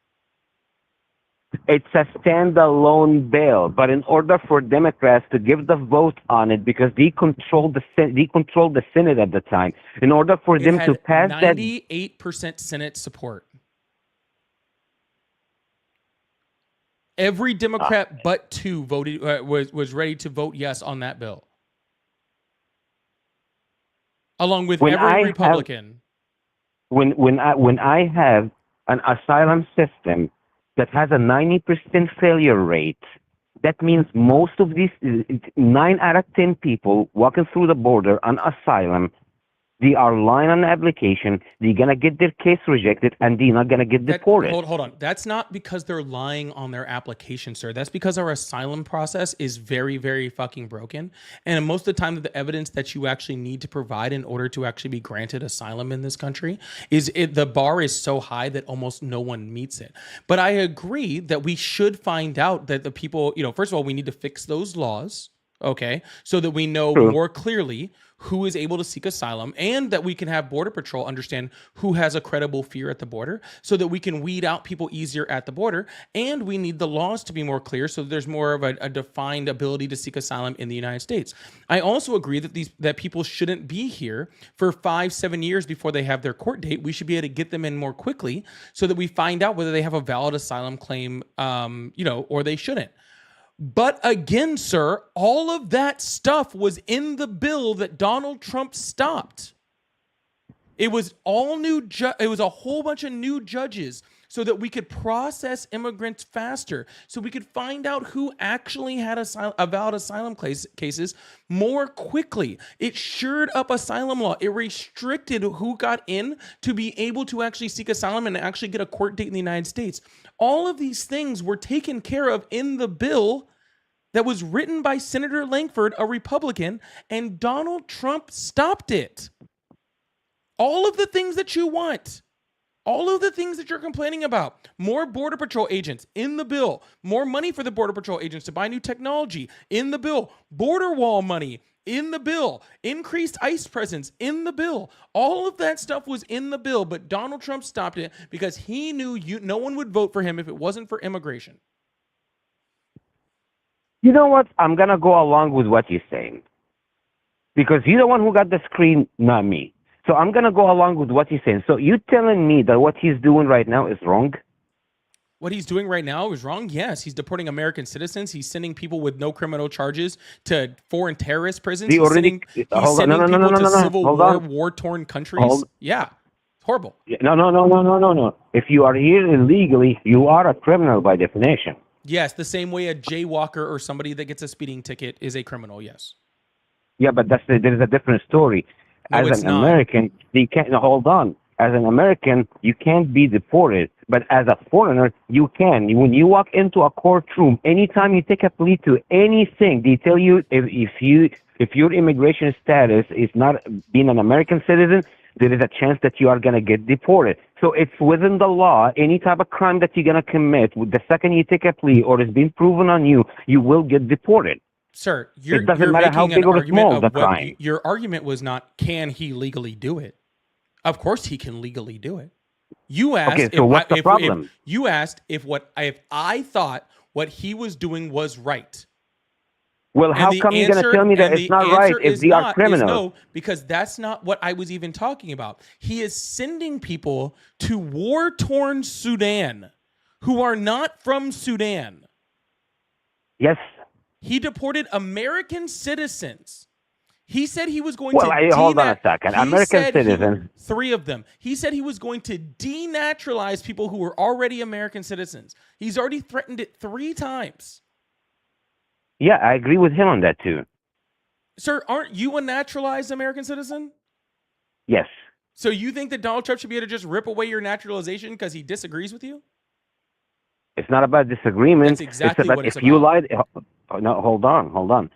It's a standalone bill, but in order for Democrats to give the vote on it, because they controlled the Senate at the time, in order for them to pass 98% Senate support. Every Democrat but two voted was ready to vote yes on that bill, along with every Republican. When I have an asylum system that has a 90% failure rate, that means most of these 9 out of 10 people walking through the border on asylum, they are lying on the application, they're going to get their case rejected, and they're not going to get deported. Hold on. That's not because they're lying on their application, sir. That's because our asylum process is very, very fucking broken. And most of the time, the evidence that you actually need to provide in order to actually be granted asylum in this country the bar is so high that almost no one meets it. But I agree that we should find out that the people, first of all, we need to fix those laws, okay, so that we know more clearly who is able to seek asylum, and that we can have Border Patrol understand who has a credible fear at the border, so that we can weed out people easier at the border. And we need the laws to be more clear, so there's more of a defined ability to seek asylum in the United States. I also agree that people shouldn't be here for 5-7 years before they have their court date. We should be able to get them in more quickly, so that we find out whether they have a valid asylum claim, or they shouldn't. But again, sir, all of that stuff was in the bill that Donald Trump stopped. It was all new. It was a whole bunch of new judges so that we could process immigrants faster, so we could find out who actually had a valid asylum cases more quickly. It shored up asylum law. It restricted who got in to be able to actually seek asylum and actually get a court date in the United States. All of these things were taken care of in the bill that was written by Senator Langford, a Republican, and Donald Trump stopped it. All of the things that you want, all of the things that you're complaining about, more Border Patrol agents in the bill, more money for the Border Patrol agents to buy new technology in the bill, border wall money in the bill, increased ICE presence in the bill. All of that stuff was in the bill, but Donald Trump stopped it because he knew no one would vote for him if it wasn't for immigration. You know what? I'm going to go along with what you're saying. Because you're the one who got the screen, not me. So I'm going to go along with what you're saying. So you're telling me that what he's doing right now is wrong? What he's doing right now is wrong? Yes. He's deporting American citizens. He's sending people with no criminal charges to foreign terrorist prisons. He's sending people to civil war, war-torn countries. Yeah. It's horrible. No. If you are here illegally, you are a criminal by definition. Yes, the same way a jaywalker or somebody that gets a speeding ticket is a criminal, yes. Yeah, but there is a different story. No, as an American, you can't. No, hold on. As an American, you can't be deported, but as a foreigner, you can. When you walk into a courtroom, anytime you take a plea to anything, they tell you if your immigration status is not being an American citizen, there is a chance that you are going to get deported. So it's within the law. Any type of crime that you're going to commit, the second you take a plea or it's been proven on you, you will get deported. Sir, it doesn't matter how big or small the crime. Your argument was not, can he legally do it? Of course he can legally do it. You asked, okay, so what's the problem? You asked if I thought what he was doing was right. Well, how come you're going to tell me that it's not right if they are criminals? No, because that's not what I was even talking about. He is sending people to war-torn Sudan who are not from Sudan. Yes. He deported American citizens. He said he was going to... hold on a second. American citizens. 3 of them. He said he was going to denaturalize people who were already American citizens. He's already threatened it 3 times. Yeah, I agree with him on that too. Sir, aren't you a naturalized American citizen? Yes. So you think that Donald Trump should be able to just rip away your naturalization because he disagrees with you? It's not about disagreement. That's exactly it's about what it's if you about. lied. No, hold on.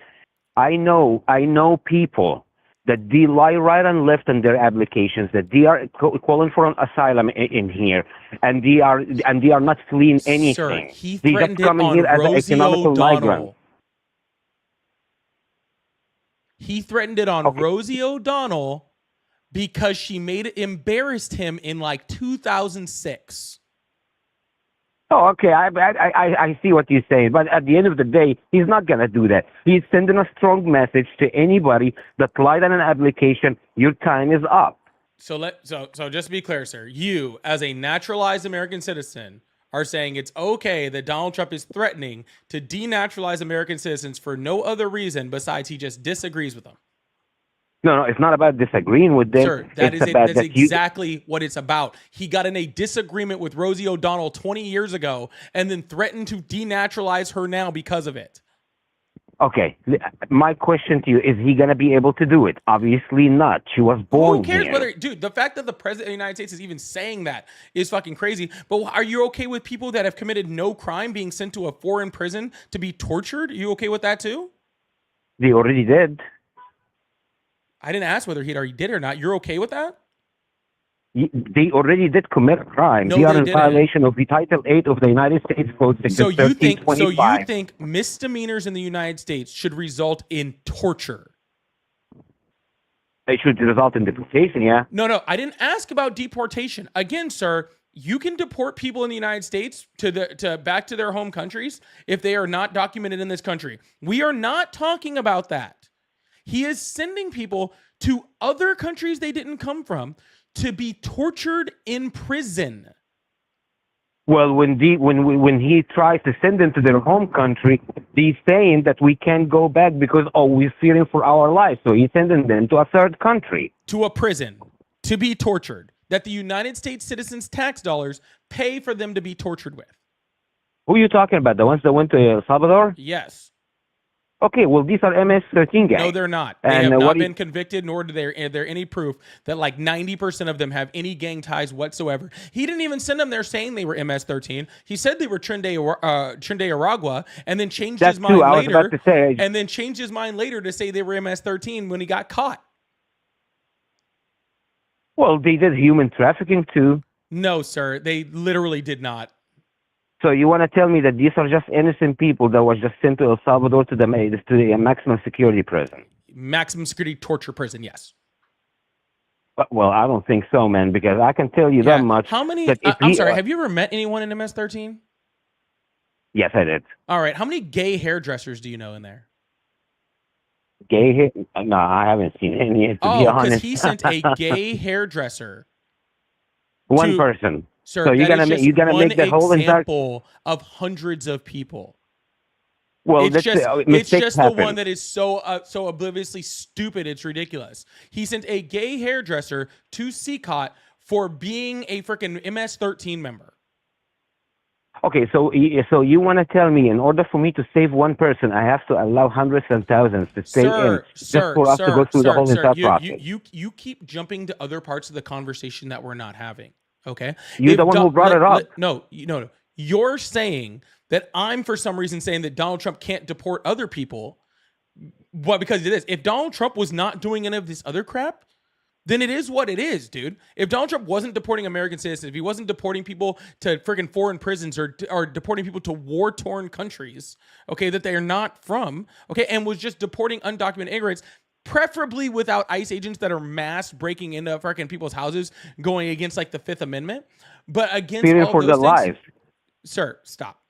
I know people that they lie right and left in their applications, that they are calling for an asylum in here, and they are not fleeing anything. Sir, he They threatened just it coming on here as an Rosie economical migrant. O'Donnell. He threatened it on Rosie O'Donnell because she embarrassed him in like 2006. Oh, okay. I see what you're saying, but at the end of the day, he's not gonna do that. He's sending a strong message to anybody that lied on an application. Your time is up. So just to be clear, sir, you as a naturalized American citizen are saying it's okay that Donald Trump is threatening to denaturalize American citizens for no other reason besides he just disagrees with them. No, it's not about disagreeing with them. Sir, that's that exactly what it's about. He got in a disagreement with Rosie O'Donnell 20 years ago and then threatened to denaturalize her now because of it. Okay, my question to you, is he going to be able to do it? Obviously not. She was born Who cares here. whether, dude, the fact that the president of the United States is even saying that is fucking crazy. But are you okay with people that have committed no crime being sent to a foreign prison to be tortured? Are you okay with that too? They already did. I didn't ask whether he already did or not. You're okay with that? They already did commit a crime. No, they are they in didn't. violation of the Title 8 of the United States Code, Section So you think 1325. misdemeanors in the United States should result in torture? They should result in deportation, yeah. No, I didn't ask about deportation. Again, sir, you can deport people in the United States to back to their home countries if they are not documented in this country. We are not talking about that. He is sending people to other countries they didn't come from to be tortured in prison. Well, when he tries to send them to their home country, he's saying that we can't go back because, we're fearing for our lives. So he's sending them to a third country. To a prison, to be tortured, that the United States citizens' tax dollars pay for them to be tortured with. Who are you talking about? The ones that went to El Salvador? Yes. Okay, well, these are MS-13 guys. No, they're not. They have not been convicted, nor is there any proof that like 90% of them have any gang ties whatsoever. He didn't even send them there saying they were MS-13. He said they were Trinidad Aragua, and then changed his mind later. And then changed his mind later to say they were MS-13 when he got caught. Well, they did human trafficking too. No, sir, they literally did not. So you want to tell me that these are just innocent people that were just sent to El Salvador to the maximum security prison? Maximum security torture prison, yes. Well, I don't think so, man, because I can tell you that much. How many? I'm sorry, have you ever met anyone in MS-13? Yes, I did. All right, how many gay hairdressers do you know in there? Gay hair? No, I haven't seen any, to be honest. Because he sent a gay hairdresser. One person. Sir, so you're gonna make that whole example of hundreds of people. Well, it's just happen. the one that is so obliviously stupid. It's ridiculous. He sent a gay hairdresser to CCOT for being a freaking MS-13 member. Okay, so you want to tell me in order for me to save one person, I have to allow hundreds and thousands to stay in just for us to go through the whole entire process? You keep jumping to other parts of the conversation that we're not having. Okay, you're the one who brought it up. No. You're saying that I'm for some reason saying that Donald Trump can't deport other people. What? Because of this. If Donald Trump was not doing any of this other crap, then it is what it is, dude. If Donald Trump wasn't deporting American citizens, if he wasn't deporting people to freaking foreign prisons or deporting people to war-torn countries, okay, that they are not from, okay, and was just deporting undocumented immigrants, preferably without ICE agents that are mass breaking into freaking people's houses, going against like the Fifth Amendment, but against all for those the things, lives. Sir, stop.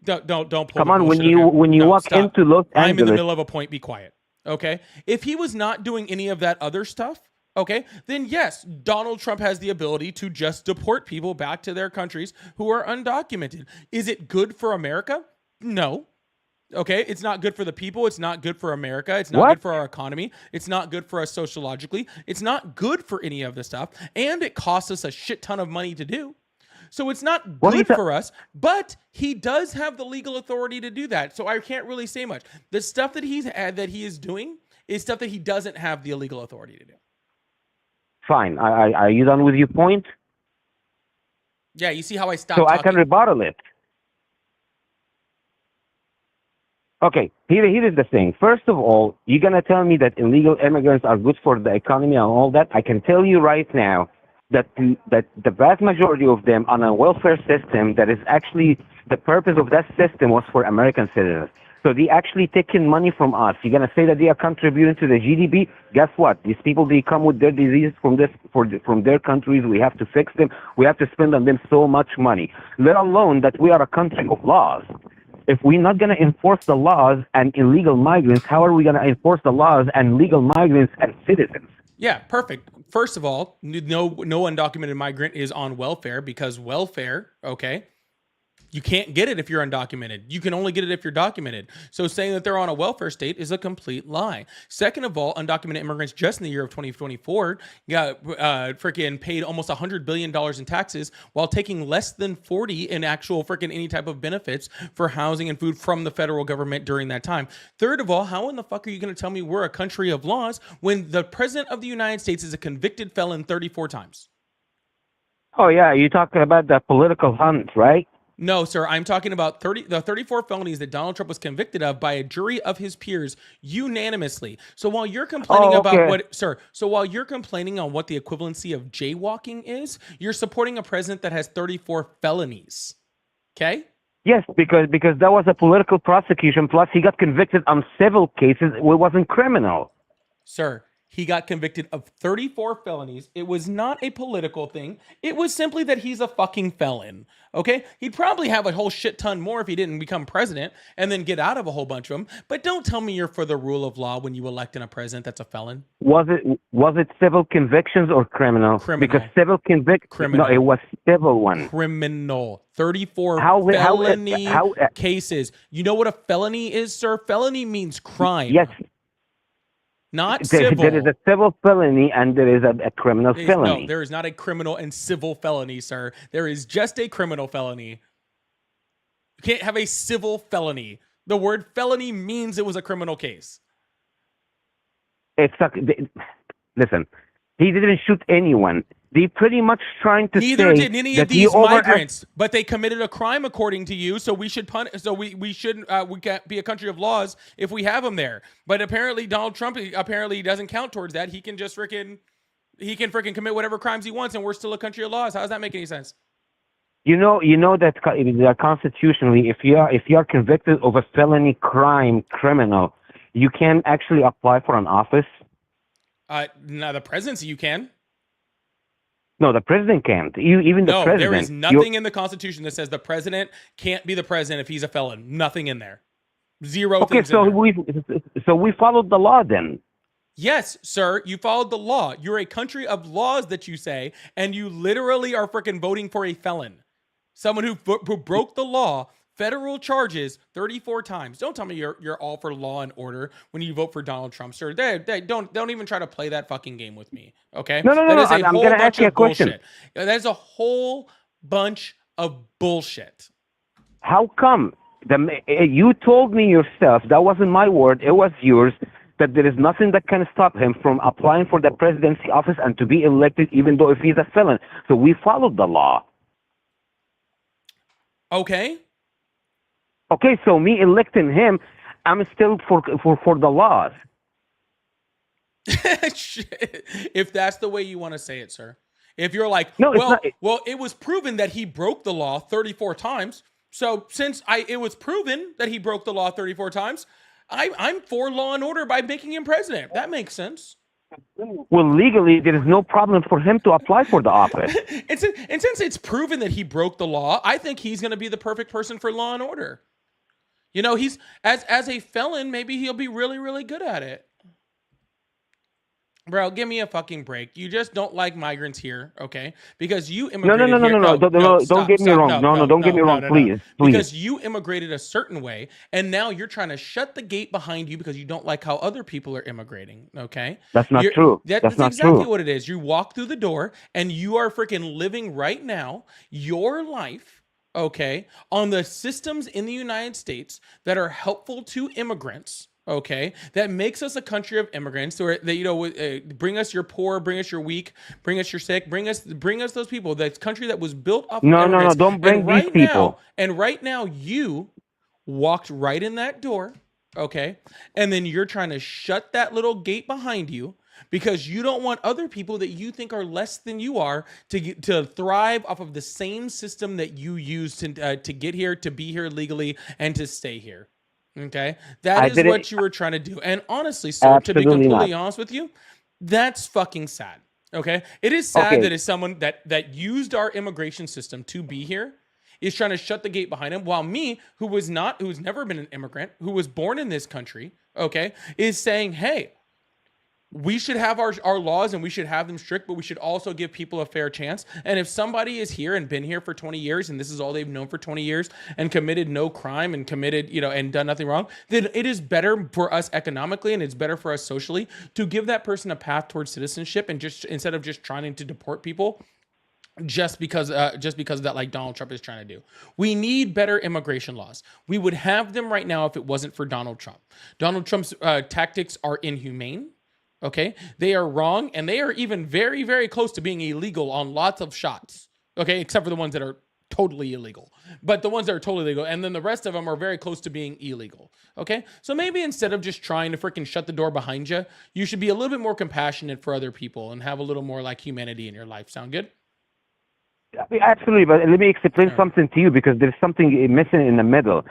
Don't pull. Come on, when you walk stop. into Los Angeles, I'm in the middle of a point. Be quiet. Okay. If he was not doing any of that other stuff, okay, then yes, Donald Trump has the ability to just deport people back to their countries who are undocumented. Is it good for America? No. Okay, it's not good for the people. It's not good for America. It's not good for our economy. It's not good for us sociologically. It's not good for any of this stuff. And it costs us a shit ton of money to do. So it's not good for us, but he does have the legal authority to do that. So I can't really say much. The stuff that he is doing is stuff that he doesn't have the illegal authority to do. Fine. Are you done with your point? Yeah, you see how I stopped So talking? I can rebuttal it. Okay, here is the thing. First of all, you're going to tell me that illegal immigrants are good for the economy and all that. I can tell you right now that the vast majority of them on a welfare system that is actually the purpose of that system was for American citizens. So they actually taking money from us. You're going to say that they are contributing to the GDP? Guess what? These people, they come with their diseases from their countries. We have to fix them. We have to spend on them so much money, let alone that we are a country of laws. If we're not going to enforce the laws and illegal migrants, how are we going to enforce the laws and legal migrants and citizens? Yeah, perfect. First of all, no undocumented migrant is on welfare because welfare, okay, you can't get it if you're undocumented. You can only get it if you're documented. So saying that they're on a welfare state is a complete lie. Second of all, undocumented immigrants just in the year of 2024 got freaking paid almost $100 billion in taxes while taking less than 40 in actual freaking any type of benefits for housing and food from the federal government during that time. Third of all, how in the fuck are you going to tell me we're a country of laws when the president of the United States is a convicted felon 34 times? Oh, yeah, you're talking about the political hunt, right? No, sir. I'm talking about the 34 felonies that Donald Trump was convicted of by a jury of his peers unanimously. So while you're complaining while you're complaining on what the equivalency of jaywalking is, you're supporting a president that has 34 felonies. Okay? Yes, because that was a political prosecution. Plus, he got convicted on civil cases. It wasn't criminal. Sir, he got convicted of 34 felonies. It was not a political thing. It was simply that he's a fucking felon. Okay? He'd probably have a whole shit ton more if he didn't become president and then get out of a whole bunch of them. But don't tell me you're for the rule of law when you elect in a president that's a felon. Was it civil convictions or criminal? Because civil criminal. No, it was civil one. Criminal. 34 felony cases. You know what a felony is, sir? Felony means crime. Yes. Not civil. There is a civil felony and there is a criminal felony. No, there is not a criminal and civil felony, sir. There is just a criminal felony. You can't have a civil felony. The word felony means it was a criminal case. Listen, he didn't shoot anyone. They pretty much trying to Neither say did any that of these migrants, but they committed a crime according to you. So we should we shouldn't we can't be a country of laws if we have them there. But apparently Donald Trump doesn't count towards that. He can freaking commit whatever crimes he wants, and we're still a country of laws. How does that make any sense? You know that constitutionally, if you are convicted of a felony criminal, you can actually apply for an office. Now the presidency you can. No, the president can't. Even the president. There is nothing in the Constitution that says the president can't be the president if he's a felon. Nothing in there. Zero things in there. So we followed the law then. Yes, sir. You followed the law. You're a country of laws that you say, and you literally are freaking voting for a felon. Someone who broke the law, federal charges 34 times. Don't tell me you're all for law and order when you vote for Donald Trump, sir. Don't even try to play that fucking game with me, okay? No. I'm going to ask you a question. That is a whole bunch of bullshit. How come? You told me yourself, that wasn't my word, it was yours, that there is nothing that can stop him from applying for the presidency office and to be elected even though if he's a felon. So we followed the law. Okay, so me electing him, I'm still for the laws. If that's the way you want to say it, sir. If you're like, well, it was proven that he broke the law 34 times. So since it was proven that he broke the law 34 times, I'm for law and order by making him president. That makes sense. Well, legally, there is no problem for him to apply for the office. And since it's proven that he broke the law, I think he's going to be the perfect person for law and order. You know, he's as a felon, maybe he'll be really, really good at it. Bro, give me a fucking break. You just don't like migrants here, okay? Because you immigrated No. Don't get me wrong. No, don't get me wrong, please. Because you immigrated a certain way, and now you're trying to shut the gate behind you because you don't like how other people are immigrating, okay? That's not true. That's not exactly what it is. You walk through the door, and you are freaking living right now your life, okay, on the systems in the United States that are helpful to immigrants, okay, that makes us a country of immigrants, or that bring us your poor, bring us your weak, bring us your sick, bring us those people. That country that was built off. No, don't bring these people. And right now, you walked right in that door, okay? And then you're trying to shut that little gate behind you because you don't want other people that you think are less than you are to thrive off of the same system that you use to get here, to be here legally, and to stay here. Okay, that is what you were trying to do. And honestly, sir, to be completely honest with you, that's fucking sad. Okay, it is sad that as someone that used our immigration system to be here is trying to shut the gate behind him, while me, who's never been an immigrant, who was born in this country, okay, is saying, hey, we should have our laws and we should have them strict, but we should also give people a fair chance. And if somebody is here and been here for 20 years and this is all they've known for 20 years and committed no crime and committed, and done nothing wrong, then it is better for us economically and it's better for us socially to give that person a path towards citizenship, and just instead of just trying to deport people just because of that, like Donald Trump is trying to do. We need better immigration laws. We would have them right now if it wasn't for Donald Trump. Donald Trump's tactics are inhumane. Okay, they are wrong, and they are even very, very close to being illegal on lots of shots. Okay, except for the ones that are totally illegal. But the ones that are totally legal, and then the rest of them are very close to being illegal. Okay, so maybe instead of just trying to freaking shut the door behind you, you should be a little bit more compassionate for other people and have a little more like humanity in your life. Sound good? Absolutely, but let me explain something to you, because there's something missing in the middle.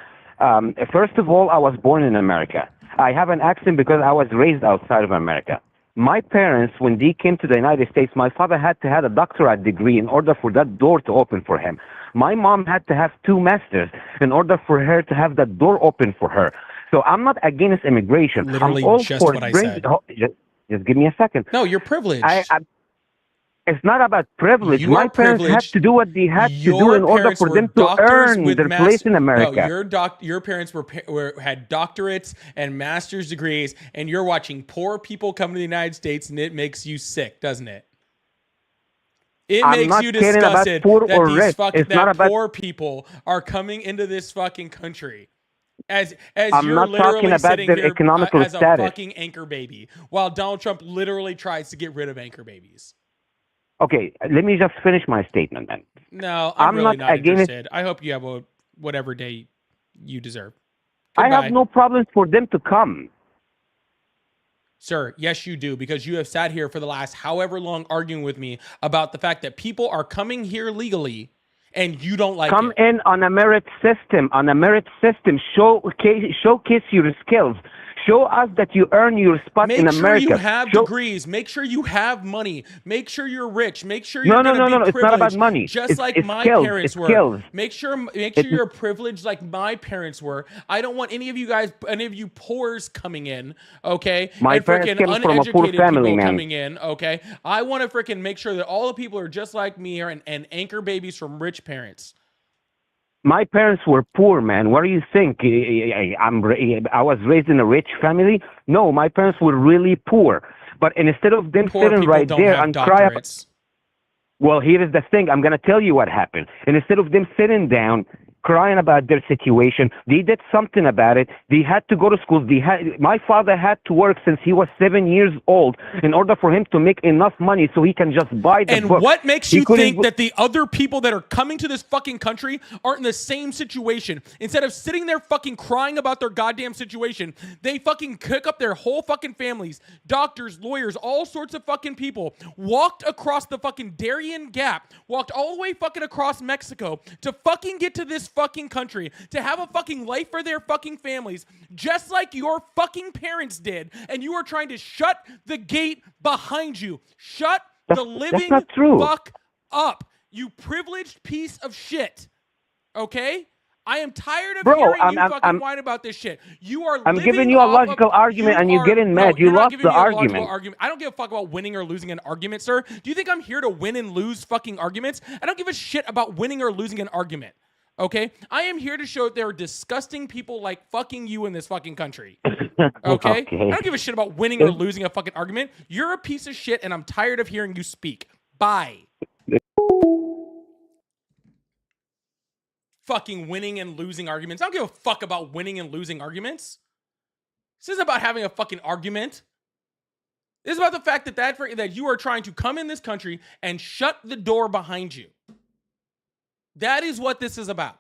First of all, I was born in America. I have an accent because I was raised outside of America. My parents, when they came to the United States, my father had to have a doctorate degree in order for that door to open for him. My mom had to have 2 masters in order for her to have that door open for her. So I'm not against immigration. Literally I'm all just for what I said. Just give me a second. No, you're privileged. It's not about privilege. My parents had to do what they had to do in order for them to earn their place in America. No, your parents had doctorates and master's degrees, and you're watching poor people come to the United States, and it makes you sick, doesn't it? It makes you disgusted that poor people are coming into this fucking country. As you're literally sitting here as a fucking anchor baby, while Donald Trump literally tries to get rid of anchor babies. Okay, let me just finish my statement then. No, I'm really not interested. I hope you have whatever day you deserve. Goodbye. I have no problems for them to come. Sir, yes, you do, because you have sat here for the last however long arguing with me about the fact that people are coming here legally and you don't like Come in on a merit system. Showcase your skills. Show us that you earn your spot in America. Make sure you have degrees. Make sure you have money. Make sure you're rich. Make sure you're No. It's not about money. Just like my parents were. Skills. Make sure you're privileged like my parents were. I don't want any of you poors coming in, okay? My parents came from a poor family, man. Coming in, okay? I want to freaking make sure that all the people are just like me and anchor babies from rich parents. My parents were poor, man. What do you think? I was raised in a rich family? No, my parents were really poor. But instead of them sitting right there and crying, well, here is the thing. I'm going to tell you what happened. And instead of them sitting down, crying about their situation, they did something about it. They had to go to school. My father had to work since he was 7 years old in order for him to make enough money so he can just buy the book. And what makes you think that the other people that are coming to this fucking country aren't in the same situation? Instead of sitting there fucking crying about their goddamn situation, they fucking cook up their whole fucking families, doctors, lawyers, all sorts of fucking people, walked across the fucking Darien Gap, walked all the way fucking across Mexico to fucking get to this fucking country, to have a fucking life for their fucking families, just like your fucking parents did, and you are trying to shut the gate behind you. Shut the living fuck up, you privileged piece of shit. Okay? I am tired of hearing you fucking whine about this shit. You are I'm giving you a logical argument and you're getting mad. You lost the argument. I don't give a fuck about winning or losing an argument, sir. Do you think I'm here to win and lose fucking arguments? I don't give a shit about winning or losing an argument. Okay? I am here to show that there are disgusting people like fucking you in this fucking country. Okay? I don't give a shit about winning or losing a fucking argument. You're a piece of shit and I'm tired of hearing you speak. Bye. Fucking winning and losing arguments. I don't give a fuck about winning and losing arguments. This isn't about having a fucking argument. This is about the fact that you are trying to come in this country and shut the door behind you. That is what this is about.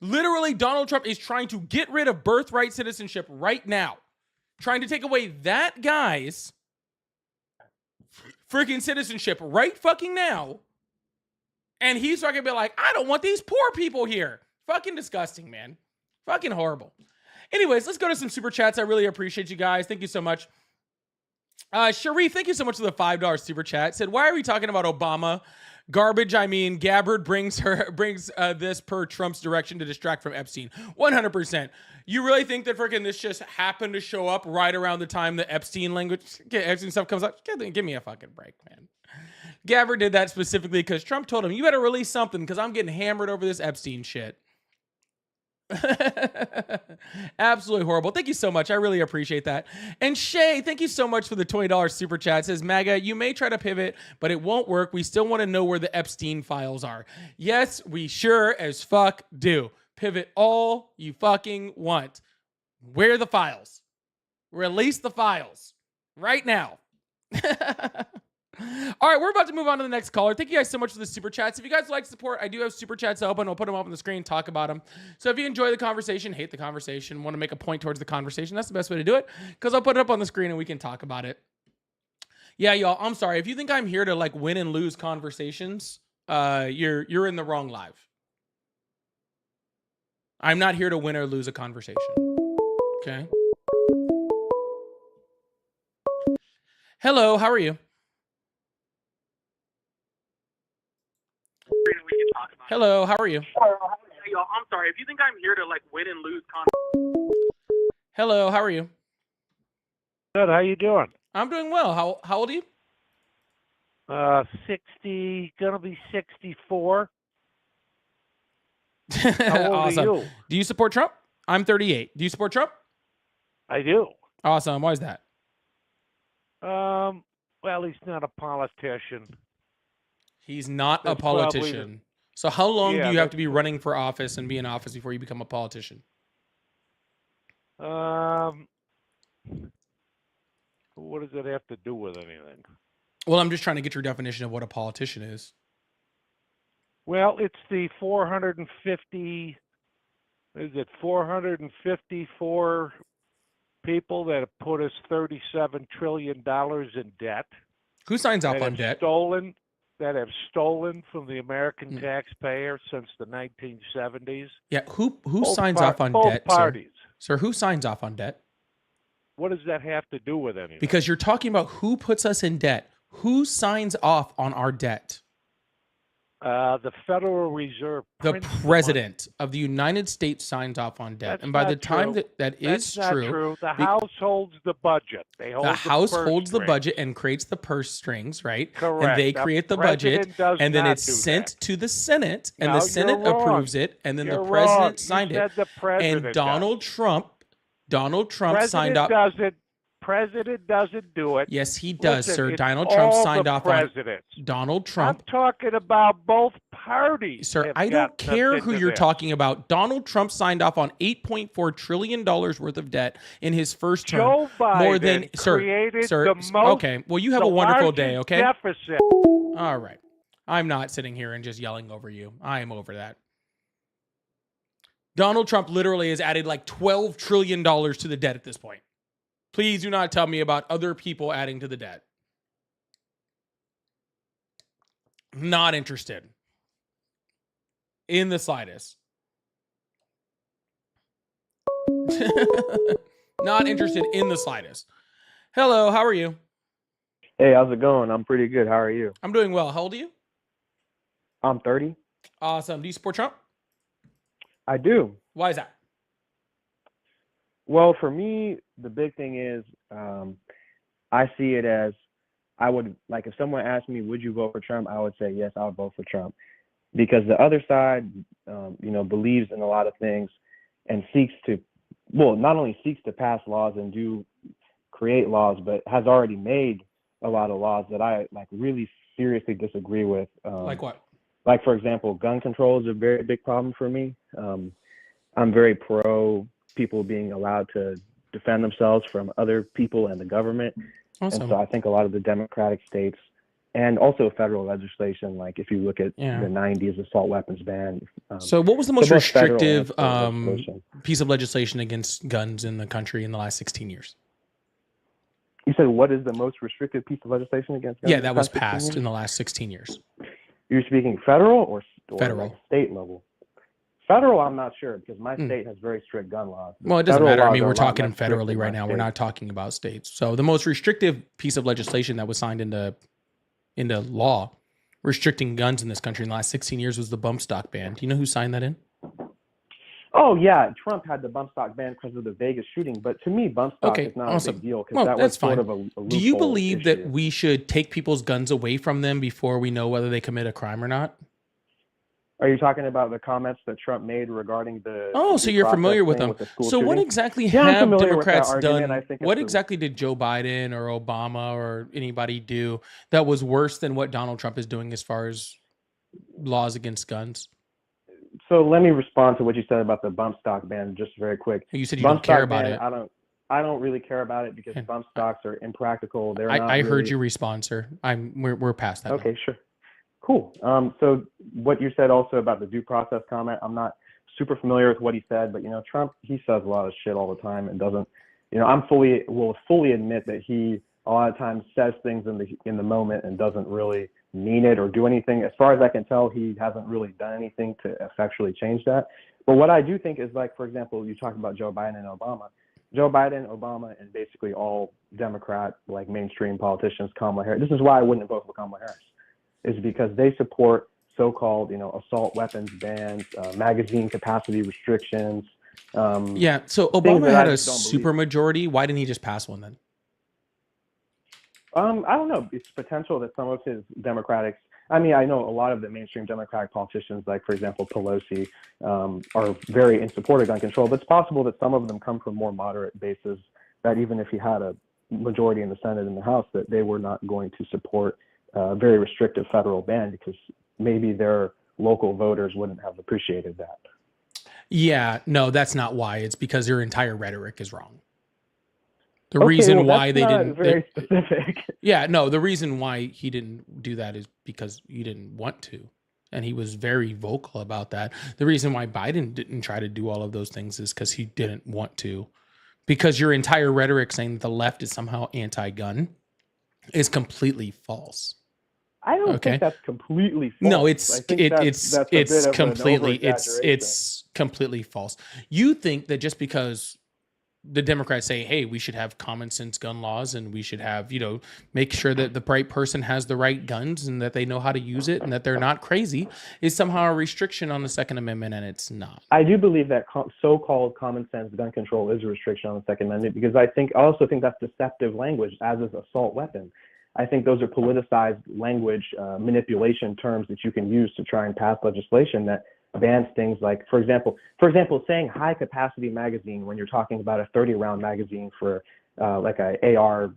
Literally, Donald Trump is trying to get rid of birthright citizenship right now. Trying to take away that guy's freaking citizenship right fucking now. And he's fucking be like, I don't want these poor people here. Fucking disgusting, man. Fucking horrible. Anyways, let's go to some super chats. I really appreciate you guys. Thank you so much. Sharif, thank you so much for the $5 super chat. Said, why are we talking about Obama? Garbage. I mean, Gabbard brings this per Trump's direction to distract from Epstein. 100%. You really think that freaking this just happened to show up right around the time the Epstein stuff comes out? Give me a fucking break, man. Gabbard did that specifically because Trump told him, you better release something because I'm getting hammered over this Epstein shit. Absolutely horrible. Thank you so much. I really appreciate that. And Shay, thank you so much for the $20 super chat. It says, MAGA, you may try to pivot, but it won't work. We still want to know where the Epstein files are. Yes, we sure as fuck do. Pivot all you fucking want. Where are the files? Release the files right now. All right, we're about to move on to the next caller. Thank you guys so much for the super chats. If you guys like support, I do have super chats open. I'll put them up on the screen, talk about them. So if you enjoy the conversation, hate the conversation, want to make a point towards the conversation, that's the best way to do it because I'll put it up on the screen and we can talk about it. Yeah, y'all, I'm sorry. If you think I'm here to like win and lose conversations, you're in the wrong live. I'm not here to win or lose a conversation. Okay. Hello, how are you? Hello, how are you? Hey, y'all, I'm sorry. If you think I'm here to like win and lose Hello, how are you? Good. How you doing? I'm doing well. How old are you? 60. Gonna be 64. How old Awesome. are you? Do you support Trump? I'm 38. Do you support Trump? I do. Awesome. Why is that? Well, he's not a politician. He's not That's a politician. So how long do you have to be running for office and be in office before you become a politician? What does it have to do with anything? Well, I'm just trying to get your definition of what a politician is. Well, it's the 450. Is it 454 people that have put us $37 trillion in debt? Who signs off on debt? That have stolen from the American taxpayer since the 1970s. Yeah, who signs off on debt, parties. Sir, who signs off on debt? What does that have to do with anything? Because you're talking about who puts us in debt. Who signs off on our debt? The Federal Reserve. The President of the United States signs off on debt. That's and by the time true. that That's is not true. The House holds the budget. They hold the House purse holds the strings. budget and creates the purse strings, right? Correct. And they The create the budget, president does and then not it's do sent that. to the Senate, and No, the Senate you're wrong. approves it, and then You're the President wrong. You signed said it. the president And Donald Trump signed up. President doesn't do it. Yes, he does, Listen, sir. it's Donald Trump all signed the off on presidents. Donald Trump. I'm talking about both parties. Sir, have I don't got care something who to you're this. talking about. Donald Trump signed off on $8.4 trillion worth of debt in his first term. Joe Biden More than created sir. the most. Okay, well, you have a wonderful day. largest Okay. Deficit. All right. I'm not sitting here and just yelling over you. I am over that. Donald Trump literally has added like $12 trillion to the debt at this point. Please do not tell me about other people adding to the debt. Not interested. In the slightest. Not interested in the slightest. Hello, how are you? Hey, how's it going? I'm pretty good. How are you? I'm doing well. How old are you? I'm 30. Awesome. Do you support Trump? I do. Why is that? Well, for me, the big thing is I see it as I would, like, if someone asked me, would you vote for Trump? I would say, yes, I would vote for Trump. Because the other side, believes in a lot of things and not only seeks to pass laws and do create laws, but has already made a lot of laws that I, really seriously disagree with. Like what? Like, for example, gun control is a very big problem for me. I'm very pro people being allowed to defend themselves from other people and the government. Awesome. And so I think a lot of the democratic states and also federal legislation. Like if you look at Yeah. the 90s assault weapons ban. So what was the so most both federal and restrictive state legislation. piece of legislation against guns in the country in the last 16 years? You said what is the most restrictive piece of legislation against guns? Yeah, in the that was past 16 passed years? in the last 16 years. You're speaking federal or Federal. like state level? Federal, I'm not sure because my state has very strict gun laws. Well, it doesn't Federal matter. I laws mean, are we're a lot talking less strict federally than right my now. We're state. not talking about states. So the most restrictive piece of legislation that was signed into law restricting guns in this country in the last 16 years was the bump stock ban. Do you know who signed that in? Oh yeah, Trump had the bump stock ban because of the Vegas shooting, but to me, bump stock Okay, is not awesome. a big deal because Well, that that's was sort fine. of a Do you loophole believe issue. that we should take people's guns away from them before we know whether they commit a crime or not? Are you talking about the comments that Trump made regarding the? Oh, the so due you're process familiar with thing them. the school So what shooting? exactly Yeah, I'm have familiar with that Democrats argument. done? I think What it's exactly did Joe Biden or Obama or anybody do that was worse than what Donald Trump is doing as far as laws against guns? So let me respond to what you said about the bump stock ban just very quick. You said you Bump don't care stock about ban, it. I don't really care about it because bump stocks are impractical. They're not I heard really- you respond, sir. We're past that. Okay, sure. Cool. So what you said also about the due process comment, I'm not super familiar with what he said, but Trump, he says a lot of shit all the time and doesn't, will fully admit that he a lot of times says things in the moment and doesn't really mean it or do anything. As far as I can tell, he hasn't really done anything to effectually change that. But what I do think is, like, for example, you talk about Joe Biden and Obama. Joe Biden, Obama, and basically all Democrat, like mainstream politicians, Kamala Harris. This is why I wouldn't vote for Kamala Harris, is because they support so-called, assault weapons bans, magazine capacity restrictions. Yeah. So things Obama that had I a just don't super majority. Why didn't he just pass one then? I don't know. It's potential that some of his Democratic, I know a lot of the mainstream Democratic politicians, like, for example, Pelosi, are very in support of gun control, but it's possible that some of them come from more moderate bases, that even if he had a majority in the Senate and the House, that they were not going to support a very restrictive federal ban because maybe their local voters wouldn't have appreciated that. Yeah, no, that's not why. It's because your entire rhetoric is wrong. The Okay, reason well, why that's they not didn't very specific. Yeah, no, the reason why he didn't do that is because he didn't want to. And he was very vocal about that. The reason why Biden didn't try to do all of those things is because he didn't want to. Because your entire rhetoric saying that the left is somehow anti-gun is completely false. I don't Okay. think that's completely false. No, I it's think it's that's a bit of an completely over-exaggeration. it's completely false. You think that just because the Democrats say, hey, we should have common sense gun laws and we should have, make sure that the right person has the right guns and that they know how to use it and that they're not crazy is somehow a restriction on the Second Amendment, and it's not. I do believe that so-called common sense gun control is a restriction on the Second Amendment because I also think that's deceptive language, as is assault weapon. I think those are politicized language manipulation terms that you can use to try and pass legislation that bans things like, for example, saying high capacity magazine when you're talking about a 30-round magazine for like a AR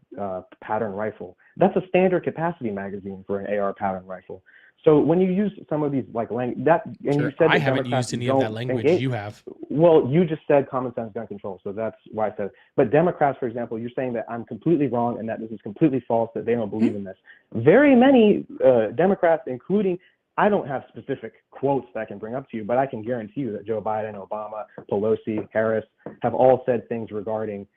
pattern rifle. That's a standard capacity magazine for an AR pattern rifle. So when you use some of these like language that, and Sure. you said I that haven't Democrats used any of that don't language. engage- You have. Well, you just said common sense gun control, so that's why I said. But Democrats, for example, you're saying that I'm completely wrong and that this is completely false, that they don't believe in this. Very many Democrats, including, I don't have specific quotes that I can bring up to you, but I can guarantee you that Joe Biden, Obama, Pelosi, Harris have all said things regarding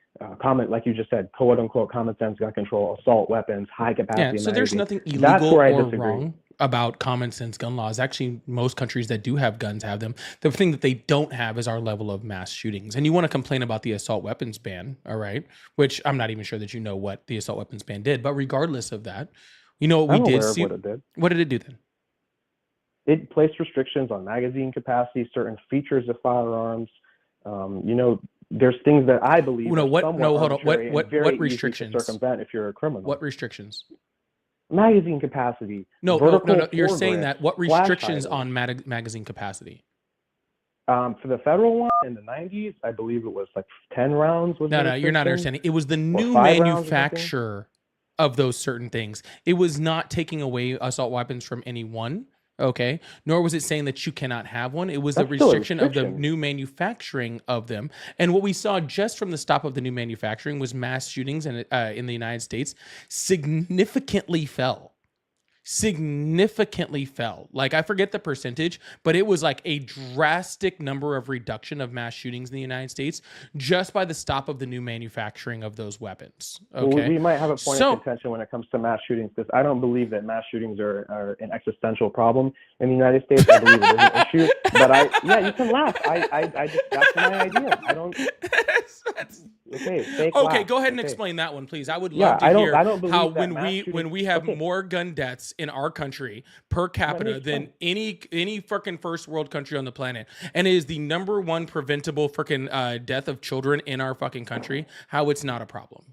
like you just said, quote unquote, common sense gun control, assault weapons, high capacity. Yeah, so there's magazines. nothing That's illegal where I or disagree. wrong about common sense gun laws. Actually, most countries that do have guns have them. The thing that they don't have is our level of mass shootings. And you want to complain about the assault weapons ban, all right? Which I'm not even sure that you know what the assault weapons ban did. But regardless of that, you know what we I'm did aware of see? what it did. What did it do then? It placed restrictions on magazine capacity, certain features of firearms. There's things that I believe No, are what? somewhat No, hold on. arbitrary and What very easy to restrictions? circumvent if you're a criminal. What restrictions? Magazine capacity. No. vertical You're saying foregrip, that. What flash restrictions hider. on magazine capacity? For the federal one in the 90s, I believe it was like 10 rounds. Was No, the you're not restriction? understanding. It was the Or new 5 rounds or something? manufacture of those certain things. It was not taking away assault weapons from anyone, okay? Nor was it saying that you cannot have one. It was the That's still a restriction of the restriction. new manufacturing of them. And what we saw just from the stop of the new manufacturing was mass shootings in the United States significantly fell. significantly fell. Like, I forget the percentage, but it was like a drastic number of reduction of mass shootings in the United States just by the stop of the new manufacturing of those weapons. Okay. Well, we might have a point of contention when it comes to mass shootings, because I don't believe that mass shootings are an existential problem in the United States. I believe it is an issue, but yeah, you can laugh. I just, that's my idea. I don't. Okay, go ahead and explain that one, please. I would love to hear how when we have more gun deaths in our country per capita than any freaking first world country on the planet, and it is the number one preventable freaking death of children in our fucking country, how it's not a problem.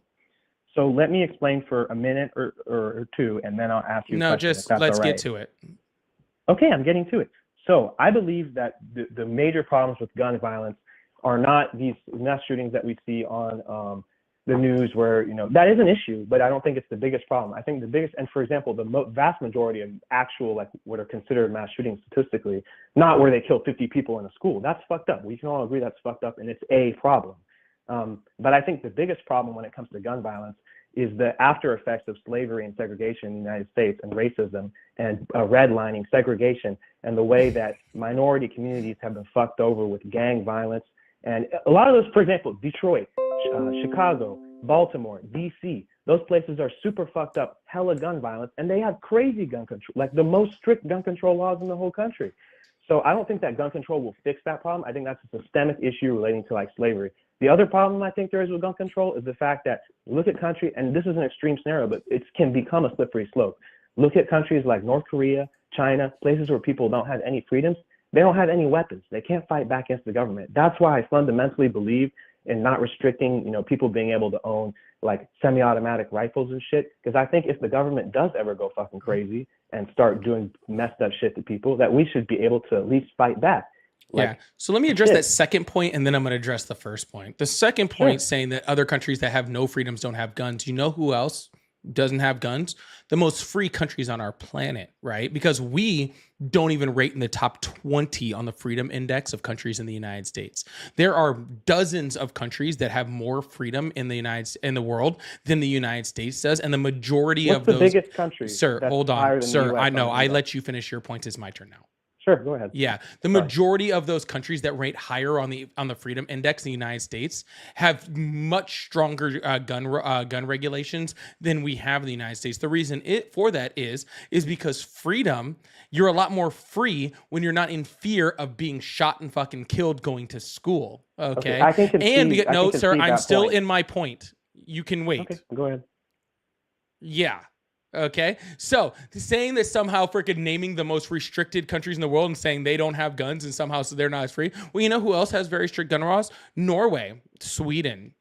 So let me explain for a minute or two, and then I'll ask you. No, just let's get to it. Okay, I'm getting to it. So I believe that the major problems with gun violence are not these mass shootings that we see on the news, where, you know, that is an issue, but I don't think it's the biggest problem. I think the biggest, and for example, the vast majority of actual, like, what are considered mass shootings statistically, not where they kill 50 people in a school. That's fucked up. We can all agree that's fucked up, and it's a problem. But I think the biggest problem when it comes to gun violence is the after effects of slavery and segregation in the United States, and racism and redlining, segregation, and the way that minority communities have been fucked over with gang violence. And a lot of those, for example, Detroit, Chicago, Baltimore, DC, those places are super fucked up, hella gun violence, and they have crazy gun control, like the most strict gun control laws in the whole country. So I don't think that gun control will fix that problem. I think that's a systemic issue relating to, like, slavery. The other problem I think there is with gun control is the fact that, look at country, and this is an extreme scenario, but it can become a slippery slope. Look at countries like North Korea, China, places where people don't have any freedoms. They don't have any weapons. They can't fight back against the government. That's why I fundamentally believe in not restricting, you know, people being able to own, like, semi-automatic rifles and shit. Because I think if the government does ever go fucking crazy and start doing messed up shit to people, that we should be able to at least fight back. Like, so let me address that second point, and then I'm going to address the first point. The second point, saying that other countries that have no freedoms don't have guns. You know who else doesn't have guns? The most free countries on our planet, right? Because we don't even rate in the top 20 on the freedom index of countries in the United States. There are dozens of countries that have more freedom in the world than the United States does, and the majority of those. What's the biggest country? Sir, hold on, sir. I know. I let you finish your point. It's my turn now. Sure, go ahead. Yeah, the majority of those countries that rate higher on the freedom index in the United States have much stronger gun regulations than we have in the United States. The reason for that is because freedom, you're a lot more free when you're not in fear of being shot and fucking killed going to school. Okay, no, sir, I'm still in my point. You can wait. Okay, go ahead. Yeah. Okay, so saying that somehow freaking naming the most restricted countries in the world and saying they don't have guns and somehow so they're not as free. Well, you know who else has very strict gun laws? Norway, Sweden.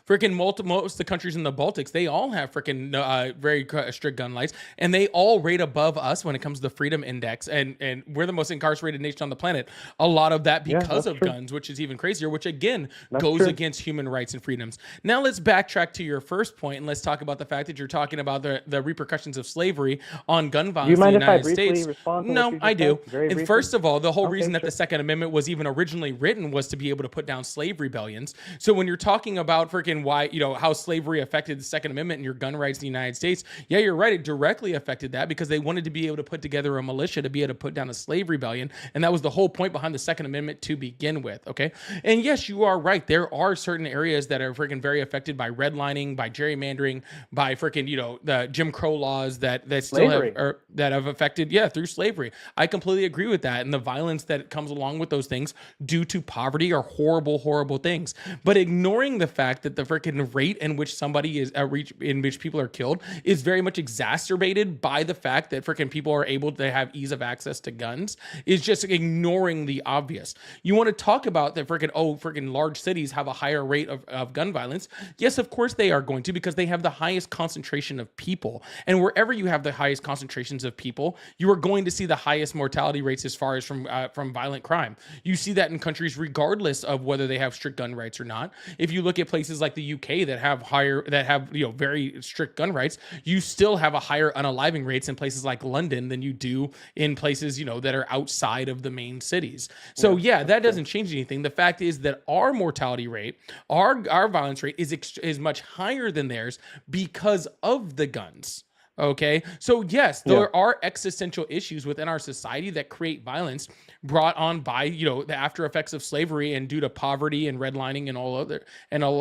Freaking most of the countries in the Baltics, they all have freaking very strict gun laws, and they all rate above us when it comes to the freedom index, and we're the most incarcerated nation on the planet. A lot of that because of guns, which is even crazier, which again goes against human rights and freedoms. Now let's backtrack to your first point, and let's talk about the fact that you're talking about the repercussions of slavery on gun violence in the United States. No, I do. And first of all, the whole reason that the Second Amendment was even originally written was to be able to put down slave rebellions. So when you're talking about freaking why, you know, how slavery affected the Second Amendment and your gun rights in the United States, yeah, you're right. It directly affected that because they wanted to be able to put together a militia to be able to put down a slave rebellion. And that was the whole point behind the Second Amendment to begin with. Okay. And yes, you are right. There are certain areas that are freaking very affected by redlining, by gerrymandering, by freaking, you know, the Jim Crow laws that still have affected, through slavery. I completely agree with that. And the violence that comes along with those things due to poverty are horrible, horrible things. But ignoring the fact that the freaking rate in which somebody is in which people are killed is very much exacerbated by the fact that freaking people are able to have ease of access to guns is just ignoring the obvious. You want to talk about that freaking large cities have a higher rate of gun violence? Yes, of course they are going to, because they have the highest concentration of people. And wherever you have the highest concentrations of people, you are going to see the highest mortality rates as far as from violent crime. You see that in countries regardless of whether they have strict gun rights or not. If you look at places like the UK that have very strict gun rights, you still have a higher unaliving rates in places like London than you do in places, you know, that are outside of the main cities. So that doesn't change anything. The fact is that our mortality rate, our violence rate is much higher than theirs because of the guns. Okay. So yes, there are existential issues within our society that create violence brought on by, the after effects of slavery and due to poverty and redlining and all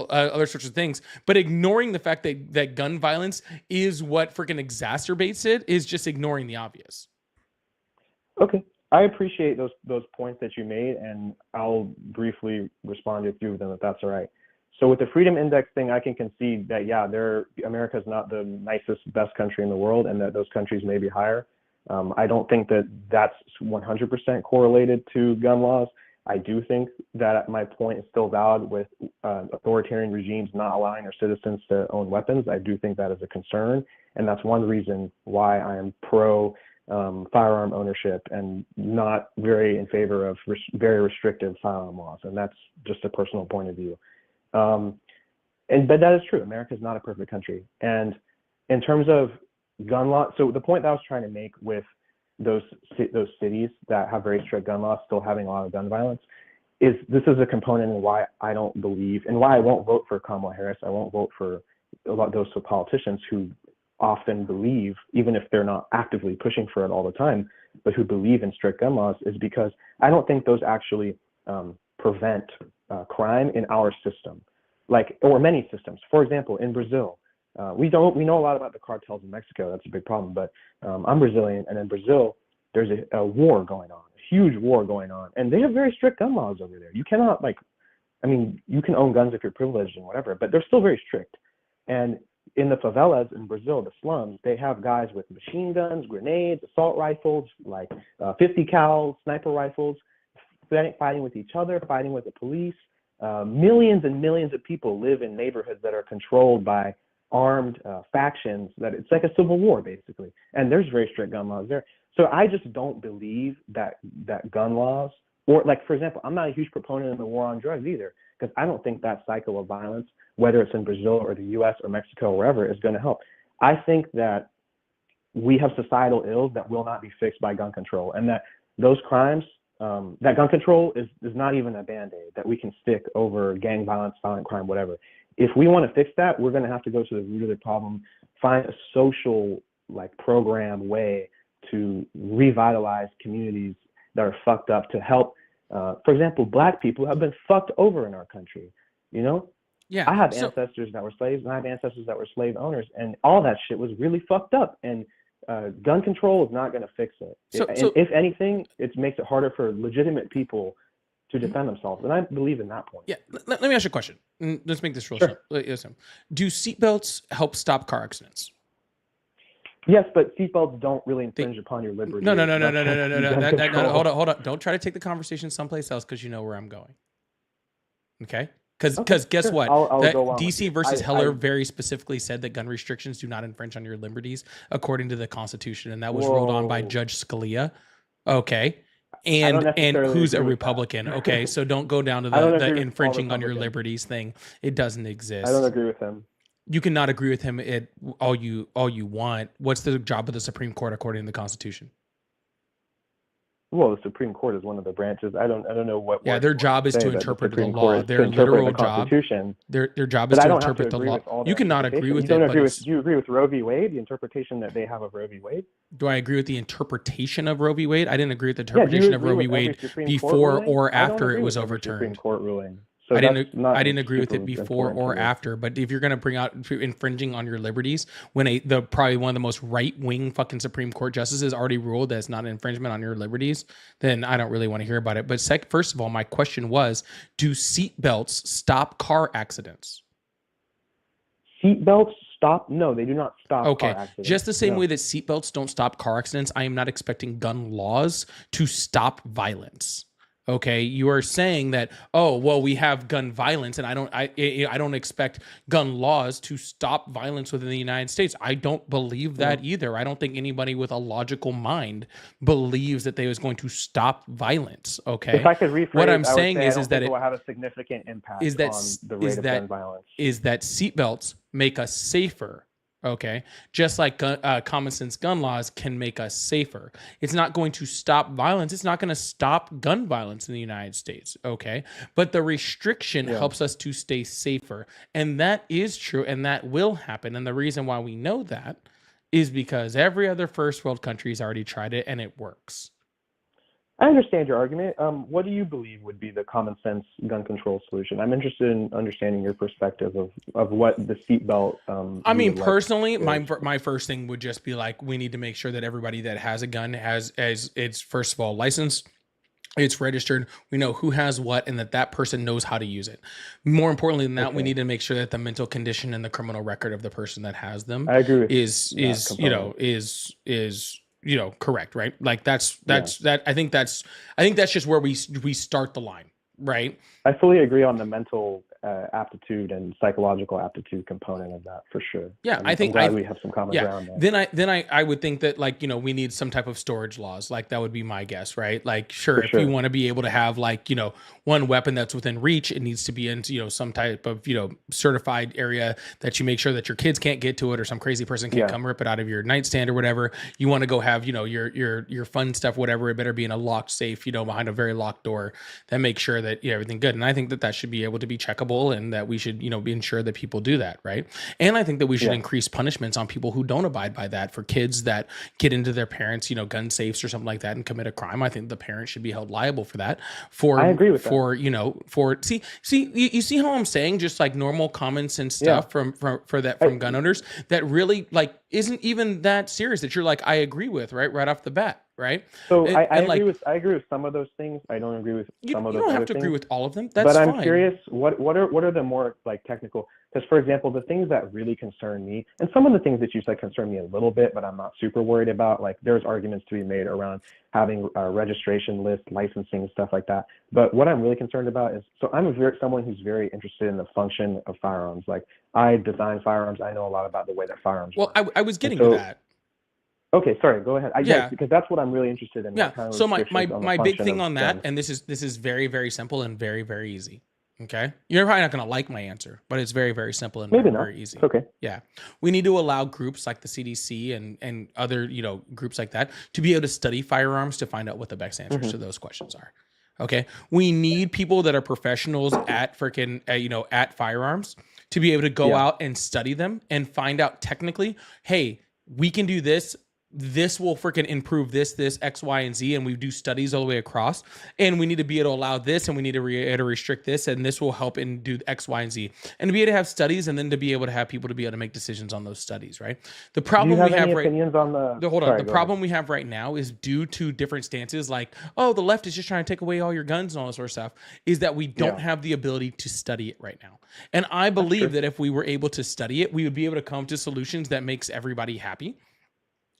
other sorts of things. But ignoring the fact that gun violence is what freaking exacerbates it is just ignoring the obvious. Okay. I appreciate those points that you made, and I'll briefly respond to a few of them if that's all right. So with the Freedom Index thing, I can concede that, America is not the nicest, best country in the world, and that those countries may be higher. I don't think that that's 100% correlated to gun laws. I do think that my point is still valid with authoritarian regimes not allowing their citizens to own weapons. I do think that is a concern, and that's one reason why I am pro firearm ownership and not very in favor of very restrictive firearm laws. And that's just a personal point of view. But that is true. America is not a perfect country. And in terms of gun law, so the point that I was trying to make with those cities that have very strict gun laws still having a lot of gun violence is this is a component in why I don't believe and why I won't vote for Kamala Harris. I won't vote for a lot of those politicians who often believe, even if they're not actively pushing for it all the time, but who believe in strict gun laws, is because I don't think those actually prevent crime in our system, or many systems. For example, in Brazil, we know a lot about the cartels in Mexico. That's a big problem, but I'm Brazilian, and in Brazil, there's a war going on, a huge war going on, and they have very strict gun laws over there. You cannot you can own guns if you're privileged and whatever, but they're still very strict. And in the favelas in Brazil, the slums, they have guys with machine guns, grenades, assault rifles, 50 cal sniper rifles, fighting with each other, fighting with the police. Millions and millions of people live in neighborhoods that are controlled by armed factions. That it's like a civil war, basically. And there's very strict gun laws there. So I just don't believe that gun laws, or for example, I'm not a huge proponent of the war on drugs either, because I don't think that cycle of violence, whether it's in Brazil or the US or Mexico or wherever, is going to help. I think that we have societal ills that will not be fixed by gun control, and that those crimes, that gun control is not even a Band-Aid that we can stick over gang violence, violent crime, whatever. If we want to fix that, we're going to have to go to the root of the problem, find a social program way to revitalize communities that are fucked up, to help, for example, Black people have been fucked over in our country, Yeah, I have ancestors that were slaves, and I have ancestors that were slave owners, and all that shit was really fucked up. And gun control is not going to fix it. If anything, it makes it harder for legitimate people to defend themselves, and I believe in that point. Yeah, let me ask you a question. Let's make this real simple. Do seatbelts help stop car accidents? Yes, but seatbelts don't really infringe upon your liberty. No. Hold on. Don't try to take the conversation someplace else because you know where I'm going. Okay. Because guess what? DC versus Heller very specifically said that gun restrictions do not infringe on your liberties according to the Constitution, and that was ruled on by Judge Scalia. Okay, and who's a Republican? Okay, so don't go down to the infringing on your liberties thing. It doesn't exist. I don't agree with him. You cannot agree with him all you want. What's the job of the Supreme Court according to the Constitution? Well, the Supreme Court is one of the branches. I don't know what. Yeah, their job is to interpret the law. Their literal job. Their job is to interpret the law. You cannot agree with it. Do you agree with Roe v. Wade? The interpretation that they have of Roe v. Wade? Do I agree with the interpretation of Roe v. Wade? I didn't agree with the interpretation of Roe v. Wade before or after it was overturned. Supreme Court ruling. So I didn't agree with it before or after, but if you're going to bring out infringing on your liberties when probably one of the most right-wing fucking Supreme Court justices already ruled that it's not an infringement on your liberties, then I don't really want to hear about it. But first of all, my question was, do seatbelts stop car accidents? Seatbelts stop? No, they do not stop car accidents. Just the same way that seatbelts don't stop car accidents, I am not expecting gun laws to stop violence. Okay, you are saying that, oh, well, we have gun violence, and I don't expect gun laws to stop violence within the United States. I don't believe that either. I don't think anybody with a logical mind believes that they was going to stop violence. Okay, if I could rephrase, what I'm saying is that it will have a significant impact on the rate of gun violence. Is that seatbelts make us safer? Okay, just like common sense gun laws can make us safer. It's not going to stop violence. It's not going to stop gun violence in the United States. Okay, but the restriction helps us to stay safer. And that is true. And that will happen. And the reason why we know that is because every other first world country has already tried it and it works. I understand your argument. What do you believe would be the common sense gun control solution? I'm interested in understanding your perspective of what the seatbelt. I mean, personally, my first thing would just be like, we need to make sure that everybody that has a gun has as it's first of all licensed, it's registered, we know who has what, and that person knows how to use it. More importantly than that, we need to make sure that the mental condition and the criminal record of the person that has them I agree with is correct, right? Like that's I think that's just where we start the line, right? I fully agree on the mental aptitude and psychological aptitude component of that for sure. Yeah, I'm glad we have some common ground there. Then I would think that like, we need some type of storage laws. Like that would be my guess, right? Like if you want to be able to have like, one weapon that's within reach, it needs to be in, some type of, certified area that you make sure that your kids can't get to it or some crazy person can't come rip it out of your nightstand or whatever. You want to go have, your fun stuff, whatever. It better be in a locked safe, behind a very locked door that makes sure that everything good. And I think that should be able to be checkable and that we should, be ensure that people do that. Right. And I think that we should increase punishments on people who don't abide by that. For kids that get into their parents, gun safes or something like that and commit a crime, I think the parent should be held liable for that. I agree with that. You see how I'm saying just like normal common sense stuff from gun owners that really like isn't even that serious that you're like, I agree with right off the bat. Right. So I agree with some of those things. I don't agree with some of those. You don't have other to things. agree with all of them. That's but I'm fine. curious, what are the more like technical? Because for example, the things that really concern me, and some of the things that you said concern me a little bit, but I'm not super worried about. Like there's arguments to be made around having a registration list, licensing, stuff like that. But what I'm really concerned about is, so I'm someone who's very interested in the function of firearms. Like I design firearms. I know a lot about the way that firearms work. I was getting to that. Okay, sorry, go ahead. Because that's what I'm really interested in. Yeah. Kind of So my big thing on that, guns. and this is very, very simple and very, very easy. Okay. You're probably not going to like my answer, but it's very, very simple and Maybe very easy. It's okay. Yeah. We need to allow groups like the CDC and other, groups like that to be able to study firearms to find out what the best answers to those questions are. Okay. We need people that are professionals at freaking, at firearms to be able to go out and study them and find out technically, hey, we can do this. This will freaking improve this, X, Y, and Z. And we do studies all the way across. And we need to be able to allow this and we need to restrict this. And this will help and do X, Y, and Z. And to be able to have studies and then to be able to have people to be able to make decisions on those studies, right? The problem we have the problem we have right now is due to different stances like, oh, the left is just trying to take away all your guns and all this sort of stuff, is that we don't have the ability to study it right now. And I believe that if we were able to study it, we would be able to come to solutions that makes everybody happy.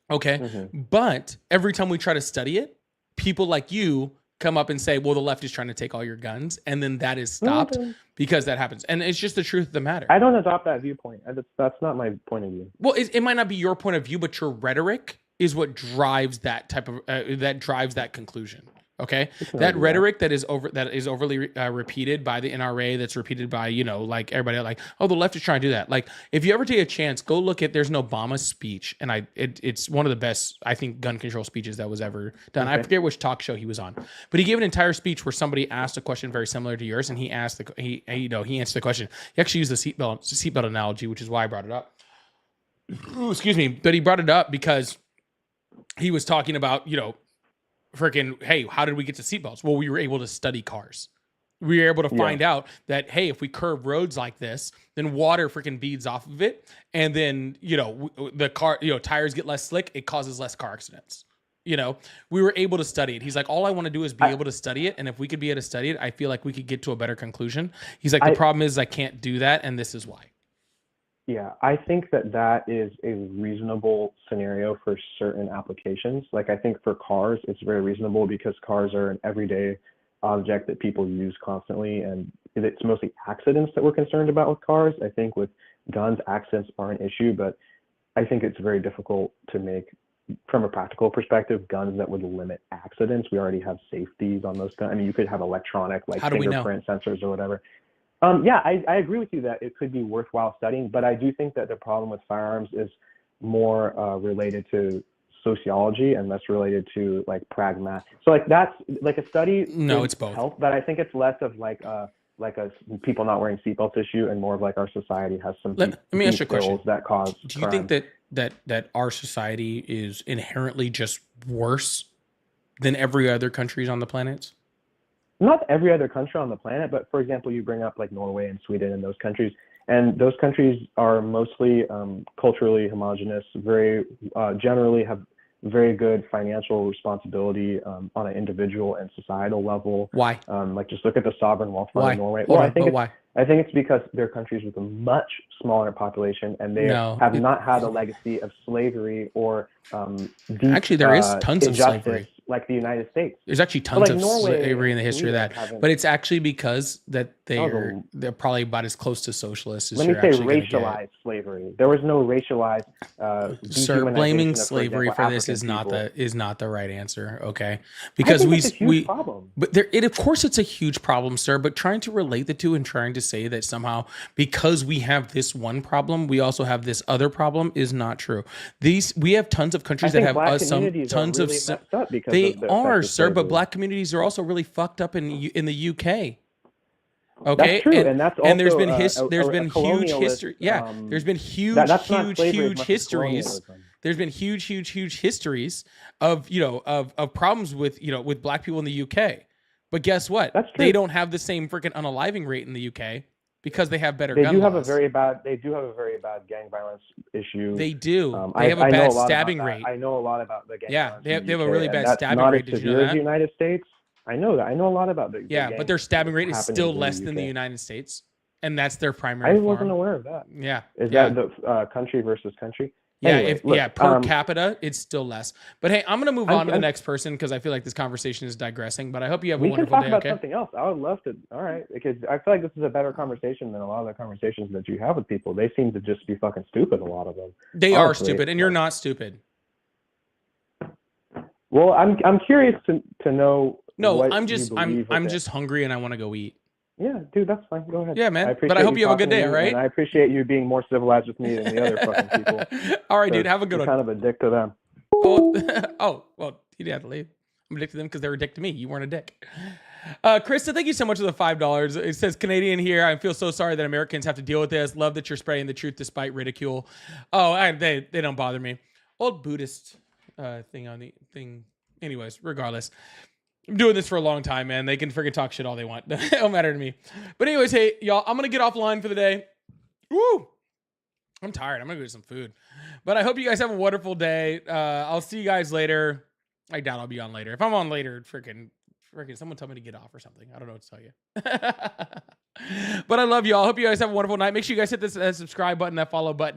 Okay. But every time we try to study it, people like you come up and say, well, the left is trying to take all your guns. And then that is stopped because that happens. And it's just the truth of the matter. I don't adopt that viewpoint. That's not my point of view. Well, it might not be your point of view, but your rhetoric is what drives that type of, that conclusion. Okay. That rhetoric that is overly repeated by the NRA, that's repeated by, like everybody like, oh, the left is trying to do that. Like if you ever take a chance, go look at, there's an Obama speech. And it's one of the best, I think, gun control speeches that was ever done. Okay. I forget which talk show he was on, but he gave an entire speech where somebody asked a question very similar to yours. And he answered the question. He actually used the seatbelt analogy, which is why I brought it up. Ooh, excuse me. But he brought it up because he was talking about, freaking, hey, how did we get to seatbelts? Well, we were able to study cars. We were able to find out that, hey, if we curve roads like this, then water freaking beads off of it. And then, the car, tires get less slick. It causes less car accidents. We were able to study it. He's like, all I want to do is be able to study it. And if we could be able to study it, I feel like we could get to a better conclusion. He's like, the problem is I can't do that. And this is why. Yeah, I think that is a reasonable scenario for certain applications. Like I think for cars, it's very reasonable because cars are an everyday object that people use constantly. And it's mostly accidents that we're concerned about with cars. I think with guns, accidents are an issue, but I think it's very difficult to make, from a practical perspective, guns that would limit accidents. We already have safeties on those guns. I mean, you could have electronic, like fingerprint sensors or whatever. I agree with you that it could be worthwhile studying, but I do think that the problem with firearms is more related to sociology and less related to like pragmatic. So like that's like a study. No, it's both. Help, but I think it's less of like a people not wearing seatbelts issue, and more of like our society has some Let me ask you a question. ills that cause Do you crime. think that our society is inherently just worse than every other countries on the planet? Not every other country on the planet, but for example, you bring up like Norway and Sweden and those countries, and those countries are mostly culturally homogenous, very generally have very good financial responsibility on an individual and societal level. Why? Like just look at the sovereign wealth fund Why? in Norway. Hold Well, on, but why? I think it's because they're countries with a much smaller population, and they have not had a legacy of slavery or deep, actually there is tons of injustice slavery. like the United States. There's actually tons of Norway slavery in the history of that, haven't- but it's actually because that they're probably about as close to socialists as Let me you're say actually gonna racialized get. slavery. There was no racialized. Sir, blaming dehumanization of, slavery example, for this African is not the right answer. Okay, because because it's a huge problem. but of course it's a huge problem, sir. But trying to relate the two and trying to say that somehow because we have this one problem, we also have this other problem is not true. We have tons of countries that have tons of. They are, sir, but black communities are also really fucked up in the UK. Okay, that's true, and that's also there's been there's been huge history. Yeah, there's been huge histories. There's been huge histories of of problems with with black people in the UK. But guess what? That's true. They don't have the same freaking unaliving rate in the UK because they have better They gun do laws. have a very bad. They do have a very bad gang violence issue. They do. They have a bad stabbing rate. I know a lot about the gang violence. They have a UK, really and bad that's stabbing not rate. as Did you know severe as that? the United States. I know that. I know a lot about the gang but their stabbing rate is happenings still in less the than the UK. United States, and that's their primary. I wasn't aware of that. Yeah. Is that the country versus country? Yeah, Anyway, per capita, it's still less. But hey, I'm gonna move on to the next person because I feel like this conversation is digressing. But I hope you have a wonderful day. We can talk about Okay. something else. I would love to. All right, because I feel like this is a better conversation than a lot of the conversations that you have with people. They seem to just be fucking stupid. A lot of them. They are stupid, and you're not stupid. Well, I'm curious to know. No, what I'm you just believe with it. just hungry and I want to go eat. Yeah, dude, that's fine. Go ahead. Yeah, man. appreciate But I hope you have a good talking day, to me, all right? And I appreciate you being more civilized with me than the other fucking people. All right, dude. Have a good You're one. kind of a dick to them. Oh, well, you didn't have to leave. I'm a dick to them because they were a dick to me. You weren't a dick. Krista, thank you so much for the $5. It says Canadian here. I feel so sorry that Americans have to deal with this. Love that you're spreading the truth despite ridicule. Oh, they don't bother me. Old Buddhist thing on the thing. Anyways, regardless. I'm doing this for a long time, man. They can freaking talk shit all they want. It don't matter to me. But anyways, hey, y'all, I'm going to get offline for the day. Woo! I'm tired. I'm going to go get some food. But I hope you guys have a wonderful day. I'll see you guys later. I doubt I'll be on later. If I'm on later, freaking someone tell me to get off or something. I don't know what to tell you. But I love y'all. Hope you guys have a wonderful night. Make sure you guys hit that subscribe button, that follow button.